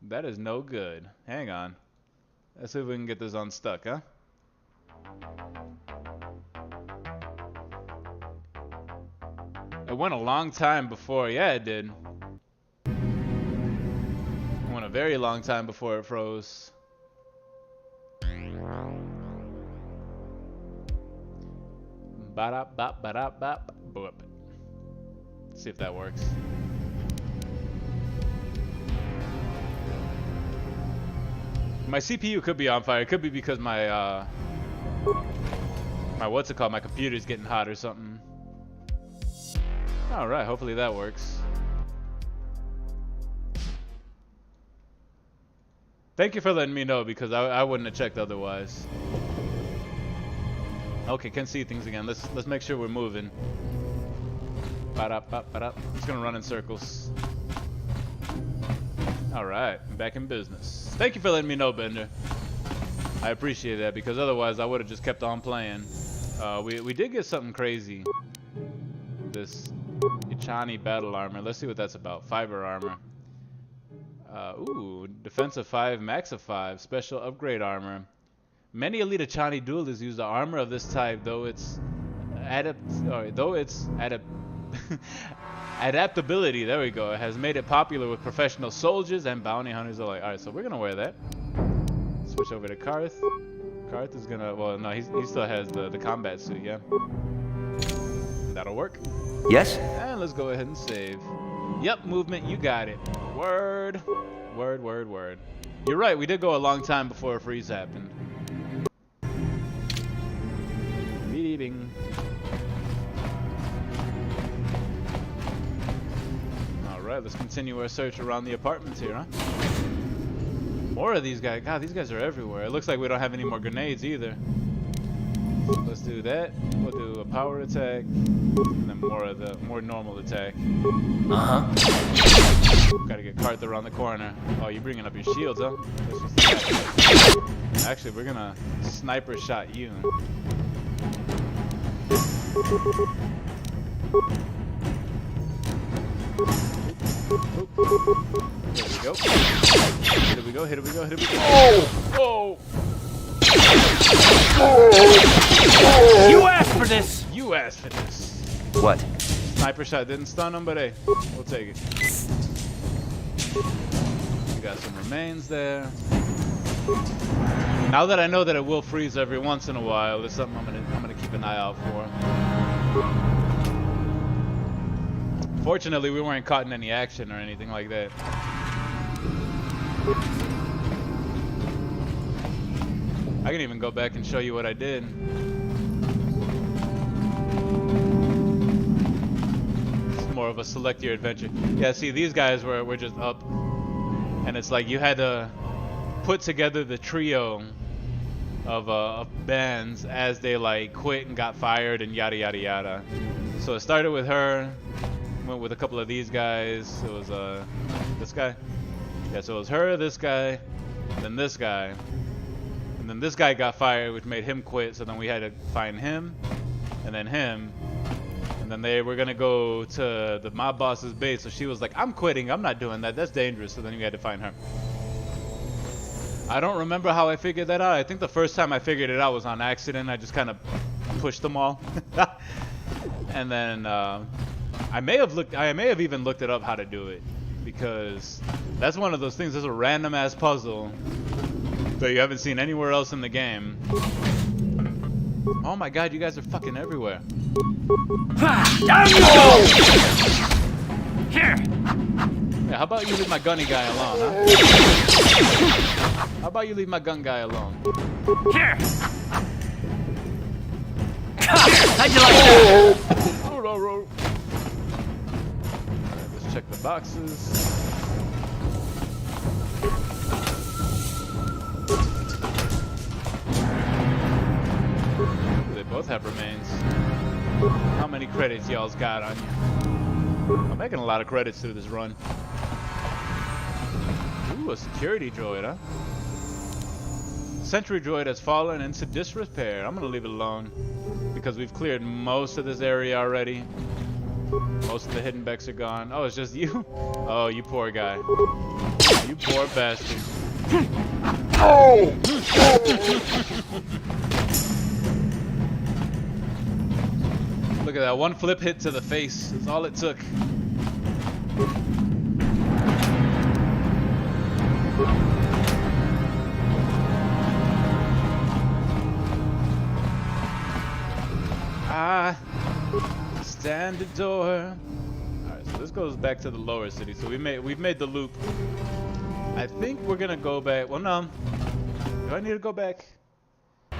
That is no good. Hang on. Let's see if we can get this unstuck, huh? It went a long time before. Yeah, it did. It went a very long time before it froze. See if that works. My CPU could be on fire. It could be because my my computer's getting hot or something. All right, hopefully that works. Thank you for letting me know, because I wouldn't have checked otherwise. Okay, can see things again. Let's make sure we're moving. It's gonna run in circles. All right, I'm back in business. Thank you for letting me know, Bender. I appreciate that, because otherwise I would have just kept on playing. We did get something crazy. This Ichani battle armor. Let's see what that's about. Fiber armor. Ooh, defense of 5, max of 5, special upgrade armor. Many elite Ichani duelists use the armor of this type, though its adaptability, there we go, has made it popular with professional soldiers and bounty hunters alike. Alright, so we're gonna wear that. Switch over to Karth. Karth is gonna, well, no, he still has the combat suit, yeah? That'll work. Yes? And let's go ahead and save. Yep, movement, you got it. Word. Word, word, word. You're right, we did go a long time before a freeze happened. Beeping. Alright, let's continue our search around the apartments here, huh? More of these guys. God, these guys are everywhere. It looks like we don't have any more grenades either. Let's do that. We'll do a power attack, and then more normal attack. Gotta get Carth around the corner. Oh, you bringing up your shields, huh? Actually, we're gonna sniper shot you. Here we go. Here we go. Here we go. Here we go. Oh! Oh! You asked for this! You asked for this. What? Sniper shot didn't stun him, but hey, we'll take it. We got some remains there. Now that I know that it will freeze every once in a while, it's something I'm gonna keep an eye out for. Fortunately, we weren't caught in any action or anything like that. I can even go back and show you what I did. It's more of a select your adventure. Yeah, see, these guys were just up, and it's like you had to put together the trio of bands as they like quit and got fired and yada yada yada. So it started with her. Went with a couple of these guys. It was this guy. Yeah, so it was her, this guy, then this guy, and then this guy got fired, which made him quit. So then we had to find him, and then him, and then they were gonna go to the mob boss's base. So she was like, "I'm quitting. I'm not doing that. That's dangerous." So then we had to find her. I don't remember how I figured that out. I think the first time I figured it out was on accident. I just kind of pushed them all, and then. I may have even looked it up how to do it, because that's one of those things. There's a random ass puzzle that you haven't seen anywhere else in the game. Oh my god, you guys are fucking everywhere. Here. Yeah, how about you leave my gunny guy alone, huh? How about you leave my gun guy alone? Here. How'd you like that? Check the boxes. They both have remains. How many credits y'all's got on you? I'm making a lot of credits through this run. Ooh, a security droid, huh? Sentry droid has fallen into disrepair. I'm gonna leave it alone because we've cleared most of this area already. Most of the hidden becks are gone. Oh, it's just you? Oh, you poor guy. You poor bastard. Oh! Look at that. One flip hit to the face. That's all it took. Standard door. Alright, so this goes back to the lower city. So we've made the loop. I think we're gonna go back. Well, no. Do I need to go back?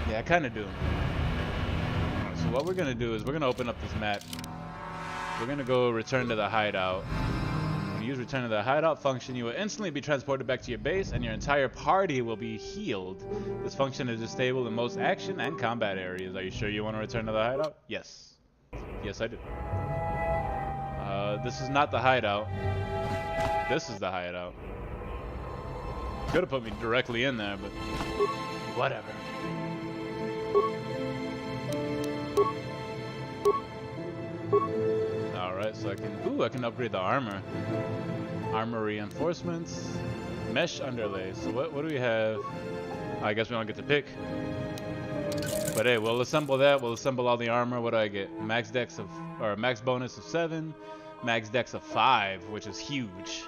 Yeah, I kind of do. Right, so what we're gonna do is we're gonna open up this map. We're gonna go return to the hideout. When you use return to the hideout function, you will instantly be transported back to your base, and your entire party will be healed. This function is disabled in most action and combat areas. Are you sure you want to return to the hideout? Yes. Yes, I do. This is not the hideout. This is the hideout. Could have put me directly in there, but whatever. Alright, so I can upgrade the armor. Armor reinforcements. Mesh underlays. So what do we have? I guess we don't get to pick. But hey, we'll assemble that. We'll assemble all the armor. What do I get? Max dex max bonus of 7. Max dex of 5, which is huge.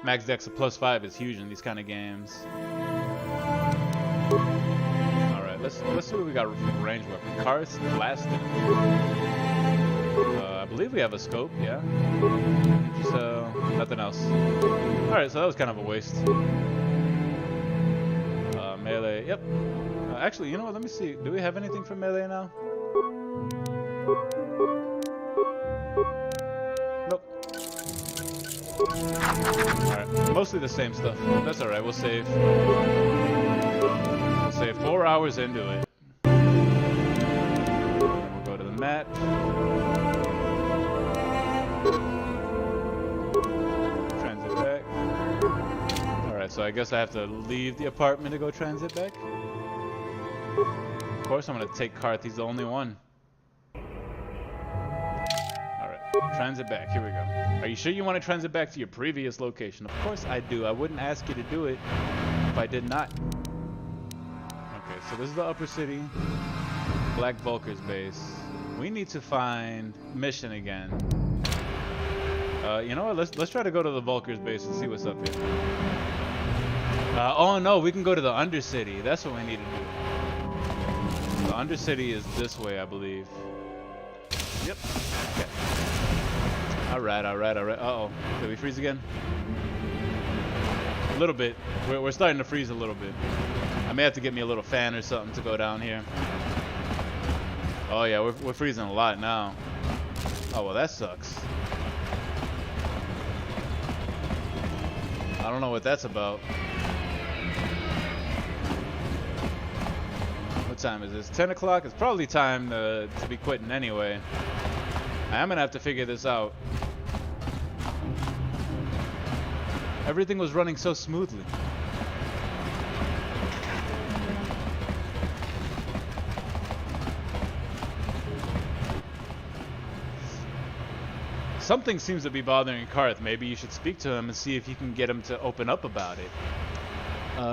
Max dex of +5 is huge in these kind of games. Alright, let's see what we got from range weapon. Carth, blasting. I believe we have a scope, yeah. So Nothing else. Alright, so that was kind of a waste. Melee, yep. Actually, you know what? Let me see. Do we have anything for melee now? Nope. Alright, mostly the same stuff. That's alright, we'll save. We'll save 4 hours into it. We'll go to the map. Transit back. Alright, so I guess I have to leave the apartment to go transit back. Of course I'm gonna take Karth, he's the only one. Alright, transit back, here we go. Are you sure you want to transit back to your previous location? Of course I do. I wouldn't ask you to do it if I did not. Okay, so this is the upper city. Black Vulker's base. We need to find mission again. You know what? Let's try to go to the Vulker's base and see what's up here. Oh no, we can go to the Undercity. That's what we need to do. The Undercity is this way, I believe. Yep. Okay. Alright. Uh-oh. Did we freeze again? A little bit. We're starting to freeze a little bit. I may have to get me a little fan or something to go down here. Oh yeah, we're freezing a lot now. Oh well, that sucks. I don't know what that's about. What time is this? 10 o'clock? It's probably time to be quitting anyway. I'm gonna have to figure this out. Everything was running so smoothly. Something seems to be bothering Karth. Maybe you should speak to him and see if you can get him to open up about it.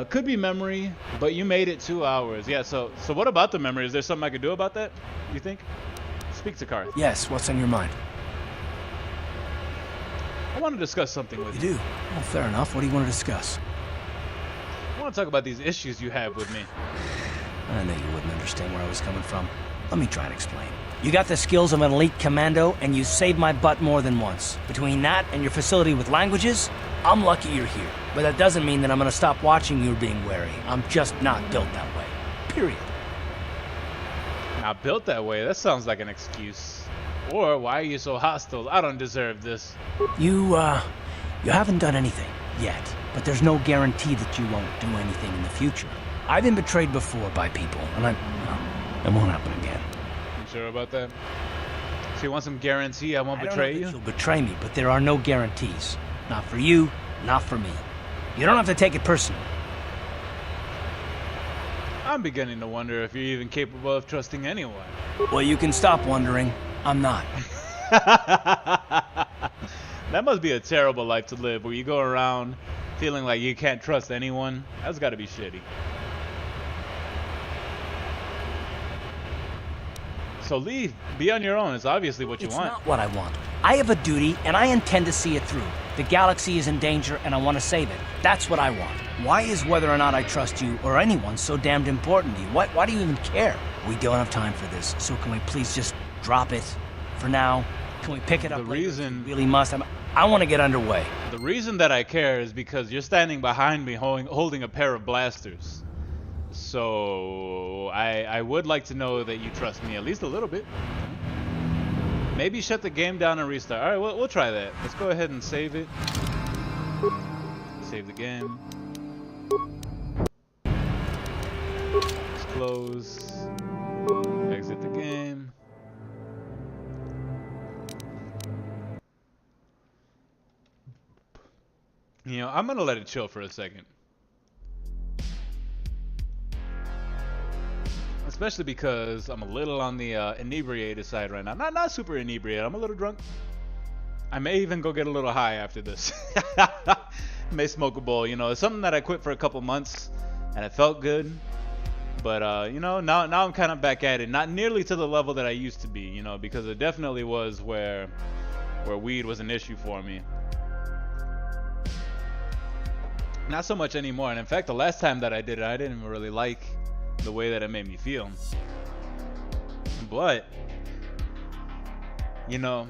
Could be memory, but you made it 2 hours. Yeah, so what about the memory? Is there something I could do about that, you think? Speak to Karth. Yes, what's on your mind? I want to discuss something with you. You do? Well, fair enough. What do you want to discuss? I want to talk about these issues you have with me. I knew you wouldn't understand where I was coming from. Let me try and explain. You got the skills of an elite commando, and you saved my butt more than once. Between that and your facility with languages, I'm lucky you're here. But that doesn't mean that I'm gonna stop watching you being wary. I'm just not built that way. Period. Not built that way? That sounds like an excuse. Or, why are you so hostile? I don't deserve this. You haven't done anything yet, but there's no guarantee that you won't do anything in the future. I've been betrayed before by people, and it won't happen again. You sure about that? So you want some guarantee I won't betray you? You'll betray me, but there are no guarantees. Not for you, not for me. You don't have to take it personally. I'm beginning to wonder if you're even capable of trusting anyone. Well, you can stop wondering. I'm not. That must be a terrible life to live, where you go around feeling like you can't trust anyone. That's gotta be shitty. So leave. Be on your own. It's obviously what you want. It's not what I want. I have a duty, and I intend to see it through. The galaxy is in danger, and I want to save it. That's what I want. Why is whether or not I trust you or anyone so damned important to you? Why do you even care? We don't have time for this, so can we please just drop it for now? Can we pick it up later? We really must. I want to get underway. The reason that I care is because you're standing behind me holding a pair of blasters. So I would like to know that you trust me at least a little bit. Maybe shut the game down and restart. All right, we'll try that. Let's go ahead and save it. Save the game. Let's close. Exit the game. You know, I'm gonna let it chill for a second. Especially because I'm a little on the inebriated side right now. Not super inebriated. I'm a little drunk. I may even go get a little high after this. May smoke a bowl. You know, it's something that I quit for a couple months, and it felt good. But you know, now I'm kind of back at it. Not nearly to the level that I used to be. You know, because it definitely was where weed was an issue for me. Not so much anymore. And in fact, the last time that I did it, I didn't even really like the way that it made me feel. But you know,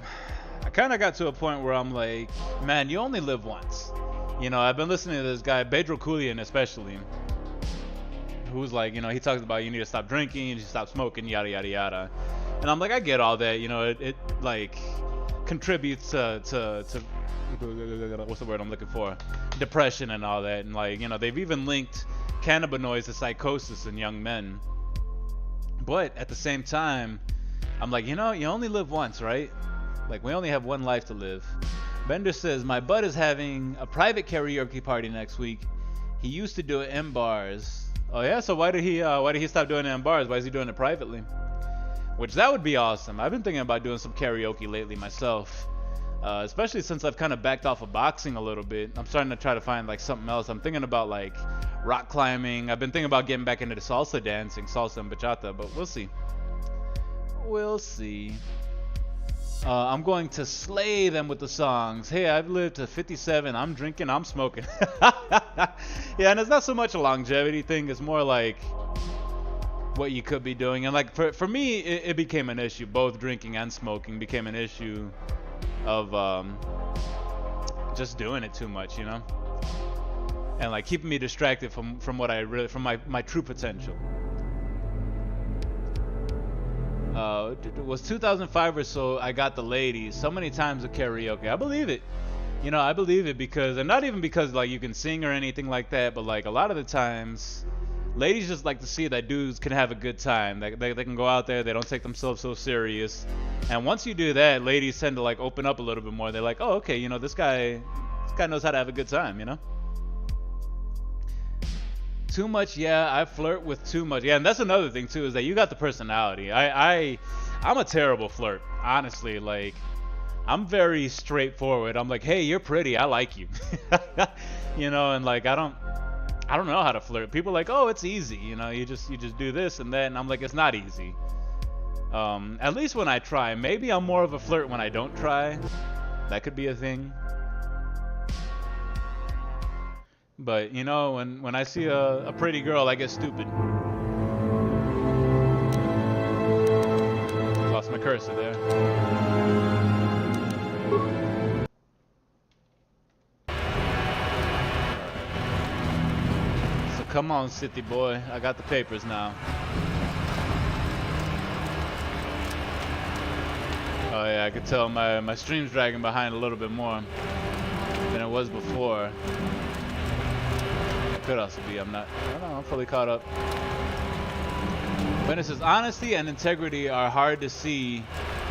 I kind of got to a point where I'm like, man, you only live once. You know, I've been listening to this guy, Pedro Julian especially, who's like, you know, he talks about you need to stop drinking, you need to stop smoking, yada, yada, yada. And I'm like, I get all that, you know, it like contributes to what's the word I'm looking for? Depression and all that. And like, you know, they've even linked cannabinoids to psychosis in young men. But at the same time, I'm like, you know, you only live once, right? Like, we only have one life to live. Bender says, my bud is having a private karaoke party next week. He used to do it in bars. Oh yeah, so why did he stop doing it in bars? Why is he doing it privately? Which that would be awesome. I've been thinking about doing some karaoke lately myself. Especially since I've kind of backed off of boxing a little bit. I'm starting to try to find like something else. I'm thinking about like rock climbing. I've been thinking about getting back into the salsa dancing, salsa and bachata, but we'll see. We'll see. I'm going to slay them with the songs. Hey, I've lived to 57. I'm drinking, I'm smoking. Yeah, and it's not so much a longevity thing. It's more like what you could be doing. And like for me, it became an issue. Both drinking and smoking became an issue of just doing it too much, you know? And like keeping me distracted from what I really, from my true potential. It was 2005 or so. I got the ladies so many times at karaoke. I believe it. You know, I believe it because, and not even because like you can sing or anything like that, but like a lot of the times, ladies just like to see that dudes can have a good time. They can go out there. They don't take themselves so serious. And once you do that, ladies tend to like open up a little bit more. They're like, oh, okay, you know, this guy knows how to have a good time, you know? Too much, yeah, I flirt with too much. Yeah, and that's another thing too, is that you got the personality. I'm a terrible flirt, honestly. Like, I'm very straightforward. I'm like, hey, you're pretty, I like you. You know, and like I don't know how to flirt. People are like, oh, it's easy, you know, you just do this and that, and I'm like, it's not easy. At least when I try. Maybe I'm more of a flirt when I don't try. That could be a thing. But, you know, when I see a pretty girl, I get stupid. Lost my cursor there. So come on, city boy. I got the papers now. Oh yeah, I could tell my stream's dragging behind a little bit more than it was before. Could also be. I'm fully caught up. But it says honesty and integrity are hard to see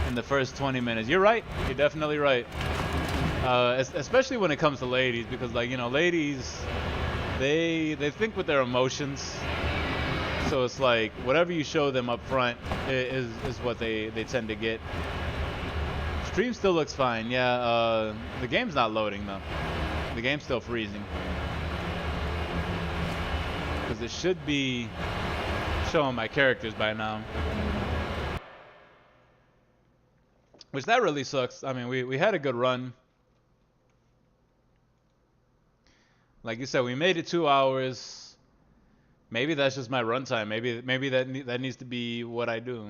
in the first 20 minutes. You're right. You're definitely right. Especially when it comes to ladies, because like, you know, ladies, they think with their emotions. So it's like whatever you show them up front is what they tend to get. Stream still looks fine. Yeah, the game's not loading though. The game's still freezing. Because it should be showing my characters by now. Which that really sucks. I mean, we had a good run. Like you said, we made it 2 hours. Maybe that's just my runtime. Maybe that needs to be what I do.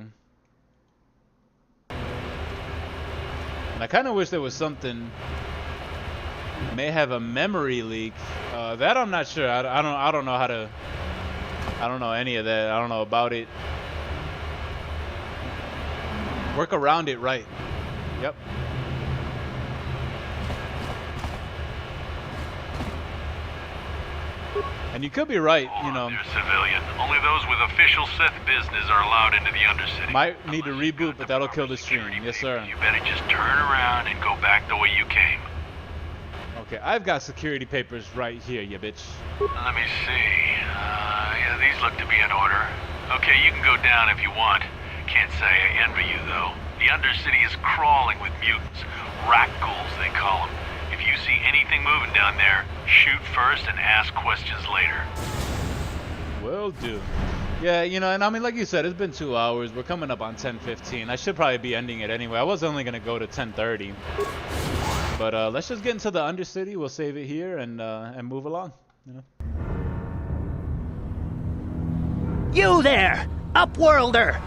And I kind of wish there was something. May have a memory leak. That I'm not sure. I don't know how to. I don't know any of that. I don't know about it. Work around it right. Yep. And you could be right, you know. Civilian. Only those with official Sith business are allowed into the Undercity. Might need to reboot, but that'll kill the stream. Yes, sir. You better just turn around and go back the way you came. Okay, I've got security papers right here, you bitch. Let me see. Yeah, these look to be in order. Okay, you can go down if you want. Can't say I envy you, though. The Undercity is crawling with mutants. Rat ghouls, they call them. If you see anything moving down there, shoot first and ask questions later. Will do. Yeah, you know, and I mean, like you said, it's been 2 hours. We're coming up on 10:15. I should probably be ending it anyway. I was only going to go to 10:30. But let's just get into the Undercity. We'll save it here and move along. You know? You there, Upworlder!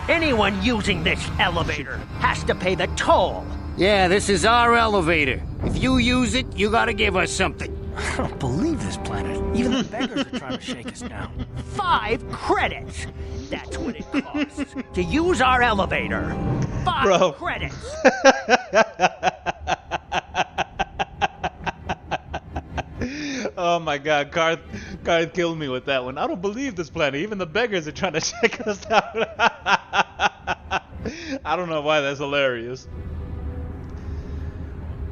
Anyone using this elevator has to pay the toll. Yeah, this is our elevator. If you use it, you gotta give us something. I don't believe this planet. Even the beggars are trying to shake us down. 5 credits. That's what it costs to use our elevator. 5 credits. Oh my god, Garth killed me with that one. I don't believe this planet. Even the beggars are trying to check us out. I don't know why that's hilarious.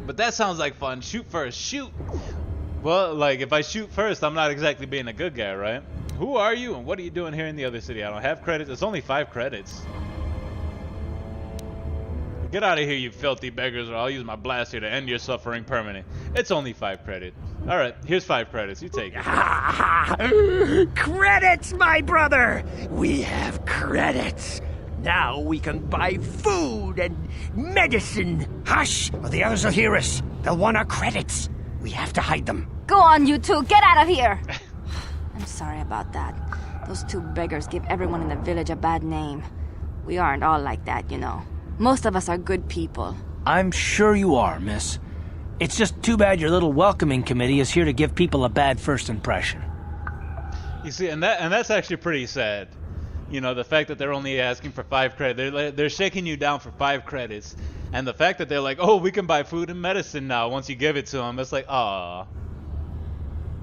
But that sounds like fun. Shoot first. Shoot! Well, like, if I shoot first, I'm not exactly being a good guy, right? Who are you and what are you doing here in the other city? I don't have credits. It's only 5 credits. Get out of here, you filthy beggars, or I'll use my blaster to end your suffering permanent. It's only 5 credits. Alright, here's 5 credits. You take it. Credits, my brother! We have credits. Now we can buy food and medicine. Hush, or the others will hear us. They'll want our credits. We have to hide them. Go on, you two. Get out of here. I'm sorry about that. Those 2 beggars give everyone in the village a bad name. We aren't all like that, you know. Most of us are good people. I'm sure you are, miss. It's just too bad your little welcoming committee is here to give people a bad first impression. You see, and that's actually pretty sad. You know, the fact that they're only asking for 5 credits. They're shaking you down for 5 credits. And the fact that they're like, oh, we can buy food and medicine now once you give it to them. It's like, aw.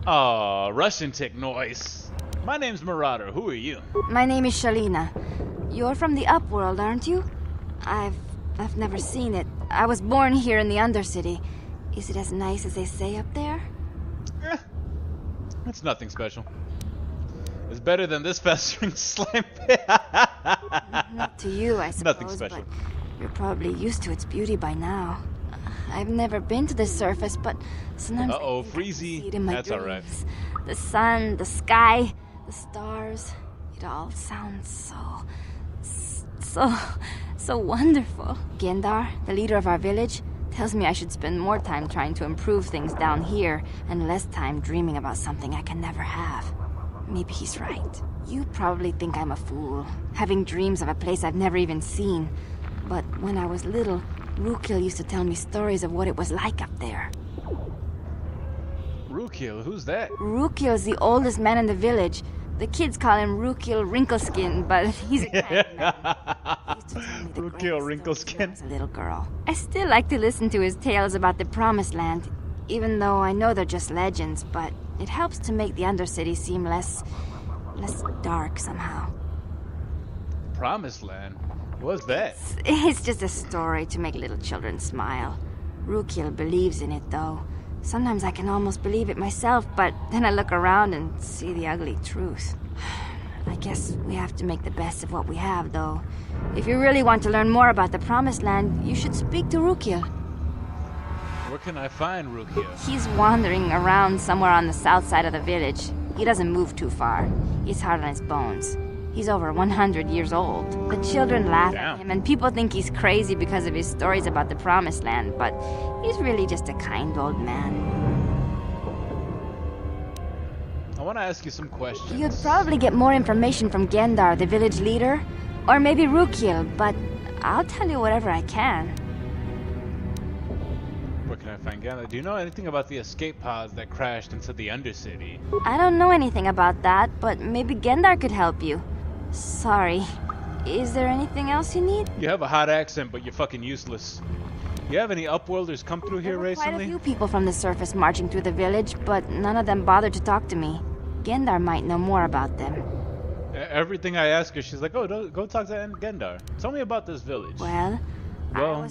Aw, Russian tick noise. My name's Marauder. Who are you? My name is Shalina. You're from the Upworld, aren't you? I've never seen it. I was born here in the Undercity. Is it as nice as they say up there? It's nothing special. It's better than this festering slime pit. Not to you, I suppose. Nothing special. But you're probably used to its beauty by now. I've never been to the surface, but sometimes I see it in my That's alright. dreams. The sun, the sky, the stars. It all sounds so wonderful. Gendar, the leader of our village, tells me I should spend more time trying to improve things down here and less time dreaming about something I can never have. Maybe he's right. You probably think I'm a fool, having dreams of a place I've never even seen. But when I was little, Rukil used to tell me stories of what it was like up there. Rukil? Who's that? Rukil's the oldest man in the village. The kids call him Rukil Wrinkleskin, but he's a kind man. He used to tell me the Rukil Wrinkleskin. As a little girl. I still like to listen to his tales about the Promised Land, even though I know they're just legends, but it helps to make the Undercity seem less dark somehow. Promised Land? What's that? It's just a story to make little children smile. Rukil believes in it, though. Sometimes I can almost believe it myself, but then I look around and see the ugly truth. I guess we have to make the best of what we have, though. If you really want to learn more about the Promised Land, you should speak to Rukil. Where can I find Rukil? He's wandering around somewhere on the south side of the village. He doesn't move too far. He's hard on his bones. He's over 100 years old. The children laugh at him, and people think he's crazy because of his stories about the Promised Land, but he's really just a kind old man. I want to ask you some questions. You'd probably get more information from Gendar, the village leader, or maybe Rukil, but I'll tell you whatever I can. Where can I find Gendar? Do you know anything about the escape pods that crashed into the Undercity? I don't know anything about that, but maybe Gendar could help you. Sorry. Is there anything else you need? You have a hot accent, but you're fucking useless. You have any Upworlders come through here recently? Quite a few people from the surface marching through the village, but none of them bothered to talk to me. Gendar might know more about them. Everything I ask her, she's like, oh, go talk to Gendar. Tell me about this village. Well,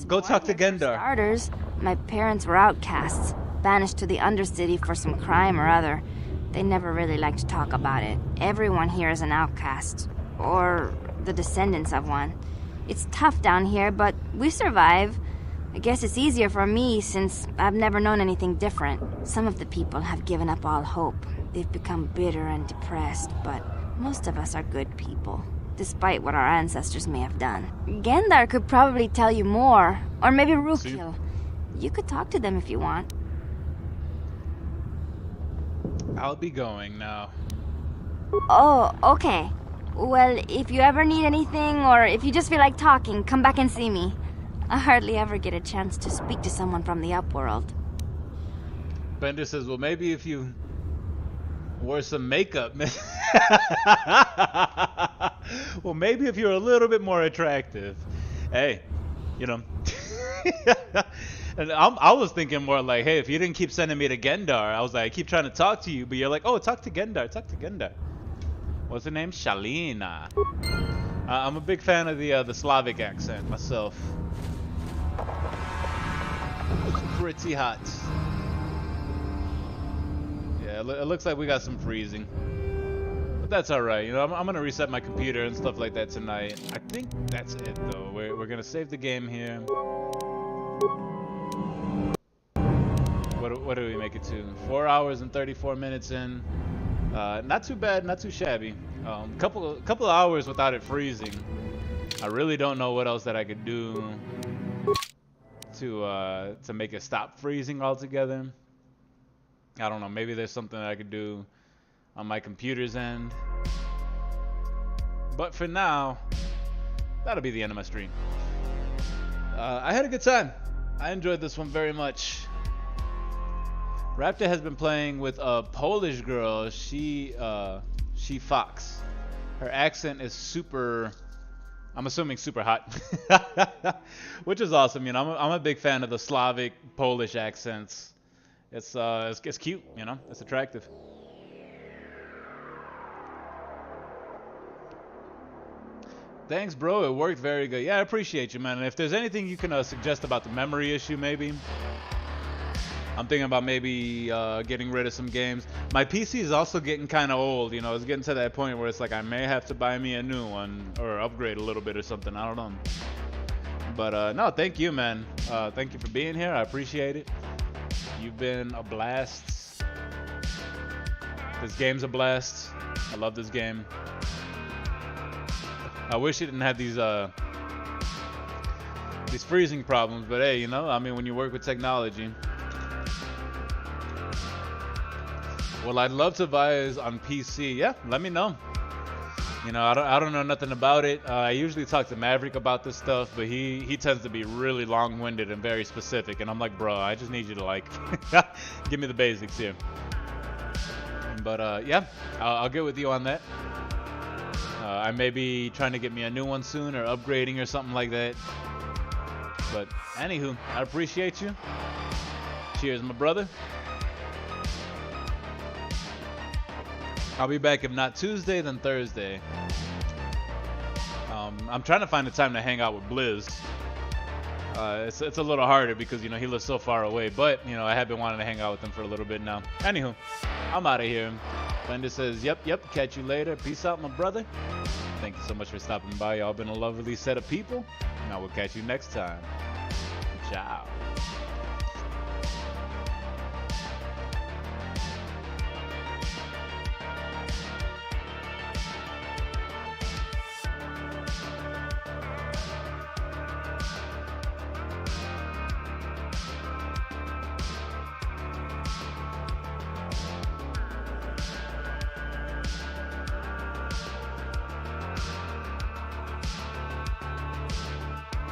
go talk to Gendar. For starters, my parents were outcasts, banished to the Undercity for some crime or other. They never really liked to talk about it. Everyone here is an outcast. Or the descendants of one. It's tough down here, but we survive. I guess it's easier for me since I've never known anything different. Some of the people have given up all hope. They've become bitter and depressed, but most of us are good people, despite what our ancestors may have done. Gendar could probably tell you more, or maybe Rukil. You could talk to them if you want. I'll be going now. Oh, okay. Well, if you ever need anything, or if you just feel like talking, come back and see me. I hardly ever get a chance to speak to someone from the upworld. Bender says, well, maybe if you wore some makeup. Well, maybe if you're a little bit more attractive. Hey, you know. And I was thinking more like, hey, if you didn't keep sending me to Gendar, I was like, I keep trying to talk to you, but you're like, oh, talk to Gendar, talk to Gendar. What's her name? Shalina. I'm a big fan of the Slavic accent myself. Pretty hot. Yeah, it looks like we got some freezing. But that's alright, you know, I'm gonna reset my computer and stuff like that tonight. I think that's it though. We're gonna save the game here. What do we make it to? 4 hours and 34 minutes in. Not too bad, not too shabby. Couple of hours without it freezing. I really don't know what else that I could do to make it stop freezing altogether. I don't know, maybe there's something that I could do on my computer's end. But for now, that'll be the end of my stream. I had a good time. I enjoyed this one very much. Raptor has been playing with a Polish girl. She Fox. Her accent is super, I'm assuming super hot, which is awesome. You know, I'm a big fan of the Slavic Polish accents. It's cute. You know, it's attractive. Thanks, bro. It worked very good. Yeah, I appreciate you, man. And if there's anything you can suggest about the memory issue, maybe. I'm thinking about maybe getting rid of some games. My PC is also getting kind of old, you know. It's getting to that point where it's like I may have to buy me a new one or upgrade a little bit or something. I don't know. But no, thank you, man. Thank you for being here. I appreciate it. You've been a blast. This game's a blast. I love this game. I wish it didn't have these freezing problems, but hey, you know, I mean, when you work with technology. Well, I'd love to buy it on PC. Yeah, let me know. You know, I don't know nothing about it. I usually talk to Maverick about this stuff, but he tends to be really long-winded and very specific. And I'm like, bro, I just need you to like give me the basics here. But yeah, I'll get with you on that. I may be trying to get me a new one soon or upgrading or something like that. But anywho, I appreciate you. Cheers, my brother. I'll be back if not Tuesday, then Thursday. I'm trying to find a time to hang out with Blizz. It's a little harder because, you know, he lives so far away. But, you know, I have been wanting to hang out with him for a little bit now. Anywho, I'm out of here. Blender says, yep, catch you later. Peace out, my brother. Thank you so much for stopping by. Y'all been a lovely set of people. And I will catch you next time. Ciao.